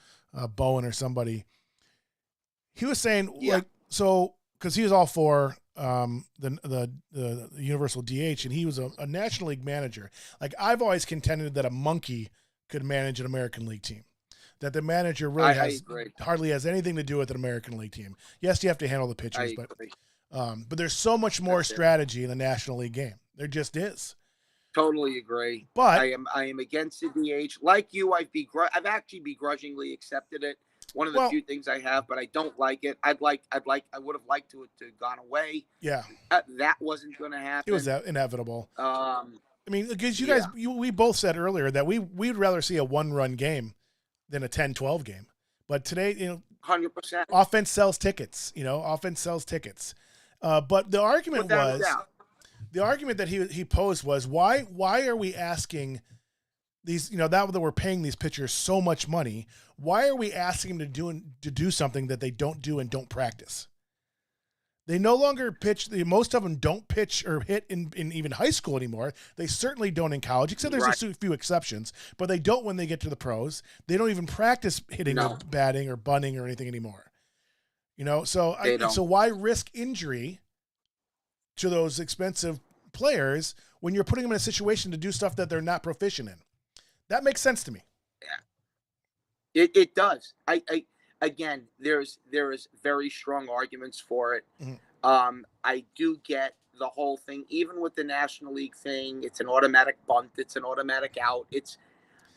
Bowen or somebody. He was saying because he was all for the universal DH, and he was a National League manager. Like, I've always contended that a monkey could manage an American League team, that the manager really hardly has anything to do with an American League team. Yes, you have to handle the pitchers, but there's so much more strategy in the National League game. There just is.
Totally agree.
But
I am against the DH. Like you, I've actually begrudgingly accepted it. One of the few things I have, but I don't like it. I would have liked to have gone away.
Yeah.
That wasn't going to happen.
It was inevitable. I mean, because you guys, we both said earlier that we'd rather see a 1-run game than a 10-12 game. But today, you know,
100%.
Offense sells tickets. But the argument that he posed was, why are we asking these, you know, that we're paying these pitchers so much money? Why are we asking them to do something that they don't do and don't practice? They no longer pitch. Most of them don't pitch or hit in even high school anymore. They certainly don't in college, except there's
Right.
a few exceptions. But they don't when they get to the pros. They don't even practice hitting
No.
or batting or bunting or anything anymore. So
They don't.
so why risk injury to those expensive players when you're putting them in a situation to do stuff that they're not proficient in? That makes sense to me.
It does. Again, there's very strong arguments for it.
Mhm.
I do get the whole thing, even with the National League thing. It's an automatic bunt. It's an automatic out.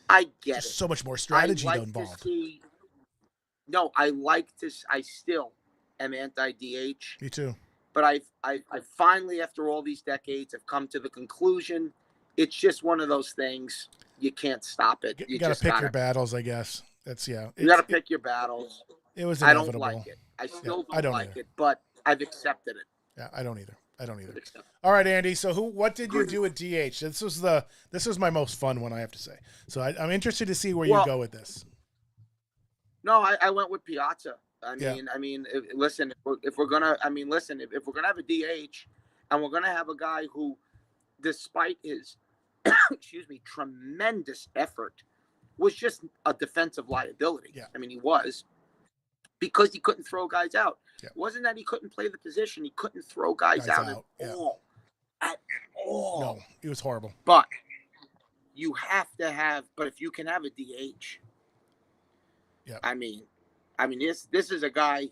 I get
Just
it.
so much more
I
strategy
like to
involved.
see. No, I like to. I still am anti DH,
Me too.
but I finally, after all these decades, have come to the conclusion it's just one of those things. You can't stop it.
You got to
just
pick
gotta,
your battles, I guess. That's
You got to pick your battles.
It was
I
inevitable.
don't like it. I still
I
don't
don't
like
either.
it, but I've accepted it.
Yeah, I don't either.
I've accepted it.
All right, Andy. So what did you do at DH? This was my most fun one, I have to say. So I'm interested to see where you go with this.
No, I went with Piazza.
Yeah.
Listen, if we're gonna have a DH, and we're gonna have a guy who, despite his, tremendous effort, was just a defensive liability.
Yeah.
I mean, he was, because he couldn't throw guys out.
Yeah.
It wasn't that he couldn't play the position; he couldn't throw guys out at all. At all.
No, he was horrible.
But you have to have. But if you can have a DH,
yeah.
I mean, this is a guy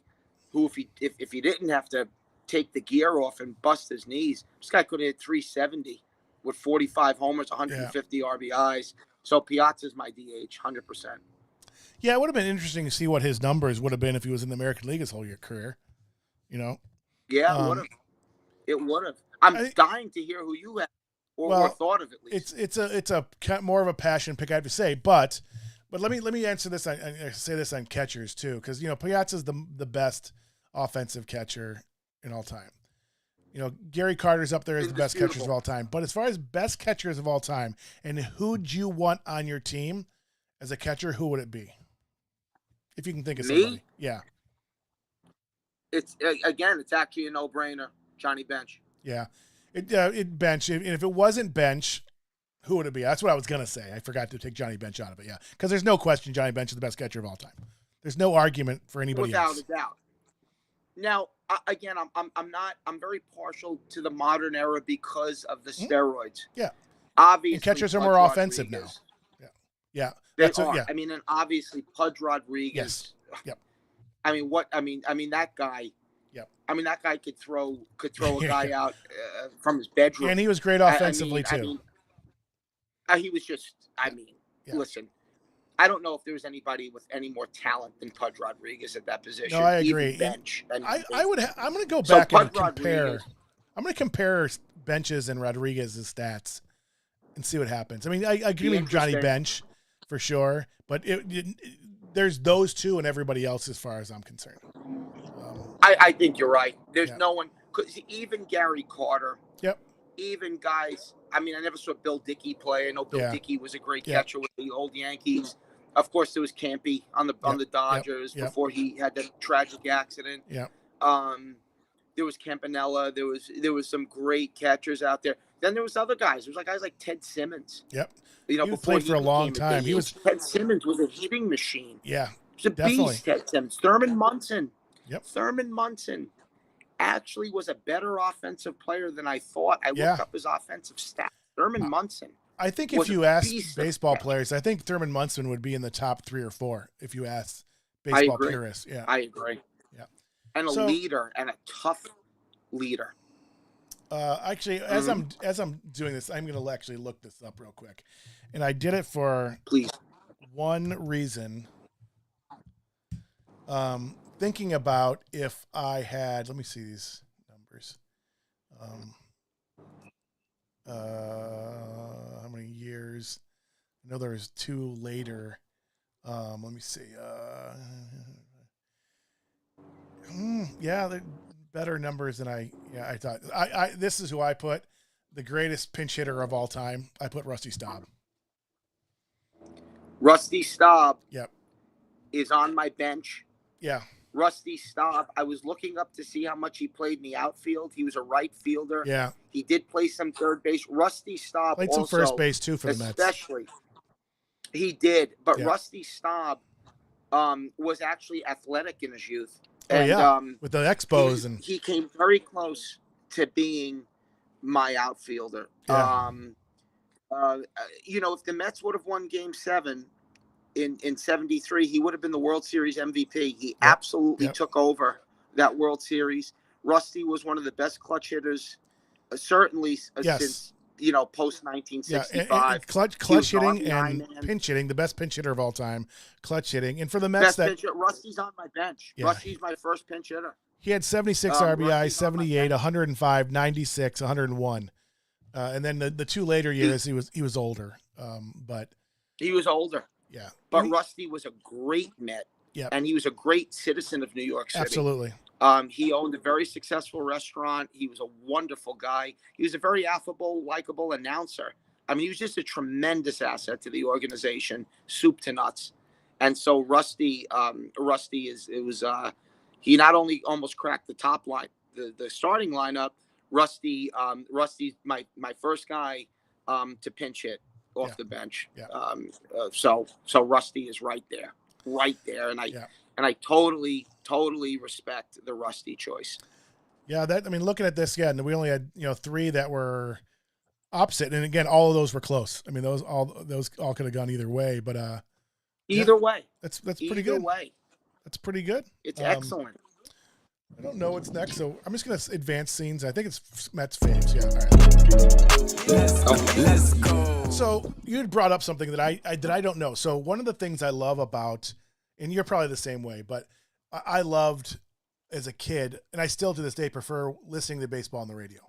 who, if he didn't have to take the gear off and bust his knees, this guy could have hit 370 with 45 homers, 150 RBIs. So Piazza's my DH, 100%.
Yeah, it would have been interesting to see what his numbers would have been if he was in the American League his whole career.
Yeah, it would have. It would have. I'm dying to hear who you have or thought of, at least.
It's a more of a passion pick, I have to say, but let me answer this. I say this on catchers too, because Piazza's the best offensive catcher in all time. Gary Carter's up there as the best catchers of all time. But as far as best catchers of all time, and who'd you want on your team as a catcher, who would it be? If you can think of somebody. Yeah.
It's actually a no-brainer. Johnny Bench.
Yeah. It Bench. And if it wasn't Bench, who would it be? That's what I was going to say. I forgot to take Johnny Bench out of it. Yeah. Because there's no question Johnny Bench is the best catcher of all time. There's no argument for anybody else.
Without a doubt. Now, again, I'm very partial to the modern era because of the steroids.
Yeah.
Obviously,
and catchers are more offensive now. Yeah.
They are. Yeah. I mean, and obviously Pudge Rodriguez.
Yes. Yep.
That guy.
Yep.
That guy could throw a guy out from his bedroom.
And he was great offensively too.
He was just. Listen. I don't know if there was anybody with any more talent than Pudge Rodriguez at that position.
No, I agree.
Even Bench.
I'm going to go back and compare. I'm going to compare Bench's and Rodriguez's stats and see what happens. I mean, I agree with Johnny Bench for sure, but there's those two and everybody else as far as I'm concerned.
I think you're right. There's no one. Cause even Gary Carter.
Yep.
Even guys. I mean, I never saw Bill Dickey play. I know Bill Dickey was a great catcher with the old Yankees. Of course, there was Campy on the Dodgers before he had that tragic accident.
Yeah.
There was Campanella. There was some great catchers out there. Then there was other guys. There was guys like Ted Simmons.
Yep.
He
played for a long time.
Ted Simmons was a hitting machine.
Yeah.
He was a beast. Ted Simmons. Thurman Munson.
Yep.
Thurman Munson actually was a better offensive player than I thought. I looked up his offensive stats. Thurman Munson.
I think if you ask baseball players, I think Thurman Munson would be in the top 3 or 4 if you ask baseball purists. Yeah.
I agree.
Yeah.
And a leader and a tough leader.
Actually, as I'm doing this, I'm going to actually look this up real quick. And I did it for one reason. Thinking about if I had, let me see these numbers. How many years? I know there was 2 later. Let me see. They're better numbers than I thought. This is who I put the greatest pinch hitter of all time. I put Rusty Staub.
Rusty Staub.
Yep.
Is on my bench.
Yeah.
Rusty Staub. I was looking up to see how much he played in the outfield. He was a right fielder.
Yeah.
He did play some third base. Rusty Staub
Played
also,
some first base too for the Mets.
Especially, he did. But
Yeah.
Rusty Staub was actually athletic in his youth.
Oh,
And,
yeah. With the Expos.
He came very close to being my outfielder.
Yeah.
If the Mets would have won Game 7 in 73, he would have been the World Series MVP. He absolutely took over that World Series. Rusty was one of the best clutch hitters, certainly since, post 1965.
Yeah, and clutch hitting and pinch hitting, the best pinch hitter of all time. Clutch hitting. And for the Mets,
Rusty's on my bench. Yeah. Rusty's my first pinch hitter.
He had 76 RBI, 78, 105, 96, 101. And then the two later years, he was older. But
he was older.
Yeah.
But Rusty was a great Met.
Yeah.
And he was a great citizen of New York City.
Absolutely.
He owned a very successful restaurant. He was a wonderful guy. He was a very affable, likable announcer. I mean, he was just a tremendous asset to the organization, soup to nuts. And so Rusty he not only almost cracked the top line, the starting lineup. Rusty's my first guy to pinch hit off the bench.
Yeah.
So Rusty is right there, and I totally respect the Rusty choice.
Yeah, looking at this again, we only had 3 that were opposite, and again, all of those were close. I mean, those all could have gone either way, but
either way,
that's pretty good.
Either way,
that's pretty good.
It's excellent.
I don't know what's next, so I'm just gonna advance scenes. I think it's Mets faves. Yeah, all right. Let's go. So you had brought up something that I don't know. So one of the things I love about, and you're probably the same way, but I loved as a kid, and I still to this day prefer listening to baseball on the radio.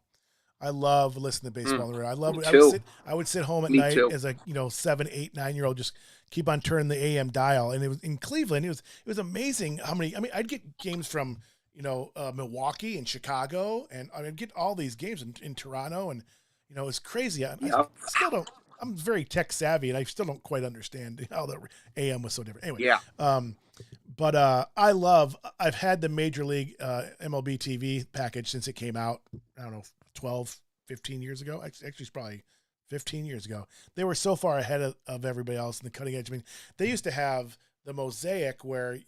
I love listening to baseball on the radio. I love it. I would sit home at night as a 7, 8, 9-year-old, just keep on turning the AM dial. And it was in Cleveland. It was amazing how many. I mean, I'd get games from Milwaukee and Chicago, and I'd get all these games in Toronto, and it's crazy. I still don't. I'm very tech savvy, and I still don't quite understand how the AM was so different. Anyway, but I've had the Major League MLB TV package since it came out. I don't know, 12, 15 years ago. Actually, it's probably 15 years ago. They were so far ahead of everybody else in the cutting edge. I mean, they used to have the Mosaic where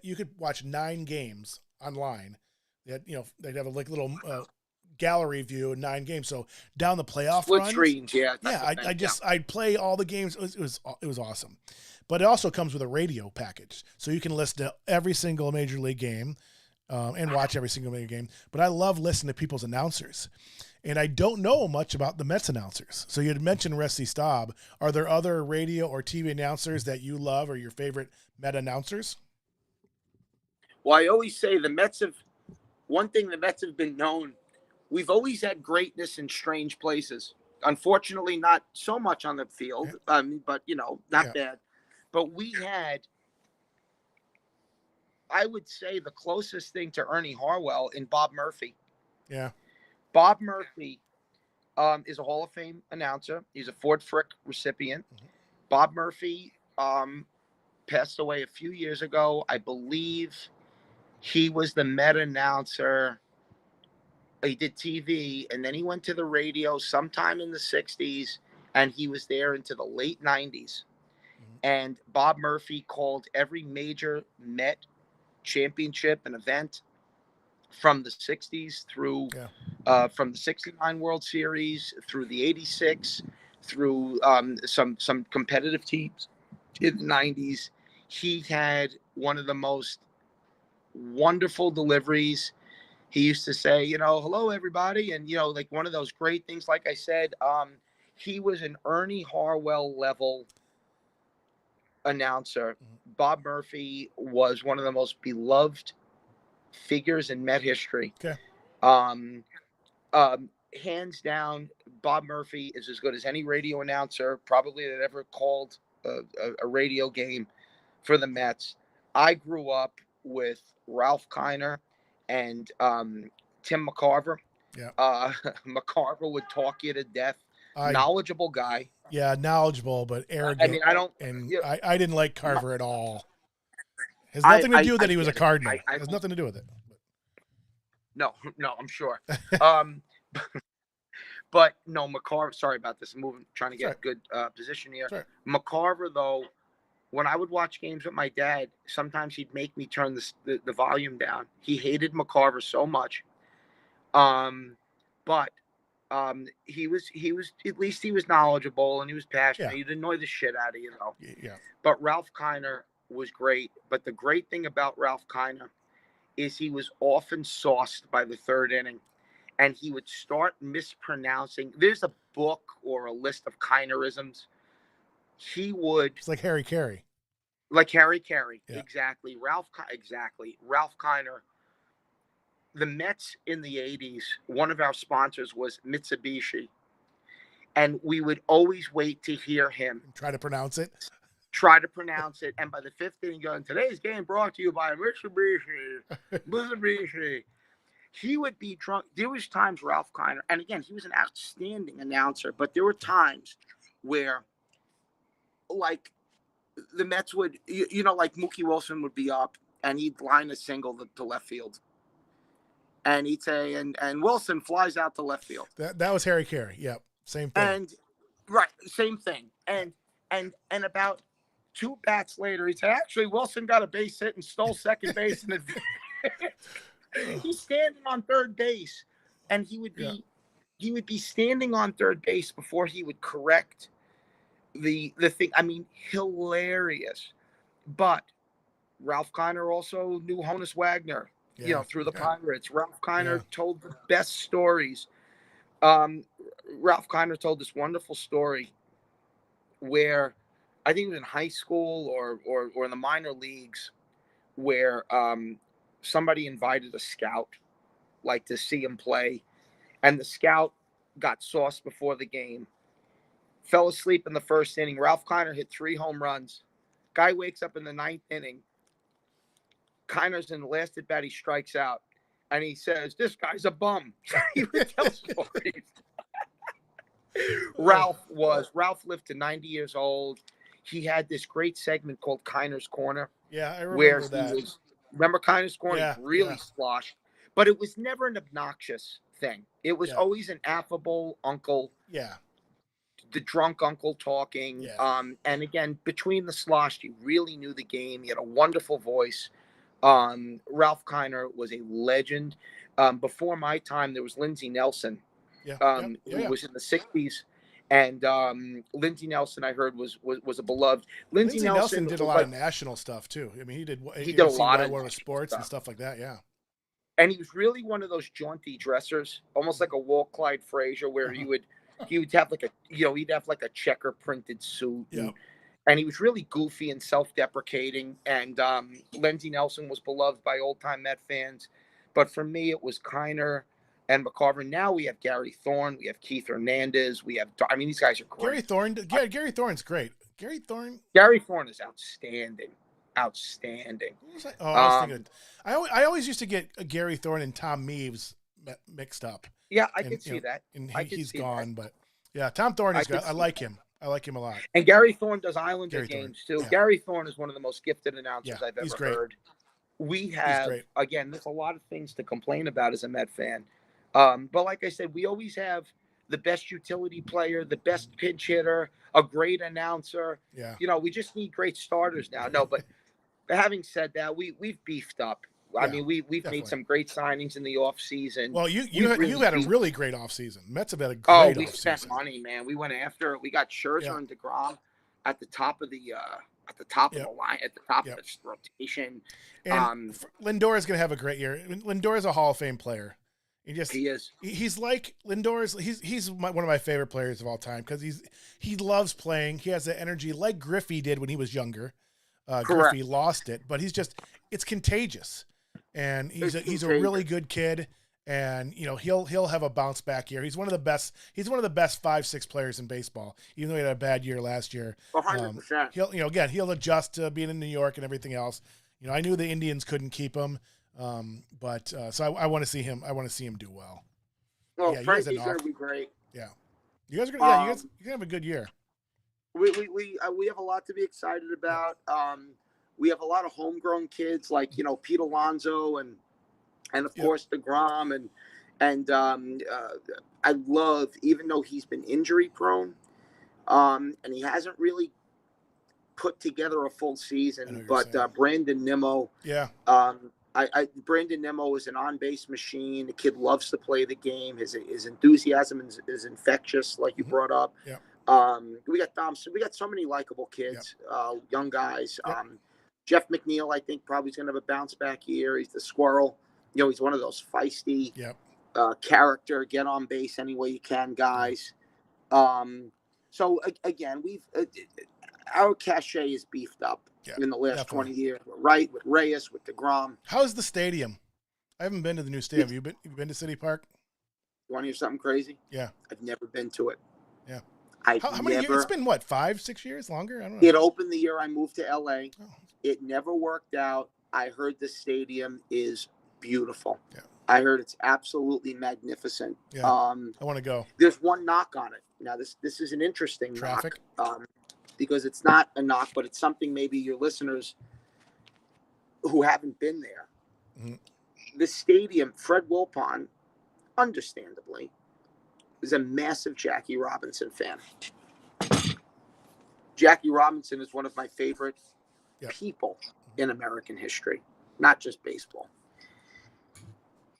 you could watch 9 games online. They'd have a little gallery view of 9 games. So down the playoff
split
runs,
screens,
I'd play all the games. It was awesome. But it also comes with a radio package, so you can listen to every single major league game and watch every single major game. But I love listening to people's announcers, and I don't know much about the Mets announcers. So you had mentioned Rusty Staub. Are there other radio or TV announcers that you love or your favorite Met announcers?
Well, I always say one thing the Mets have been known, we've always had greatness in strange places. Unfortunately, not so much on the field, but, not bad. But we had, I would say, the closest thing to Ernie Harwell in Bob Murphy.
Yeah.
Bob Murphy is a Hall of Fame announcer. He's a Ford Frick recipient. Mm-hmm. Bob Murphy passed away a few years ago. I believe he was the Met announcer. He did TV, and then he went to the radio sometime in the 60s, and he was there into the late 90s. And Bob Murphy called every major Met championship and event from the 60s through from the 69 World Series through the 86 through some competitive teams in the 90s. He had one of the most wonderful deliveries. He used to say, hello, everybody. And, like one of those great things, like I said, he was an Ernie Harwell level announcer. Bob Murphy was one of the most beloved figures in Met history.
Okay.
Hands down, Bob Murphy is as good as any radio announcer probably that ever called a radio game for the Mets. I grew up with Ralph Kiner and Tim McCarver.
Yeah.
McCarver would talk you to death. Knowledgeable guy.
Yeah, knowledgeable but arrogant.
I mean,
I didn't like Carver at all. Has nothing to do
I
that he was a
get it.
Cardinal.
I
Has nothing to do with it.
no, no, I'm sure. Um, but no, McCarver. Sorry about this. I'm moving, trying to get
Sorry.
a good position here.
Sorry.
McCarver, though, when I would watch games with my dad, sometimes he'd make me turn the volume down. He hated McCarver so much. But he was at least he was knowledgeable and he was passionate.
Yeah.
He'd annoy the shit out of you, though.
Yeah.
But Ralph Kiner was great. But the great thing about Ralph Kiner is he was often sauced by the third inning. And he would start mispronouncing. There's a book or a list of Kinerisms. He would.
It's like Harry Carey.
Like Harry Carey.
Yeah.
Exactly. Exactly. Ralph Kiner. The Mets in the 80s, one of our sponsors was Mitsubishi. And we would always wait to hear him
Try to pronounce it.
And by the fifth inning, going, today's game brought to you by Mitsubishi. He would be drunk. There was times Ralph Kiner, and again, he was an outstanding announcer, but there were times where, like, the Mets would, like Mookie Wilson would be up, and he'd line a single to left field. And he'd say, and Wilson flies out to left field.
That was Harry Carey. Yep. Same thing.
And right, same thing. And about 2 bats later, he'd say, actually, Wilson got a base hit and stole second base. And he's standing on third base, and he would be standing on third base before he would correct the thing. I mean, hilarious. But Ralph Kiner also knew Honus Wagner. Through the Pirates. Ralph Kiner told the best stories. Ralph Kiner told this wonderful story where I think it was in high school or in the minor leagues where somebody invited a scout, like, to see him play. And the scout got sauced before the game. Fell asleep in the first inning. Ralph Kiner hit 3 home runs. Guy wakes up in the 9th inning. Kiner's in the last at bat, he strikes out, and he says, "This guy's a bum." He would tell stories. Ralph lived to 90 years old. He had this great segment called Kiner's Corner.
Yeah, I remember that.
Remember Kiner's Corner?
Yeah,
really sloshed, but it was never an obnoxious thing. It was always an affable uncle.
Yeah.
The drunk uncle talking.
Yeah.
And again, between the slosh, he really knew the game. He had a wonderful voice. Ralph Kiner was a legend. Before my time, there was Lindsey Nelson, who was in the 60s. And Lindsey Nelson, I heard, was a beloved. Lindsey Nelson
did a lot of national stuff, too. I mean, he did
a lot of
sports and stuff like that, yeah.
And he was really one of those jaunty dressers, almost like a Walt Clyde Frazier, where he would have like he'd have like a checker printed suit.
Yeah.
And he was really goofy and self-deprecating. And Lindsey Nelson was beloved by old-time Met fans. But for me, it was Kiner and McCarver. Now we have Gary Thorne. We have Keith Hernandez. These guys are great.
Gary Thorne's great. Gary Thorne
is outstanding. Outstanding.
I always used to get Gary Thorne and Tom Meeves mixed up.
Yeah, I could see that.
And he's gone, but yeah, Tom Thorne is good. I like him. I like him a lot.
And Gary Thorne does Islander games too. Yeah. Gary Thorne is one of the most gifted announcers I've ever heard. We have, again, there's a lot of things to complain about as a Met fan. But like I said, we always have the best utility player, the best pinch hitter, a great announcer.
Yeah.
We just need great starters now. No, but having said that, we've beefed up. I mean, we've made some great signings in the off season.
Well, you had a really great off season. Mets have had a great off season.
We spent money, man. We went after. We got Scherzer and DeGrom at the top of the the line, at the top of the rotation.
And Lindor is going to have a great year. Lindor is a Hall of Fame player. He is. He's like Lindor's. He's one of my favorite players of all time because he loves playing. He has the energy like Griffey did when he was younger. Griffey lost it, but it's contagious. And he's a really good kid, and he'll have a bounce back year. He's one of the best 5-6 players in baseball. Even though he had a bad year last year,
100%.
He'll adjust to being in New York and everything else. I knew the Indians couldn't keep him, but I want to see him. I want to see him do well.
Well, Frankie's gonna be great.
Yeah, you guys are gonna. You can have a good year.
We have a lot to be excited about. we have a lot of homegrown kids like, Pete Alonso and of course DeGrom and I love, even though he's been injury prone, and he hasn't really put together a full season, but Brandon Nimmo, Brandon Nimmo is an on-base machine. The kid loves to play the game. His enthusiasm is infectious, like you brought up. We got Thompson. We got so many likable kids, young guys. Jeff McNeil, I think, probably is going to have a bounce back year. He's the squirrel. He's one of those feisty character, get on base any way you can guys. So again, our cachet is beefed up in the last 20 years, right? With Reyes, with DeGrom.
How's the stadium? I haven't been to the new stadium. You've been to City Park?
You want to hear something crazy?
Yeah.
I've never been to it.
Yeah. How many years? It's been what, 5, 6 years? Longer? I don't know.
It opened the year I moved to LA. Oh. It never worked out. I heard the stadium is beautiful. Yeah. I heard it's absolutely magnificent.
Yeah. I want to go.
There's one knock on it. Now this is an interesting
traffic
knock, because it's not a knock, but it's something maybe your listeners who haven't been there. Mm-hmm. The stadium, Fred Wilpon, understandably, is a massive Jackie Robinson fan. Jackie Robinson is one of my favorite people in American history, not just baseball.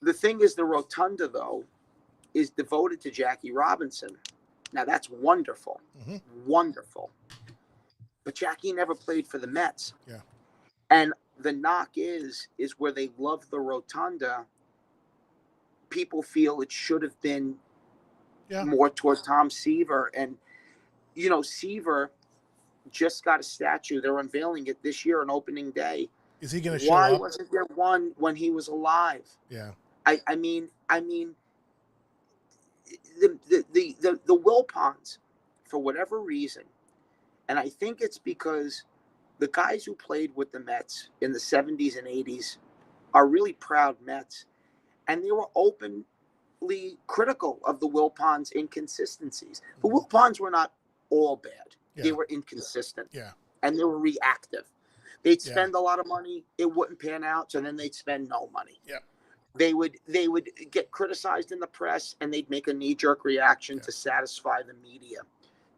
The thing is, the rotunda, though, is devoted to Jackie Robinson. Now, that's wonderful. Mm-hmm. Wonderful. But Jackie never played for the Mets.
Yeah.
And the knock is where they love the rotunda, people feel it should have been more toward Tom Seaver. And, Seaver just got a statue. They're unveiling it this year on opening day.
Is he going to show up?
Why wasn't there one when he was alive?
Yeah.
I mean, the Wilpons, for whatever reason, and I think it's because the guys who played with the Mets in the 70s and 80s are really proud Mets, and they were openly critical of the Wilpons' inconsistencies. The Wilpons were not all bad. Yeah. They were inconsistent.
Yeah.
And they were reactive. They'd spend a lot of money, it wouldn't pan out, so then they'd spend no money.
Yeah.
They would get criticized in the press, and they'd make a knee-jerk reaction to satisfy the media.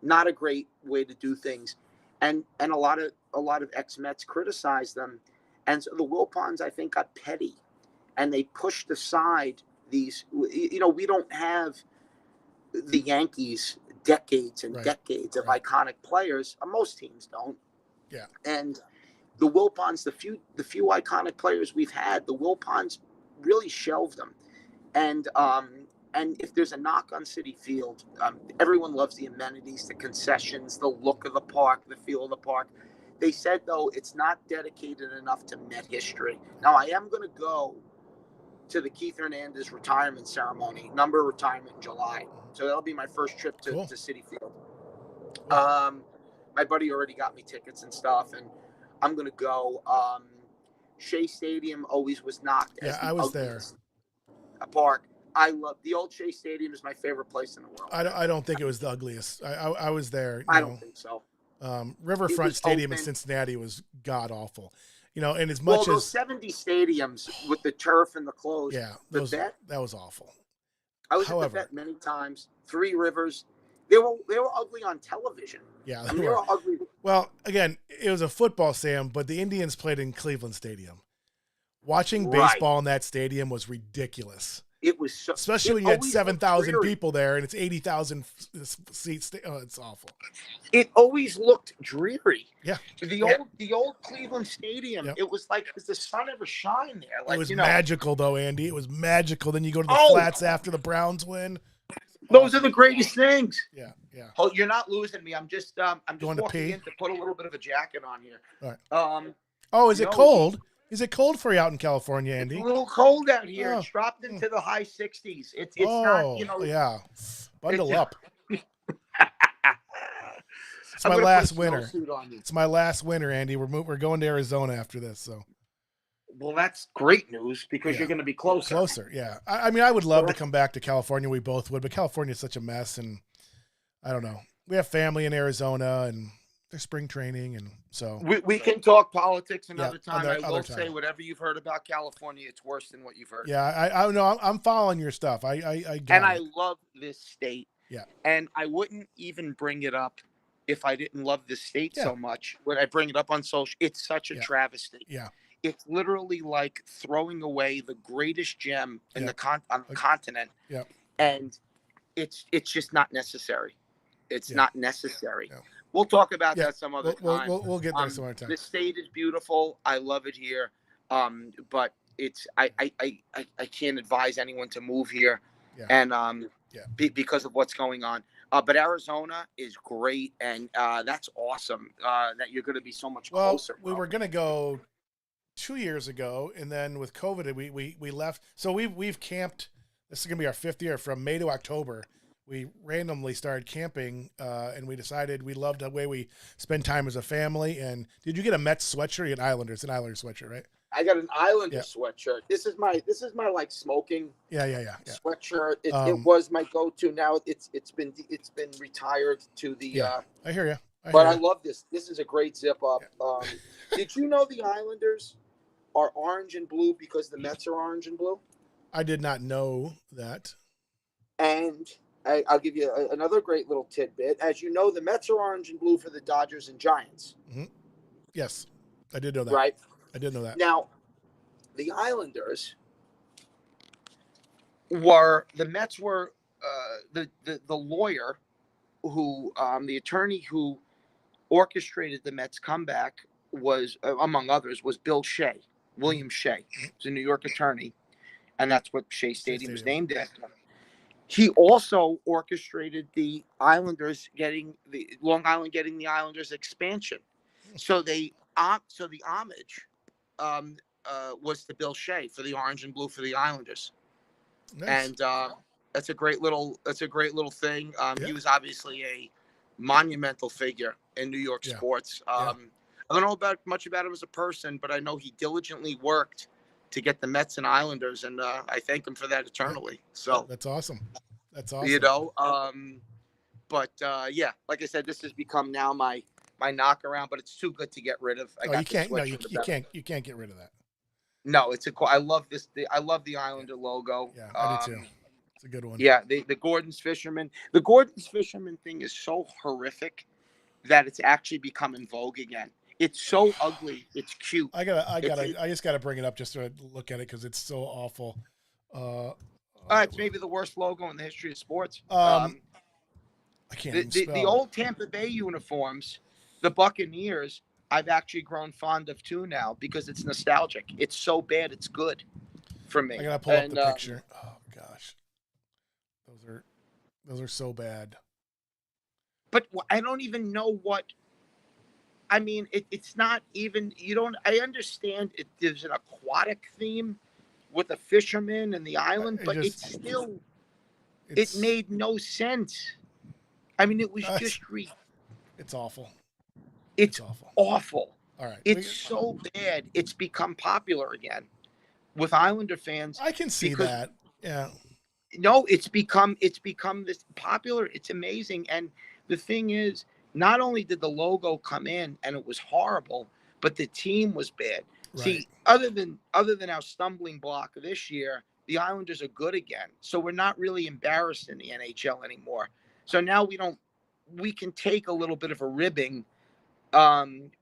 Not a great way to do things, and a lot of ex-Mets criticized them, and so the Wilpons, I think, got petty, and they pushed aside these. We don't have the Yankees decades and decades of iconic players. Most teams don't.
Yeah,
and the Wilpons, the few iconic players we've had, the Wilpons really shelved them. And if there's a knock on Citi Field, everyone loves the amenities, the concessions, the look of the park, the feel of the park. They said, though, it's not dedicated enough to Met history. Now, I am going to go to the Keith Hernandez retirement ceremony, number retirement in July. So that'll be my first trip to Citi Field. My buddy already got me tickets and stuff, and I'm going to go. Shea Stadium always was knocked.
Yeah, I was there.
A park. I love the old Shea Stadium. Is my favorite place in the world.
I don't think it was the ugliest. I was there.
I don't think so.
Riverfront Stadium in Cincinnati was god awful. And as much
those
as
70 stadiums with the turf and the clothes.
Yeah, that was awful.
I was at the Vet many times. Three Rivers. They were ugly on television.
Yeah,
they were ugly.
Well, again, it was a football stadium, but the Indians played in Cleveland Stadium. Watching baseball in that stadium was ridiculous.
It was so,
especially when you had 7,000 people there and it's 80,000 seats. Oh, it's awful.
It always looked dreary.
Yeah.
The old Cleveland Stadium. Yep. It was like, does the sun ever shine there? Like,
it was magical, though, Andy. It was magical. Then you go to the flats after the Browns win.
Those are the greatest things.
Yeah, yeah.
Oh, you're not losing me. I'm just walking
pee?
in to put a little bit of a jacket on here.
All right. Is it cold? Is it cold for you out in California, Andy?
It's a little cold out here. It's dropped into the high 60s. It's not,
Yeah. Bundle up. It's my last winter. It's my last winter, Andy. We're going to Arizona after this, so.
Well, that's great news because you're going to be closer.
Closer, yeah. I mean, I would love to come back to California. We both would, but California is such a mess, and I don't know. We have family in Arizona, and their spring training, and so
We can talk politics
yeah,
another time.
other
I will
other
say
time.
whatever you've heard about California, it's worse than what you've heard.
Yeah, I know I'm following your stuff. I got
And
it.
I love this state.
Yeah.
And I wouldn't even bring it up if I didn't love this state
Yeah.
so much. When I bring it up on social, it's such a
Yeah.
travesty.
Yeah.
It's literally like throwing away the greatest gem in
Yeah.
on the continent.
Yeah.
And it's just not necessary. It's
Yeah.
not necessary.
Yeah.
We'll talk about
Yeah.
that some other time.
We'll get there some other time.
The state is beautiful. I love it here. But it's I can't advise anyone to move here.
Yeah.
And
Yeah.
because of what's going on. But Arizona is great, and that's awesome that you're going to be so much
Well,
closer.
we were going to go 2 years ago, and then with COVID, we left. So we've camped. This is going to be our 5th year. From May to October, we randomly started camping, and we decided we loved the way we spend time as a family. And did you get a Mets sweatshirt? You get an Islanders, sweatshirt, right?
I got an Islander
Yeah.
sweatshirt. This is my like smoking
Yeah.
sweatshirt. It was my go-to. Now it's been retired to the.
Yeah. I hear you.
But I love this. This is a great zip up.
Yeah.
Did you know the Islanders are orange and blue because the Mets are orange and blue?
I did not know that.
And I'll give you another great little tidbit. As you know, the Mets are orange and blue for the Dodgers and Giants.
Mm-hmm. Yes, I did know that.
Right.
I did know that.
Now, the Islanders were the Mets were the lawyer who the attorney who orchestrated the Mets comeback was among others was Bill Shea, William Shea. He's a New York attorney, and that's what Shea Stadium was named after. He also orchestrated the Islanders Long Island getting the Islanders expansion. So the homage was to Bill Shea for the orange and blue for the Islanders.
Nice.
And that's a great little thing.
Yeah.
He was obviously a monumental figure in New York sports. I don't know much about him as a person, but I know he diligently worked to get the Mets and Islanders, and I thank him for that eternally. So
that's awesome. That's awesome.
you know, but like I said, this has become now my knockaround, but it's too good to get rid of.
You can't. No, you can't get rid of that.
No, I love this. I love the Islander logo.
Yeah, I do too. It's a good one.
Yeah, the Gordon's Fisherman. The Gordon's Fisherman thing is so horrific that it's actually become in vogue again. It's so ugly. It's cute.
I just gotta bring it up just to look at it because it's so awful.
It's maybe the worst logo in the history of sports.
I can't.
The old Tampa Bay uniforms, the Buccaneers, I've actually grown fond of too now because it's nostalgic. It's so bad, it's good for me.
I gotta pull up the picture. Oh gosh, those are so bad.
But I don't even know what. I mean, it's not even. You don't. I understand there's an aquatic theme with a fisherman and the island, but it made no sense. I mean, it was just
it's awful.
It's awful.
All right.
It's so bad. It's become popular again with Islander fans.
I can see that. Yeah.
No, it's become this popular. It's amazing. And the thing is, not only did the logo come in and it was horrible, but the team was bad. Right. See, other than our stumbling block this year, the Islanders are good again. So we're not really embarrassed in the NHL anymore. So now we can take a little bit of a ribbing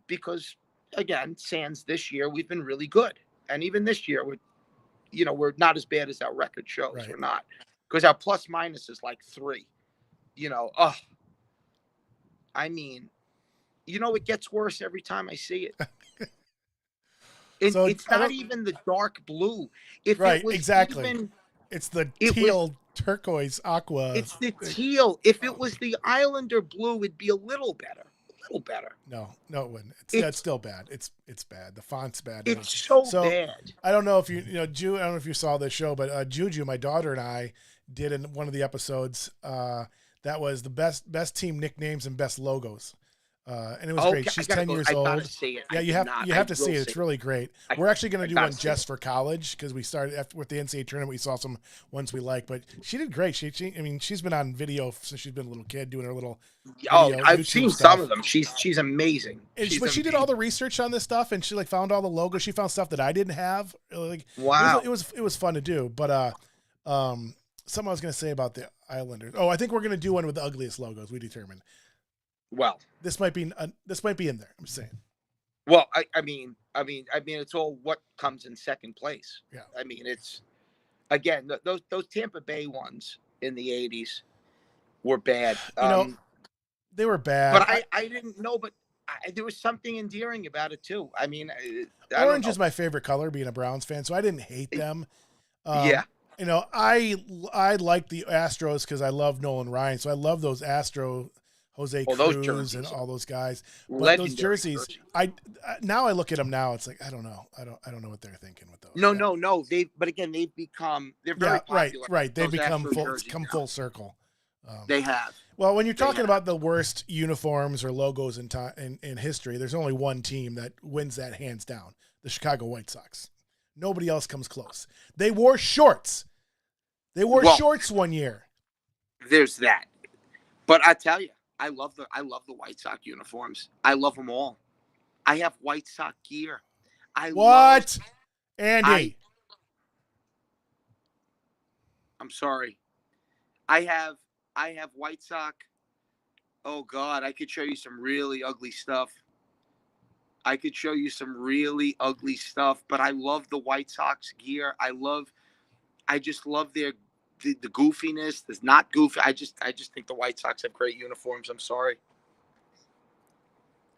because again, sans this year, we've been really good. And even this year, we're not as bad as our record shows. Right. We're not, because our plus minus is like 3, I mean, it gets worse every time I see it.
So
it's not even the dark blue. If
right,
it was
exactly. It's the teal, turquoise, aqua.
It's the teal. If it was the Islander blue, it'd be a little better.
No, it wouldn't. It's still bad. It's bad. The font's bad.
It's so bad.
I don't know if I don't know if you saw this show, but Juju, my daughter, and I did in one of the episodes. That was the best team nicknames and best logos. And it was great. She's 10 years
I
old.
gotta see it.
Yeah, you have to see it. It's really great. We're actually going to do one
see
just for college because we started with the NCAA tournament. We saw some ones we like, but she did great. I mean, she's been on video since she's been a little kid doing her little. Video,
I've
YouTube
seen
stuff.
some of them. She's amazing.
But she did all the research on this stuff, and she like found all the logos. She found stuff that I didn't have. Like,
wow,
it was fun to do. But something I was going to say about the Islanders. Oh, I think we're going to do one with the ugliest logos. We determined.
Well,
this might be in there. I'm saying.
Well, I mean, it's all what comes in second place.
Yeah.
I mean, it's again those Tampa Bay ones in the '80s were bad.
They were bad.
But I didn't know, but there was something endearing about it too. I mean,
orange is my favorite color, being a Browns fan, so I didn't hate them.
Yeah.
I like the Astros because I love Nolan Ryan, so I love those Jose Cruz and all those guys. But those jerseys, I look at them now. It's like I don't know what they're thinking with those.
No. They've become they're very popular.
Right. They've become full circle.
They have.
Well, when you're talking about the worst uniforms or logos in history, there's only one team that wins that hands down: the Chicago White Sox. Nobody else comes close. They wore shorts. Shorts one year.
There's that, but I tell you. I love the White Sox uniforms. I love them all. I have White Sox gear.
Andy?
I'm sorry. I have White Sox. Oh God, I could show you some really ugly stuff. But I love the White Sox gear. I just love the goofiness. It's not goofy. I just think the White Sox have great uniforms. I'm sorry.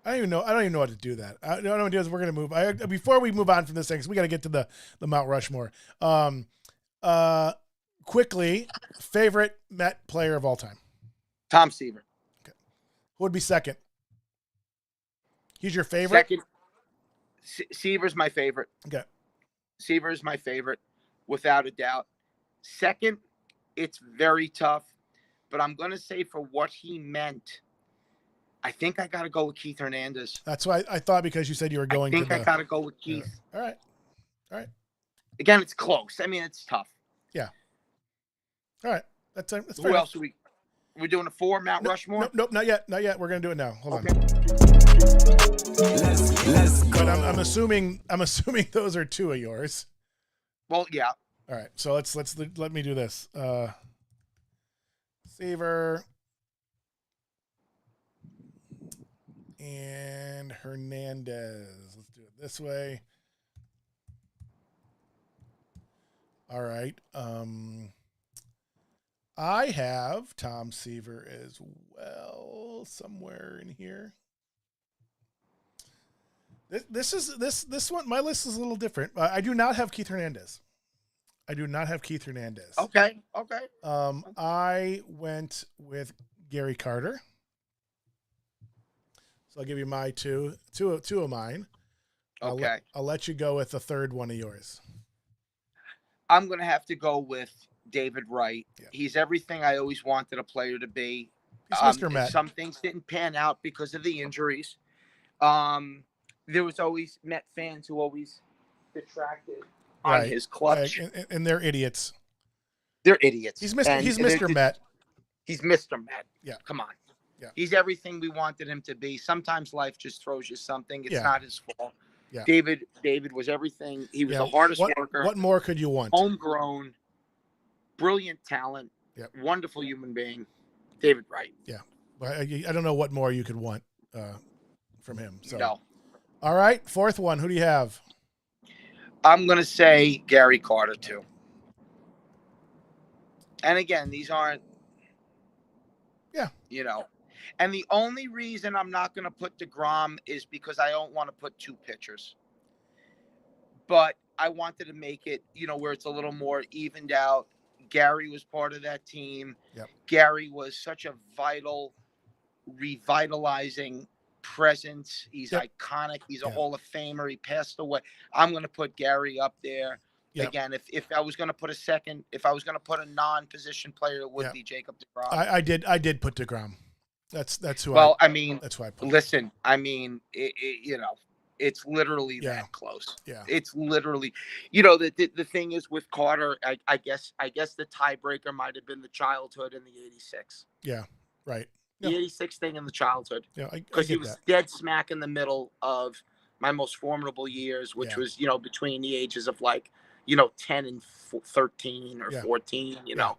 I don't even know what to do that. I don't know what to do is we're gonna move. Before we move on from this thing, because we got to get to the Mount Rushmore. Quickly, favorite Met player of all time.
Tom Seaver.
Okay. Who would be second? He's your favorite.
Second. Seaver's my favorite.
Okay.
Seaver's my favorite, without a doubt. Second, it's very tough, but I'm going to say for what he meant, I think I got to go with Keith Hernandez.
That's why I thought, because you said you were going.
I got to go with Keith.
All right.
Again, it's close. I mean, it's tough.
Yeah. All right. That's
Who
fair
else are we're doing a 4 Mount Rushmore?
Nope, not yet. We're going to do it now. Hold on.
Let's go.
But I'm assuming those are 2 of yours.
Well, yeah.
All right, so let me do this. Seaver and Hernandez. Let's do it this way. All right. I have Tom Seaver as well somewhere in here. This one, my list is a little different. I do not have Keith Hernandez.
Okay.
I went with Gary Carter. So I'll give you my two of mine.
Okay.
I'll let you go with the third one of yours.
I'm going to have to go with David Wright.
Yeah.
He's everything I always wanted a player to be.
He's Mr. Met.
Some things didn't pan out because of the injuries. There was always Met fans who always detracted on his clutch.
Right. And they're idiots.
They're idiots.
He's Mr. Met.
He's Mr. Met.
Yeah.
Come on.
Yeah.
He's everything we wanted him to be. Sometimes life just throws you something. It's not his fault.
Yeah.
David was everything. He was the hardest worker.
What more could you want?
Homegrown, brilliant talent, wonderful human being. David Wright.
Yeah. I don't know what more you could want from him. So.
No.
All right. Fourth one. Who do you have?
I'm going to say Gary Carter, too. And again, these aren't, and the only reason I'm not going to put DeGrom is because I don't want to put 2 pitchers. But I wanted to make it, where it's a little more evened out. Gary was part of that team.
Yep.
Gary was such a revitalizing presence. He's iconic. He's a Hall of Famer. He passed away. I'm going to put Gary up there. Yep. Again, if I was going to put a non-position player, it would be Jacob DeGrom.
I did put DeGrom. That's who
Well, I mean,
that's who I put.
listen, I mean, it's literally
Yeah.
that close.
Yeah.
It's literally, the thing is with Carter, I guess the tiebreaker might have been the childhood in the '86.
Yeah. Right.
The
Yeah.
'86 thing in the childhood,
Yeah. I
because he
get
was
that.
dead smack in the middle of my most formidable years, which
Yeah.
was between the ages of 10 and 13 or
Yeah.
14.
Yeah.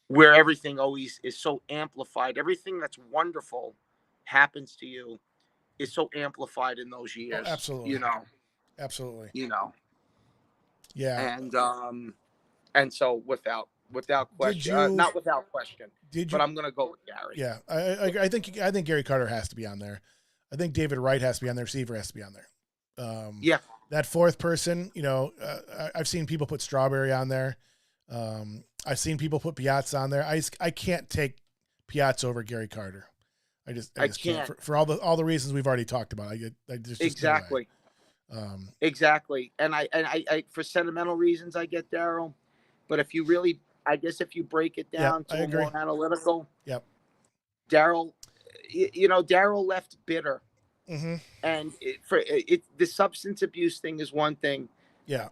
Where everything always is so amplified. Everything that's wonderful happens to you is so amplified in those
Oh,
years.
absolutely. Absolutely. Yeah.
And so without
Did
question,
you?
not without question,
Did
but
you?
I'm gonna go with Gary.
Yeah. I think Gary Carter has to be on there. I think David Wright has to be on there. Seaver has to be on there.
Yeah.
That fourth person, I've seen people put Strawberry on there. I've seen people put Piazza on there. I can't take Piazza over Gary Carter. I just can't for all the reasons we've already talked about. I just
Exactly.
No way.
Exactly. And I for sentimental reasons I get Daryl, but if you really, I guess if you break it down
I
to a
agree.
more analytical,
Yep.
Daryl, Daryl left bitter.
Mm-hmm.
And the substance abuse thing is one thing.
Yeah.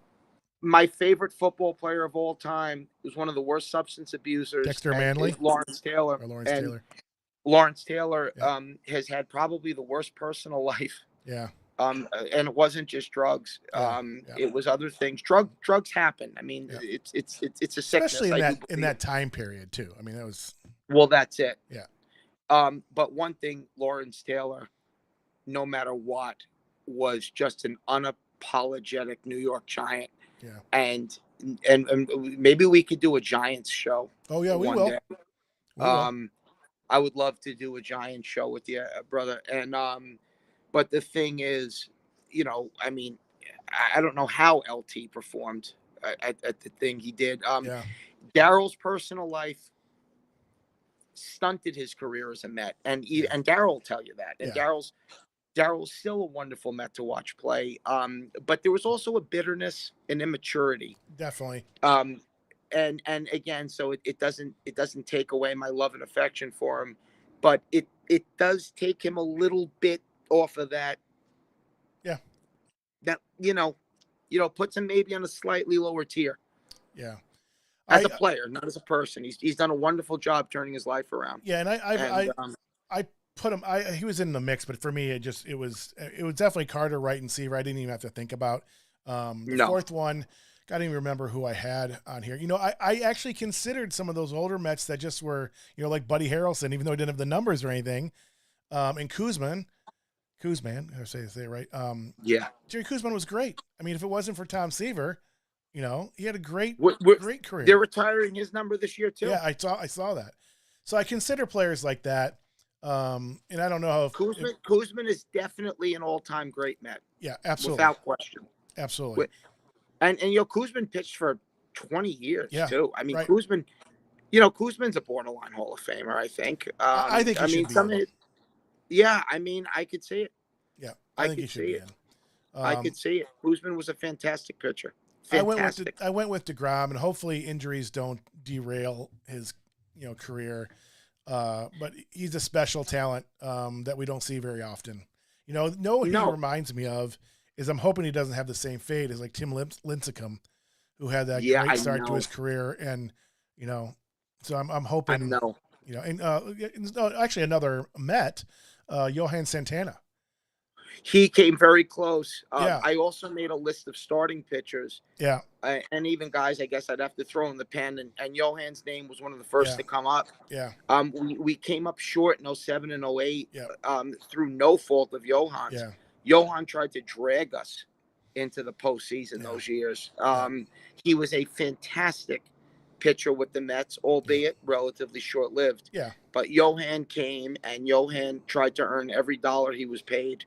My favorite football player of all time was one of the worst substance abusers.
Dexter Manley?
Lawrence Taylor. Lawrence Taylor
Yeah.
Has had probably the worst personal life.
Yeah.
And it wasn't just drugs.
Yeah.
It was other things. Drugs happen. I mean,
Yeah.
it's a sickness.
Especially in that time period too. I mean, that was.
Well, that's it.
Yeah.
But one thing, Lawrence Taylor, no matter what, was just an unapologetic New York Giant.
Yeah.
And maybe we could do a Giants show.
Oh yeah, we will.
Day. I would love to do a Giants show with you, brother. And but the thing is, I mean, I don't know how LT performed at the thing he did. Daryl's personal life stunted his career as a Met, and Daryl will tell you that. And Daryl's still a wonderful Met to watch play. But there was also a bitterness and immaturity.
Definitely.
And again, so it doesn't take away my love and affection for him, but it does take him a little bit off of that.
Yeah.
That puts him maybe on a slightly lower tier.
Yeah.
As a player, not as a person. He's done a wonderful job turning his life around.
Yeah, and I put him. He was in the mix, but for me, it was definitely Carter, Wright, and Seaver. I didn't even have to think about the fourth one. I didn't even remember who I had on here. I actually considered some of those older Mets that just were, like Buddy Harrelson, even though he didn't have the numbers or anything, and Koosman, I say it right. Jerry Koosman was great. I mean, if it wasn't for Tom Seaver, he had a great career.
They're retiring his number this year too.
Yeah, I saw that. So I consider players like that. And I don't know if
Koosman is definitely an all-time great Met.
Yeah, absolutely.
Without question.
Absolutely.
And Koosman pitched for 20 years too. I mean,
right.
Koosman's a borderline Hall of Famer, I think.
I think he should be.
Yeah, I mean, I could see it.
Yeah, I think he should be in.
I could see it. Koosman was a fantastic pitcher.
Fantastic. I went with DeGrom, and hopefully injuries don't derail his, career. But he's a special talent that we don't see very often. He reminds me of is I'm hoping he doesn't have the same fate as like Tim Lincecum, who had that great start to his career, and so I'm hoping. Actually another Met, Johan Santana.
He came very close. I also made a list of starting pitchers.
Yeah.
And even guys, I guess I'd have to throw in the pen. And Johan's name was one of the first to come up.
Yeah.
We came up short in 07 and 08
yeah.
Through no fault of Johan's.
Yeah.
Johan tried to drag us into the postseason those years. He was a fantastic pitcher with the Mets, albeit relatively short-lived.
Yeah.
But Johan came, and Johan tried to earn every dollar he was paid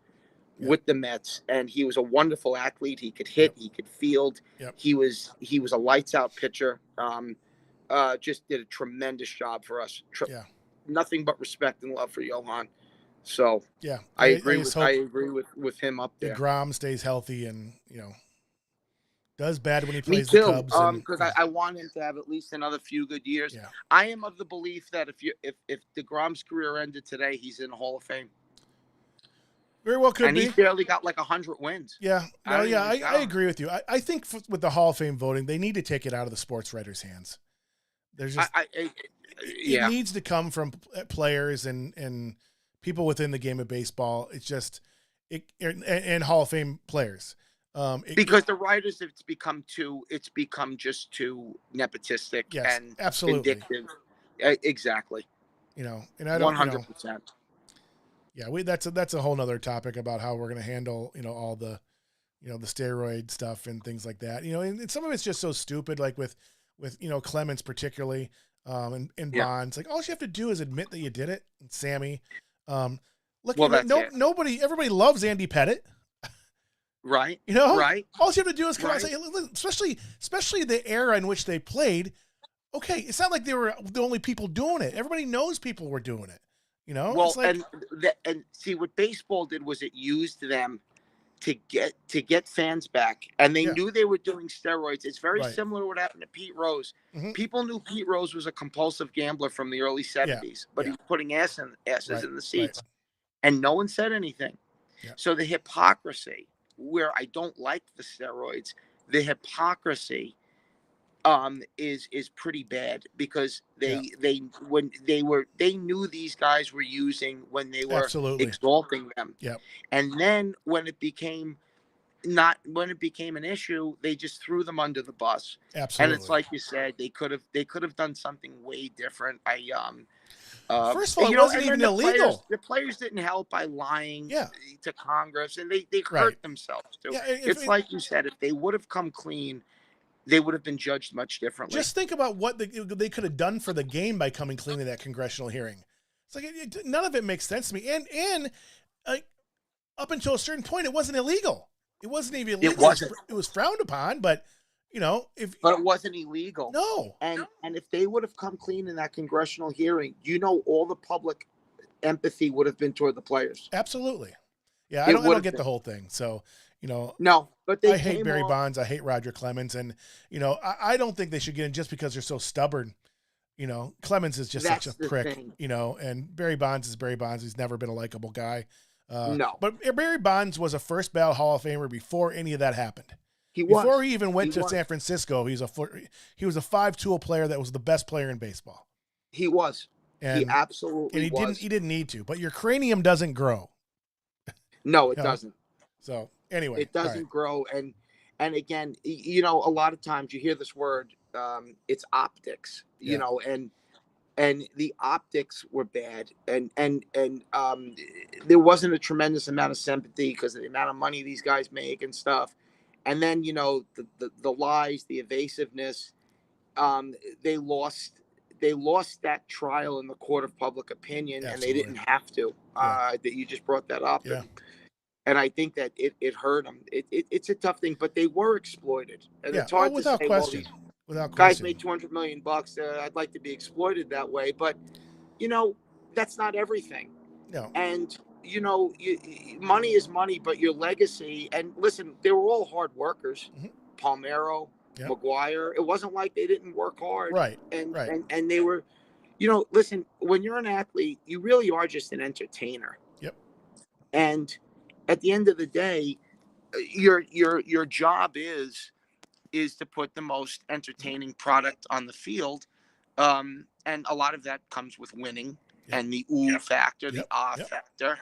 with the Mets, and he was a wonderful athlete. He could hit, he could field. He was a lights-out pitcher. Just did a tremendous job for us. Nothing but respect and love for Johan. So I agree with him up there.
DeGrom stays healthy, and Does bad when he
Me
plays the
too.
Cubs, and
Because I want him to have at least another few good years.
yeah,
I am of the belief that if DeGrom's career ended today, he's in the Hall of Fame,
very well could
and he
be.
barely got like 100 wins.
Yeah,
I
no,
don't
yeah,
even
I
count.
agree with you. I think with the Hall of Fame voting, they need to take it out of the sports writers' hands. There's just it
Yeah,
needs to come from players and people within the game of baseball. It's just and Hall of Fame players.
because the writers, it's become just too nepotistic
Yes,
and
absolutely.
vindictive. Exactly.
And I don't,
100%.
yeah, that's a whole nother topic about how we're going to handle, all the, the steroid stuff and things like that. And some of it's just so stupid, like with Clemens particularly, and
Yeah.
Bonds. Like all you have to do is admit that you did it. And Sammy, look,
Well, that's it.
everybody loves Andy Pettit.
Right.
Right.
Right.
All you have to do is come out and
Right.
say, "Look," especially the era in which they played. Okay, it's not like they were the only people doing it. Everybody knows people were doing it.
Well,
it's like,
and see what baseball did was it used them to get fans back, and they
Yeah.
knew they were doing steroids. It's very
Right.
similar to what happened to Pete Rose.
Mhm.
People knew Pete Rose was a compulsive gambler from the early 70s, but
Yeah.
he was putting asses
Right.
in the seats,
Right.
and no one said anything.
Yeah.
So the hypocrisy, where I don't like the steroids, the hypocrisy is pretty bad, because they knew these guys were using when they were
Absolutely.
exalting them.
Yep.
And then when it became an issue, they just threw them under the bus.
Absolutely.
And it's like you said, they could have done something way different.
First of all, it wasn't even illegal.
The players didn't help by lying
Yeah.
to Congress, and they hurt
Right.
themselves too.
Yeah,
It's like you said, if they would have come clean, they would have been judged much differently.
Just think about what they could have done for the game by coming clean in that congressional hearing. It's like none of it makes sense to me. And up until a certain point, it wasn't illegal. It wasn't even illegal.
It wasn't.
It was frowned upon, but
but it wasn't illegal.
No.
And if they would have come clean in that congressional hearing, all the public empathy would have been toward the players.
Absolutely. Yeah, I don't get the whole thing. So,
no, but I
hate Barry Bonds. I hate Roger Clemens. And, I don't think they should get in just because they're so stubborn. Clemens is just such a prick,
thing.
And Barry Bonds is Barry Bonds. He's never been a likable guy.
No.
But Barry Bonds was a first ballot Hall of Famer before any of that happened.
Before
he even went to San Francisco, he was a 5-tool player that was the best player in baseball.
He was.
And,
he absolutely was.
He didn't need to, but your cranium doesn't grow.
No, it doesn't.
So anyway,
it doesn't grow. And again, a lot of times you hear this word, it's optics, and the optics were bad. And there wasn't a tremendous amount of sympathy because of the amount of money these guys make and stuff. And then, the lies, the evasiveness, they lost that trial in the court of public opinion.
Absolutely.
And they didn't have to. That you just brought that up.
Yeah.
And I think that it hurt them. It's a tough thing, but they were exploited. And it's hard
without
to say,
question.
Well,
Without
guys
question.
made $200 million. I'd like to be exploited that way, but that's not everything.
No.
And money is money, but your legacy. And listen, they were all hard workers.
Mm-hmm.
Palmeiro,
Yep.
McGuire. It wasn't like they didn't work hard.
Right.
And they were, listen, when you're an athlete, you really are just an entertainer.
Yep.
And at the end of the day, your job is to put the most entertaining product on the field, and a lot of that comes with winning. Yep. And the factor, the factor,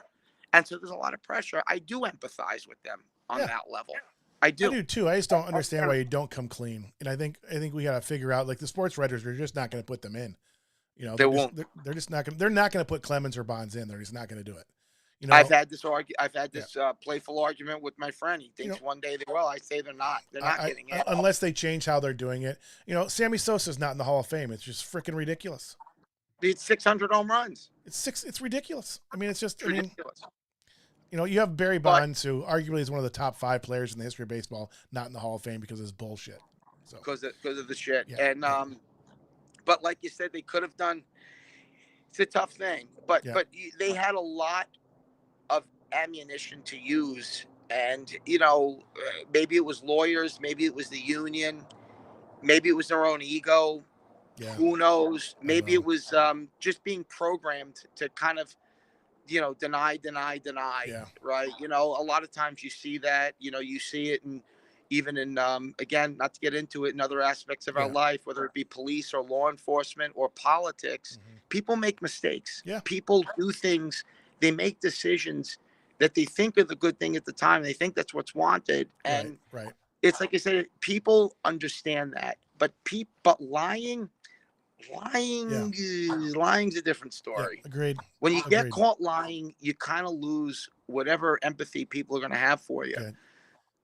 and so there's a lot of pressure. I do empathize with them on that level. I do
too. I just don't understand why you don't come clean. And I think we got to figure out, like, the sports writers are just not going to put them in.
They won't.
They're just not going. They're not going to put Clemens or Bonds in. They're just not going to do it.
I've had this playful argument with my friend. He thinks one day they will. I say they're not. They're not getting it
unless they change how they're doing it. Sammy Sosa's not in the Hall of Fame. It's just freaking ridiculous.
It's 600 home runs.
It's ridiculous. I mean, it's just
ridiculous.
You have Barry Bonds, who arguably is one of the top 5 players in the history of baseball, not in the Hall of Fame because of his bullshit. So
because of the shit.
Yeah.
And but like you said, they could have done. It's a tough thing, but they had a lot of ammunition to use And, maybe it was lawyers, maybe it was the union, maybe it was their own ego.
Yeah.
Who knows? Maybe
know.
it was just being programmed to kind of, deny,
Yeah.
right? A lot of times you see that, you see it in, even in, again, not to get into it, in other aspects of our life, whether it be police or law enforcement or politics, people make mistakes.
Yeah.
People do things, they make decisions that they think are the good thing at the time. They think that's what's wanted. And
right.
it's like I said, people understand that, but lying's a different story.
Yeah, agreed.
When you get caught lying, you kind of lose whatever empathy people are going to have for you.
Good.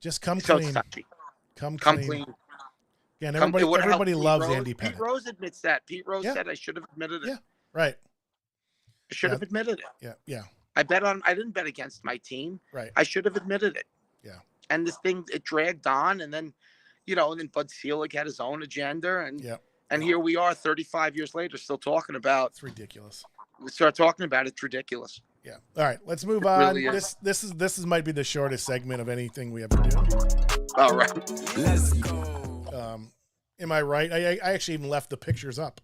Just come clean. Come clean. Again, everybody loves Andy Pettitte.
Pete Rose admits that. Pete Rose said, I should have admitted it.
Yeah, right.
I should have admitted it.
Yeah.
I didn't bet against my team.
Right.
I should have admitted it.
Yeah.
And this thing, it dragged on, and then, and then Bud Selig had his own agenda, and here we are 35 years later still talking about.
It's ridiculous.
We start talking about it, it's ridiculous.
Yeah. All right, let's move on. Really this might be the shortest segment of anything we ever do.
All right.
Let's go.
Am I right? I actually even left the pictures up.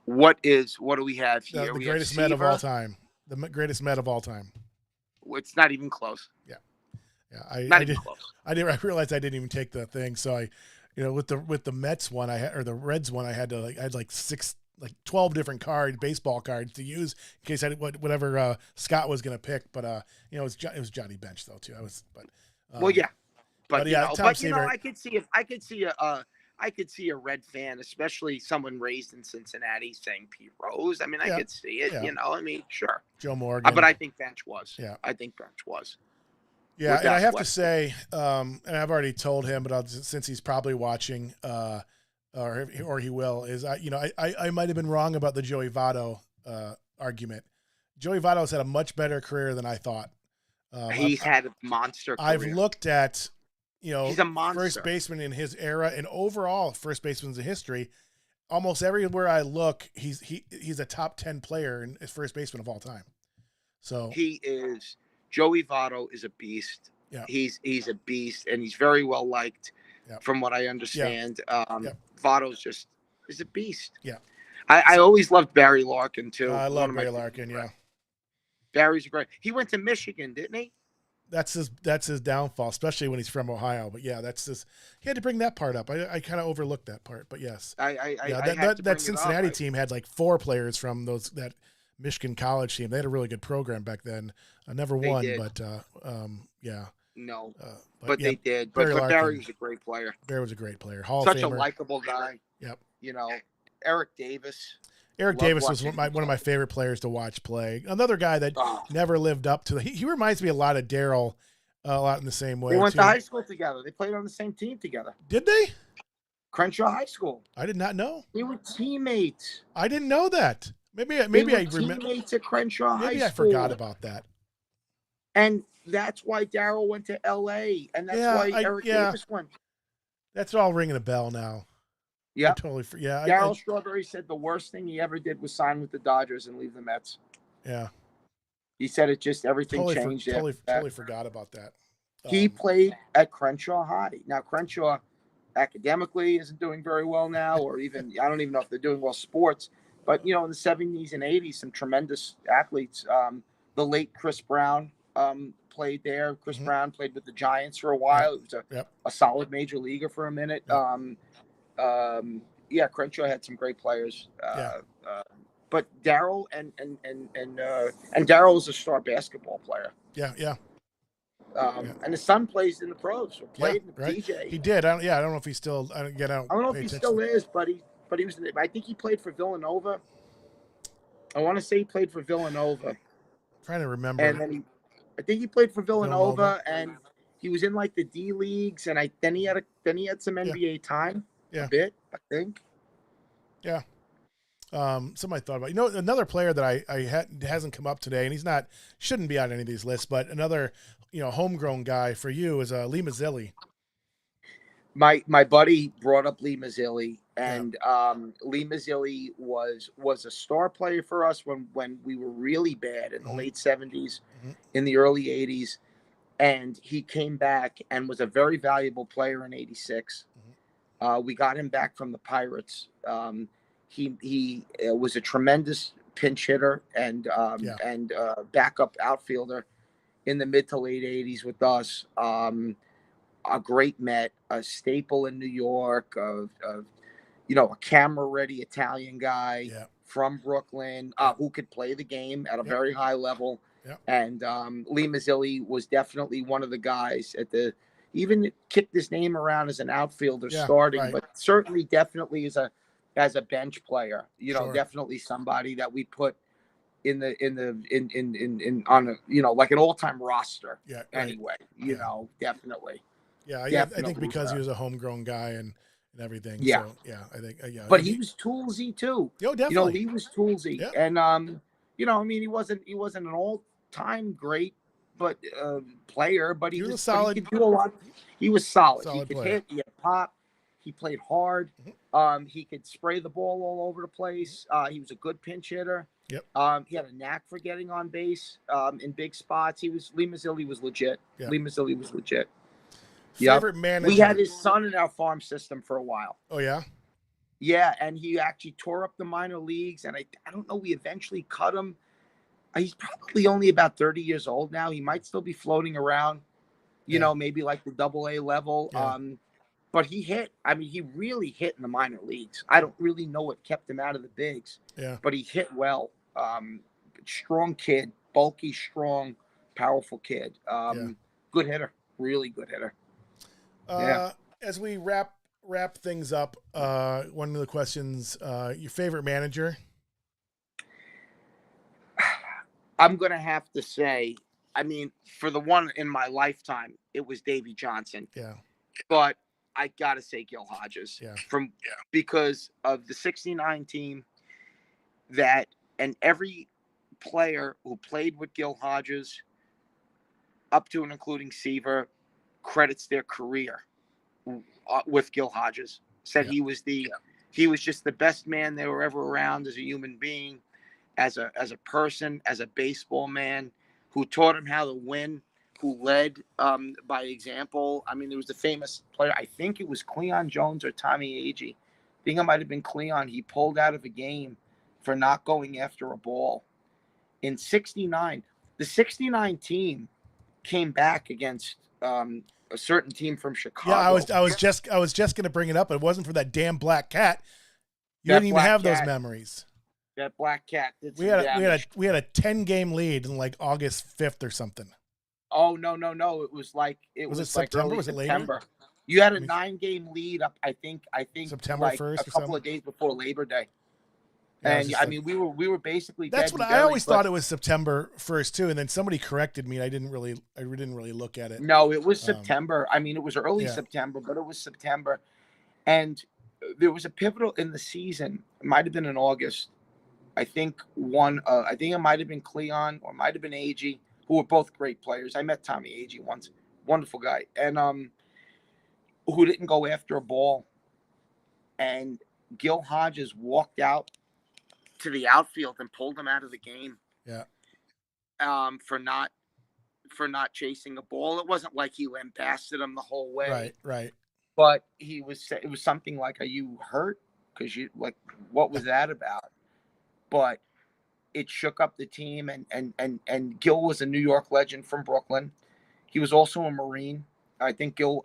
What do we have here?
The greatest Met of all time. The greatest Met of all time.
It's not even close.
Yeah. I realized I didn't even take the thing. So I, with the Mets one or the Reds one, I had 12 different baseball cards to use in case I whatever Scott was going to pick. But it was Johnny Bench though too.
I could see a Red fan, especially someone raised in Cincinnati, saying Pete Rose. I mean, I could see it.
Yeah.
Sure.
Joe Morgan.
But I think Bench was.
Yeah.
I think Bench was.
Yeah, and I have to say, and I've already told him, but since he's probably watching, or he will, is I might have been wrong about the Joey Votto argument. Joey Votto's had a much better career than I thought.
He's had a monster career.
I've looked at,
he's a monster.
First baseman in his era and overall first baseman in history. Almost everywhere I look, he's a top 10 player and first baseman of all time. So
he is. Joey Votto is a beast.
Yeah.
He's a beast, and he's very well liked, from what I understand. Votto's is a beast.
Yeah.
I always loved Barry Larkin too.
I love Barry Larkin. Yeah.
Barry's great. He went to Michigan, didn't he?
That's his downfall, especially when he's from Ohio. But yeah, he had to bring that part up. I kind of overlooked that part, but yes. That Cincinnati team had 4 players from that Michigan college team. They had a really good program back then. I never won, but yeah.
No, but they did. But Barry was a great player.
Barry was a great player. Hall
Such
of Famer.
A likable guy.
Yep.
Eric Davis.
Eric Davis was one of my favorite players to watch play. Another guy that never lived up to. He reminds me a lot of Darryl, a lot in the same way.
They went to high school together. They played on the same team together.
Did they?
Crenshaw High School.
I did not know.
They were teammates.
I didn't know that. Maybe I remember.
Teammates at Crenshaw High School.
Maybe I forgot about that.
And that's why Darryl went to L.A. and that's why Eric Davis went.
That's all ringing a bell now.
Yeah,
totally. Yeah,
Darryl Strawberry said the worst thing he ever did was sign with the Dodgers and leave the Mets.
Yeah,
he said it just everything changed.
Totally forgot about that.
He played at Crenshaw High. Now Crenshaw, academically, isn't doing very well now, or even I don't even know if they're doing well sports. But in the 70s and 80s, some tremendous athletes. The late Chris Brown played there. Chris Brown played with the Giants for a while. He was a solid major leaguer for a minute. Crenshaw had some great players. But Darryl and Darryl is a star basketball player.
Yeah.
And his son plays in the pros. Or played in the DJ.
He did. I don't know if he still. I don't
know if he still is, but he was. I think he played for Villanova. I want to say he played for Villanova.
I'm trying to remember.
And then I think he played for Villanova, and he was in the D leagues, and then he had some NBA time.
Yeah.
A bit, I think.
Yeah. Somebody thought about another player that hasn't come up today, and shouldn't be on any of these lists, but another homegrown guy for you is Lee Mazzilli.
My buddy brought up Lee Mazzilli, And Lee Mazzilli was a star player for us when we were really bad in the late 70s, in the early 80s. And he came back and was a very valuable player in 86. We got him back from the Pirates. He was a tremendous pinch hitter and backup outfielder in the mid to late 80s with us. A great Met, a staple in New York, a camera-ready Italian guy from Brooklyn who could play the game at a very high level. And Lee Mazzilli was definitely one of the guys even kicked his name around as an outfielder starting, but certainly definitely as a bench player. Definitely somebody that we put on a like an all-time roster. Anyway, definitely.
I think because he was a homegrown guy and everything.
Yeah.
So, I think.
But he was toolsy too.
Definitely.
Lee was toolsy, and he wasn't an all-time great, player, but he was solid. He could do a lot. He was solid. He could hit. He had pop. He played hard. He could spray the ball all over the place. He was a good pinch hitter. He had a knack for getting on base in big spots. Lee Mazzilli was legit. Lee Mazzilli was legit.
Favorite manager?
We had his son in our farm system for a while.
Oh, yeah?
Yeah, and he actually tore up the minor leagues, and I don't know, we eventually cut him. He's probably only about 30 years old now. He might still be floating around, maybe like the AA level. But he hit. I mean, he really hit in the minor leagues. I don't really know what kept him out of the bigs. But he hit well. Strong kid, bulky, strong, powerful kid. Good hitter, really good hitter.
As we wrap things up, one of the questions, your favorite manager?
I'm going to have to say, for the one in my lifetime, it was Davey Johnson. But I got to say Gil Hodges. Because of the 69 team and every player who played with Gil Hodges, up to and including Seaver, credits their career with Gil Hodges. Said he was just the best man they were ever around as a human being, as a person, as a baseball man, who taught him how to win, who led by example. I mean, there was the famous player, I think it was Cleon Jones or Tommy Agee. I think it might have been Cleon. He pulled out of a game for not going after a ball. In 69, the 69 team came back against a certain team from Chicago.
I was just going to bring it up. It wasn't for that damn black cat. You didn't even have those memories.
That black cat did
we had a 10-game lead in like August 5th or something.
Oh no! It was
September? Was it
September? Later? You had a 9-game lead up. I think
September 1st,
a couple of days before Labor Day. And we were basically.
That's what I always thought. It was September 1st too, and then somebody corrected me. And I didn't really look at it.
No, it was September. It was early September, but it was September, and there was a pivotal in the season. It might have been in August. I think it might have been Cleon or might have been Agee, who were both great players. I met Tommy Agee once, wonderful guy, and who didn't go after a ball, and Gil Hodges walked out to the outfield and pulled him out of the game. For not chasing a ball. It wasn't like he lambasted him the whole way.
Right.
But it was something like, "Are you hurt? Because what was that about?" But it shook up the team, and Gil was a New York legend from Brooklyn. He was also a Marine. I think Gil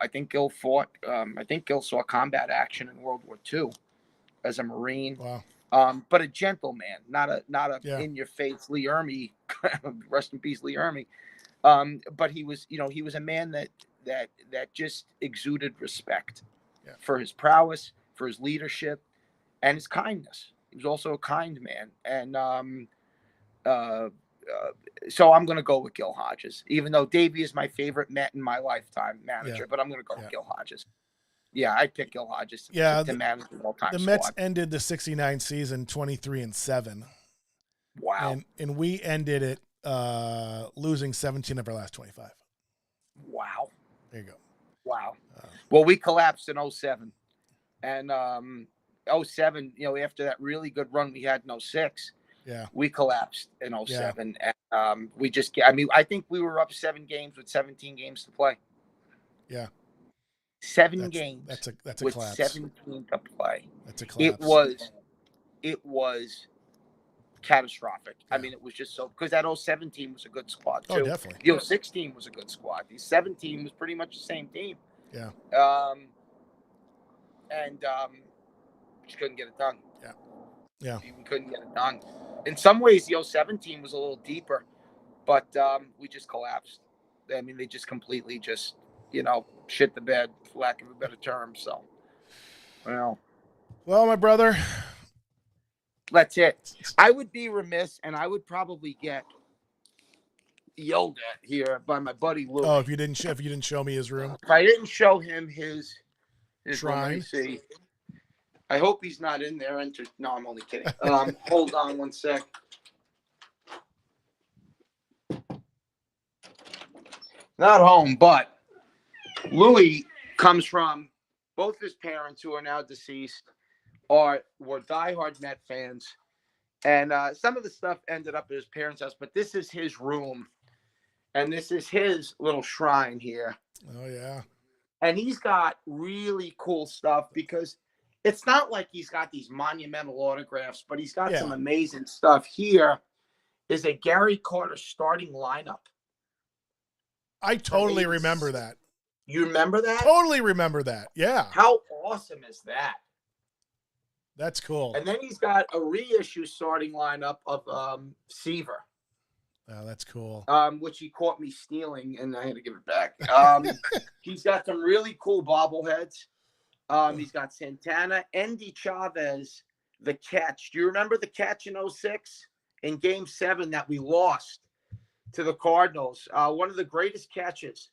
fought. I think Gil saw combat action in World War II as a Marine.
Wow.
But a gentleman, not a in your face Lee Ermey. Rest in peace, Lee Ermey. But he was a man that just exuded respect for his prowess, for his leadership, and his kindness. He was also a kind man, and so I'm going to go with Gil Hodges, even though Davey is my favorite Met in my lifetime manager. But I'm going to go with Gil Hodges. Yeah, I pick Gil Hodges to manage the all-time
squad. The Mets ended the 69 season 23-7.
Wow.
And we ended it losing 17 of our last 25.
Wow.
There you go.
Wow. Well, we collapsed in 07. And 07, after that really good run we had in 06,
Yeah.
we collapsed in 07. Yeah. And I think we were up 7 games with 17 games to play.
Yeah.
7 games.
That's a
with
collapse.
17 to play.
That's a collapse.
It was catastrophic.
Yeah.
I mean, it was just so, because that 07 team was a good squad too.
Oh, definitely.
The 06 team was a good squad. The 17 was pretty much the same team.
Yeah.
Just couldn't get it done.
Yeah. Yeah.
We couldn't get it done. In some ways, the 07 team was a little deeper, but we just collapsed. I mean, they just completely shit the bed, for lack of a better term. So, well,
my brother.
That's it. I would be remiss, and I would probably get yelled at here by my buddy Lou.
Oh, if you didn't show me his room.
If I didn't show him his
shrine.
Let me see. I hope he's not in there. No, I'm only kidding. Hold on one sec. Not home, but Louis comes from, both his parents, who are now deceased, were diehard Met fans. And some of the stuff ended up at his parents' house, but this is his room. And this is his little shrine here.
Oh, yeah.
And he's got really cool stuff, because it's not like he's got these monumental autographs, but he's got some amazing stuff. Here is a Gary Carter starting lineup.
I totally remember that.
You remember that?
Totally remember that. Yeah.
How awesome is that?
That's cool.
And then he's got a reissue starting lineup of Seaver.
Oh, that's cool.
Which he caught me stealing, and I had to give it back. He's got some really cool bobbleheads. He's got Santana, Endy Chavez, the catch. Do you remember the catch in 06 in Game 7 that we lost to the Cardinals? One of the greatest catches.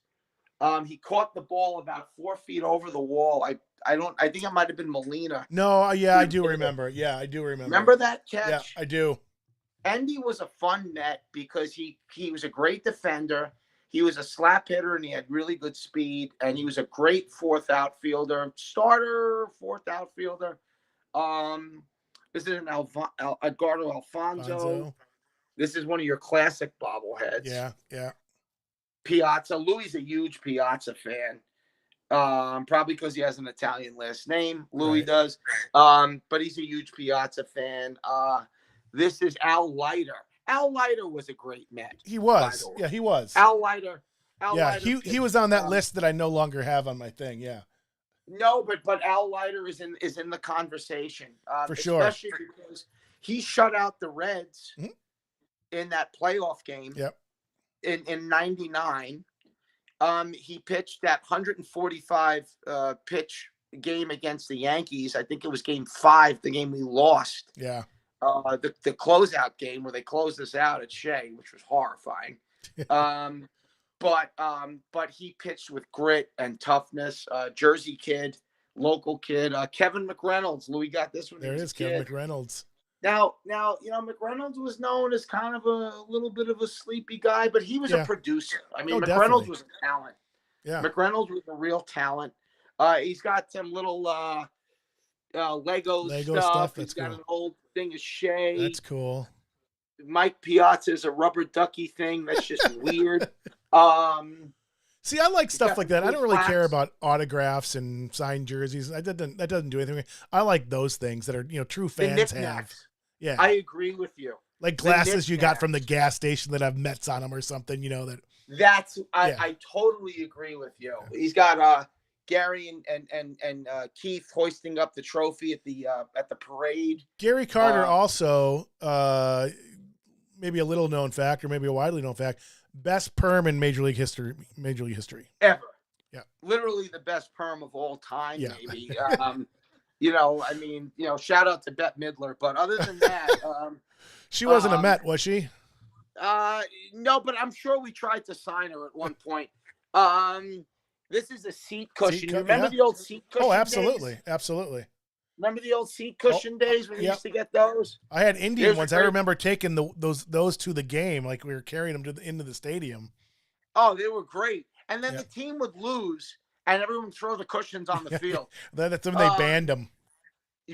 He caught the ball about 4 feet over the wall. I think it might have been Molina.
No, yeah, I do remember. Yeah, I do remember.
Remember that catch?
Yeah, I do.
Endy was a fun Met because he was a great defender. He was a slap hitter, and he had really good speed, and he was a great fourth outfielder. This is an Edgardo Alfonso. This is one of your classic bobbleheads.
Yeah, yeah.
Piazza. Louis is a huge Piazza fan. Probably because he has an Italian last name. Louis does. But he's a huge Piazza fan. This is Al Leiter. Al Leiter was a great Met.
He was. Yeah, he was.
Al Leiter.
He was on that list that I no longer have on my thing. Yeah.
No, but Al Leiter is in the conversation.
For sure.
Especially because he shut out the Reds in that playoff game.
Yep.
In 99. He pitched that 145 pitch game against the Yankees. I think it was Game 5, the game we lost.
Yeah.
The closeout game where they closed us out at Shea, which was horrifying. But he pitched with grit and toughness. Jersey kid, local kid. Kevin McReynolds. Louis got this one.
There is Kevin McReynolds.
Now, McReynolds was known as kind of a little bit of a sleepy guy, but he was a producer. I mean, McReynolds was a talent.
Yeah.
McReynolds was a real talent. He's got some little Lego stuff. He's got an old thing of Shea.
That's cool.
Mike Piazza is a rubber ducky thing. That's just weird.
See, I like stuff like that. I don't really care about autographs and signed jerseys. That doesn't do anything. I like those things that are, true fans have. Yeah.
I agree with you.
Like glasses you got from the gas station that have Mets on them or something,
I totally agree with you. Yeah. He's got Gary and Keith hoisting up the trophy at the parade.
Gary Carter also, maybe a little known fact or maybe a widely known fact, best perm in Major League history
ever.
Yeah,
literally the best perm of all time.
Yeah.
Maybe. Shout out to Bette Midler, but other than that,
she wasn't a Met, was she?
No, but I'm sure we tried to sign her at one point. This is a seat cushion. You remember the old seat cushion?
Oh, absolutely,
days?
Absolutely.
Remember the old seat cushion days when we used to get those?
I had Indian ones. I remember taking those to the game, like we were carrying them into the stadium.
Oh, they were great. And then the team would lose, and everyone would throw the cushions on the field.
That's when they banned them.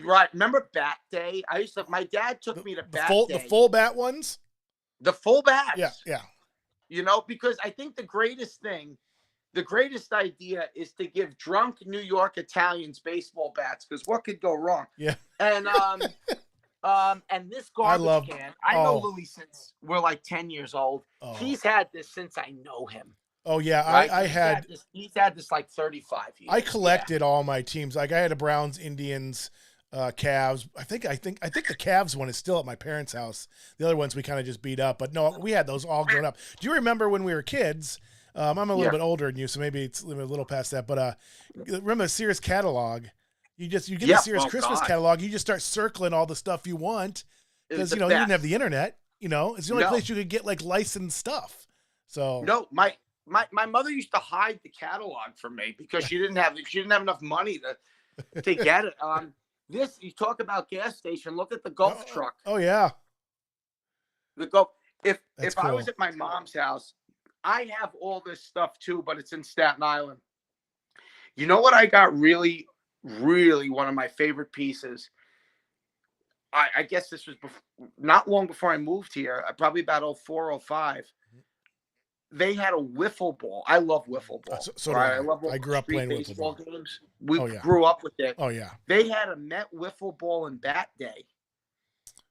Right. Remember Bat Day? My dad took me to Bat
The
Day.
full bat ones.
The full bats.
Yeah, yeah.
You know, because I think the greatest idea is to give drunk New York Italians baseball bats, because what could go wrong?
Yeah.
And this garbage can, I know Louis since we're like 10 years old.
Oh.
He's had this since I know him.
Oh yeah,
right? He's had this like 35 years.
I collected all my teams. Like I had a Browns, Indians, Cavs. I think the Cavs one is still at my parents' house. The other ones we kind of just beat up. But no, we had those all grown up. Do you remember when we were kids? I'm a little bit older than you, so maybe it's a little past that. But remember the Sears catalog? You get the Sears Christmas catalog. You just start circling all the stuff you want because you didn't have the internet. It's the only place you could get like licensed stuff. So
no, my mother used to hide the catalog from me because she didn't have enough money to get it. You talk about gas station. Look at the Gulf truck.
Oh yeah,
the Gulf. If
cool.
I was at my mom's house, I have all this stuff too, but it's in Staten Island. You know what I got really, really one of my favorite pieces? I guess this was not long before I moved here, probably about 04, 05. They had a wiffle ball. I love wiffle ball.
So
right?
I grew up playing wiffle ball
games. We grew up with it.
Oh yeah.
They had a Met wiffle ball and bat day.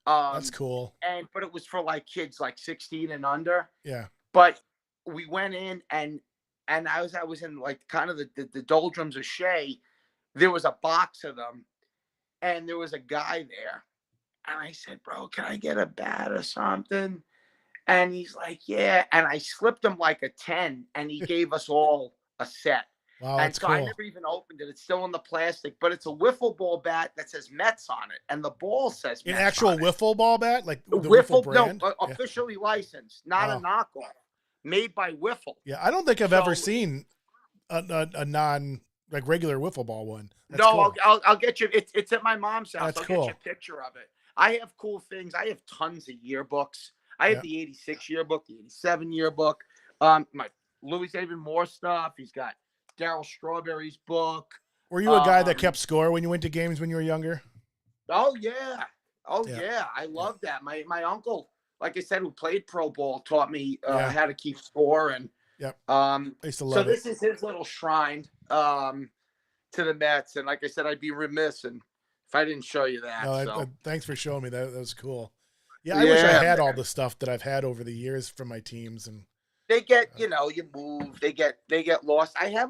That's cool.
But it was for like kids like 16 and under.
Yeah.
But we went in and I was in like kind of the doldrums of Shea. There was a box of them, and there was a guy there, and I said, "Bro, can I get a bat or something?" And he's like, "Yeah." And I slipped him like a 10, and he gave us all a set.
Wow, that's
cool. I never even opened it. It's still in the plastic, but it's a wiffle ball bat that says Mets on it, and the ball says Mets.
An actual wiffle ball bat, like the
wiffle
brand?
No, officially licensed, not a knockoff, made by Wiffle.
Yeah, I don't think I've ever seen a non like regular wiffle ball one. That's
cool.
I'll
get you. It's at my mom's house.
I'll
get you a picture of it. I have cool things. I have tons of yearbooks. I have the 86 yearbook, the 87 yearbook. My Louis David Moore stuff. He's got Darryl Strawberry's book.
Were you a guy that kept score when you went to games when you were younger?
Oh yeah. I love that. My uncle, like I said, who played pro ball, taught me how to keep score. And
I used to love it.
So this is his little shrine to the Mets. And like I said, I'd be remiss if I didn't show you that.
No, thanks for showing me that. That was cool. Yeah, I wish I had all the stuff that I've had over the years from my teams, and
they get, you move, they get lost. I have,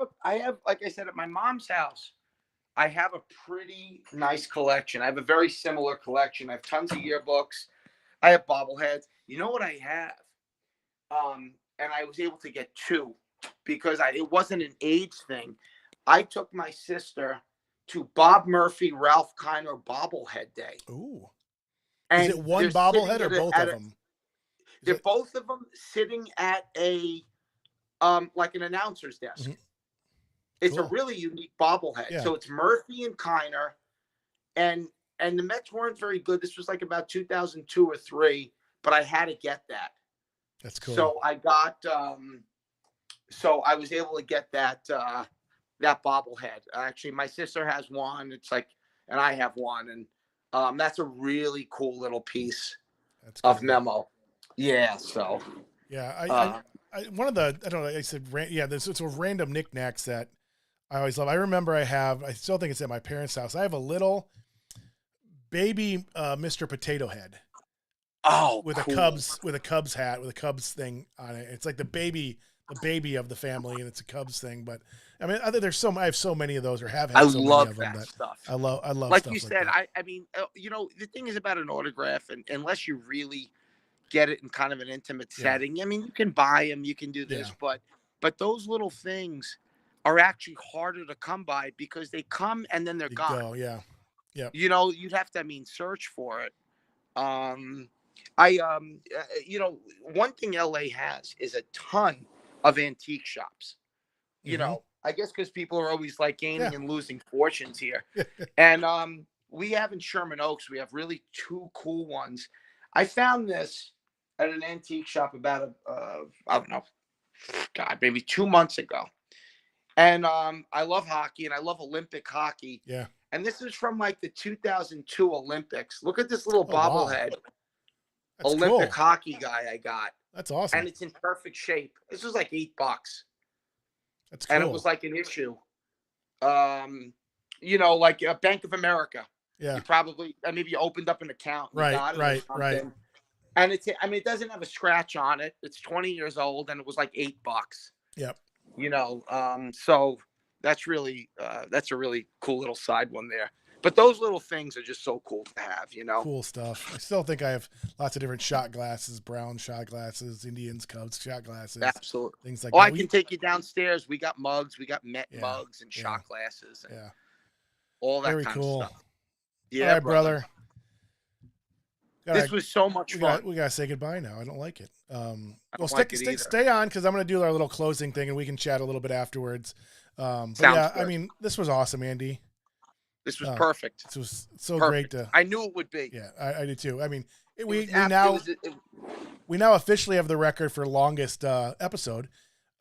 like I said, at my mom's house, I have a pretty nice collection. I have a very similar collection. I have tons of yearbooks. I have bobbleheads. You know what I have? And I was able to get two because it wasn't an age thing. I took my sister to Bob Murphy, Ralph Kiner bobblehead day.
Ooh.
And
is it one bobblehead or both of them?
They're both of them sitting at a like an announcer's desk. Mm-hmm. It's a really unique bobblehead. Yeah. So it's Murphy and Kiner, and the Mets weren't very good. This was like about 2002 or 3, but I had to get that.
That's cool.
So I got so I was able to get that bobblehead. Actually, my sister has one. It's like, and I have one, and that's a really cool little piece of memo. Yeah. So.
Yeah, I one of the, I don't know, I said, there's sort of random knickknacks that I always love. I remember I still think it's at my parents' house. I have a little baby Mr. Potato Head.
Oh,
with cool. a Cubs hat with a Cubs thing on it. It's like the baby of the family, and it's a Cubs thing. But I mean, I have so many of those, or have had so many of them.
Stuff.
I love
like
stuff
you said.
Like
I mean, the thing is about an autograph, and unless you really get it in kind of an intimate setting, I mean, you can buy them, you can do this, but those little things are actually harder to come by because they come and then they're gone.
Yeah.
You'd have to, search for it. One thing LA has is a ton of antique shops. I guess because people are always like gaining and losing fortunes here. And we have in Sherman Oaks, we have really two cool ones. I found this at an antique shop about I don't know, maybe 2 months ago. And I love hockey and I love Olympic hockey.
Yeah.
And this is from like the 2002 Olympics. Look at this little
Oh, wow.
bobblehead
That's
Olympic
cool.
hockey guy I got.
That's awesome.
And it's in perfect shape. This was like $8.
That's cool.
And it was like an issue. You know, like a Bank of America.
Yeah.
You probably, maybe you opened up an account.
Right,
got it or
right.
something. And it's, I mean, it doesn't have a scratch on it. It's 20 years old and it was like $8.
Yep.
You know, so that's really, that's a really cool little side one there. But those little things are just so cool to have, you know.
Cool stuff. I still think I have lots of different shot glasses, brown shot glasses, Indians, Cubs shot glasses.
Absolutely.
Things like
that.
that.
I can take you downstairs. We got mugs. We got Met mugs and shot glasses. And all that
Very
kind
cool.
of stuff. Yeah,
all right, brother.
This was so much fun.
We gotta say goodbye now. I don't like it. Well,
stay
on because I'm gonna do our little closing thing and we can chat a little bit afterwards. But
good.
I mean, this was awesome, Andy.
This was perfect.
This was so great to.
I knew it would be.
Yeah, I did too. I mean, we now officially have the record for longest episode.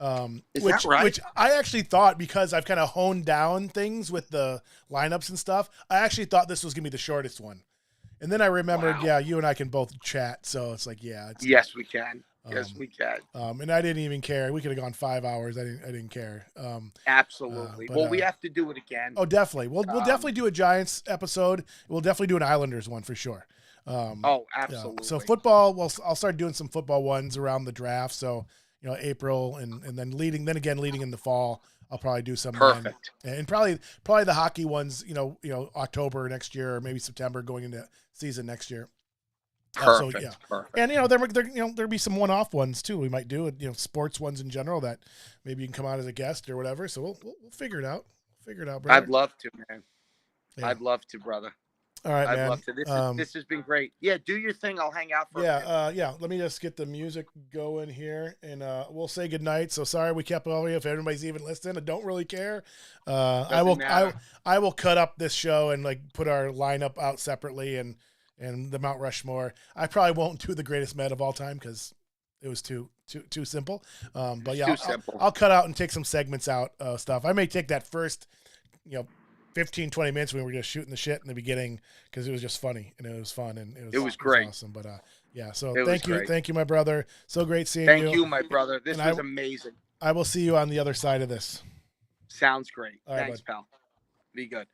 Is that right?
Which I actually thought, because I've kind of honed down things with the lineups and stuff, I actually thought this was gonna be the shortest one. And then I remembered, you and I can both chat, so it's like,
yes, we can. Yes, we can.
And I didn't even care. We could have gone 5 hours. I didn't care.
Absolutely. We have to do it again.
Oh, definitely. We'll definitely do a Giants episode. We'll definitely do an Islanders one for sure.
Absolutely.
So football. Well, I'll start doing some football ones around the draft. So April and then leading in the fall. I'll probably do some.
Perfect.
And probably the hockey ones. October next year or maybe September going into season next year.
Perfect. Perfect.
And there'll be some one-off ones too. We might do sports ones in general that maybe you can come out as a guest or whatever. So we'll figure it out. Brother.
I'd love to, man.
Yeah.
I'd love to, brother.
All right,
I'd love to. This has been great. Yeah, do your thing. I'll hang out for a minute.
Let me just get the music going here, and we'll say goodnight. So sorry we kept all of you. If everybody's even listening, I don't really care. I will cut up this show and put our lineup out separately and the Mount Rushmore. I probably won't do the greatest Met of all time because it was too simple. But yeah, I'll cut out and take some segments out stuff. I may take that first, 15, 20 minutes when we were just shooting the shit in the beginning because it was just funny and it was fun and it was
great.
Awesome. But so thank you, my brother. So great seeing you.
Thank you, my brother. This was amazing.
I will see you on the other side of this.
Sounds great.
All right,
thanks, pal. Be good.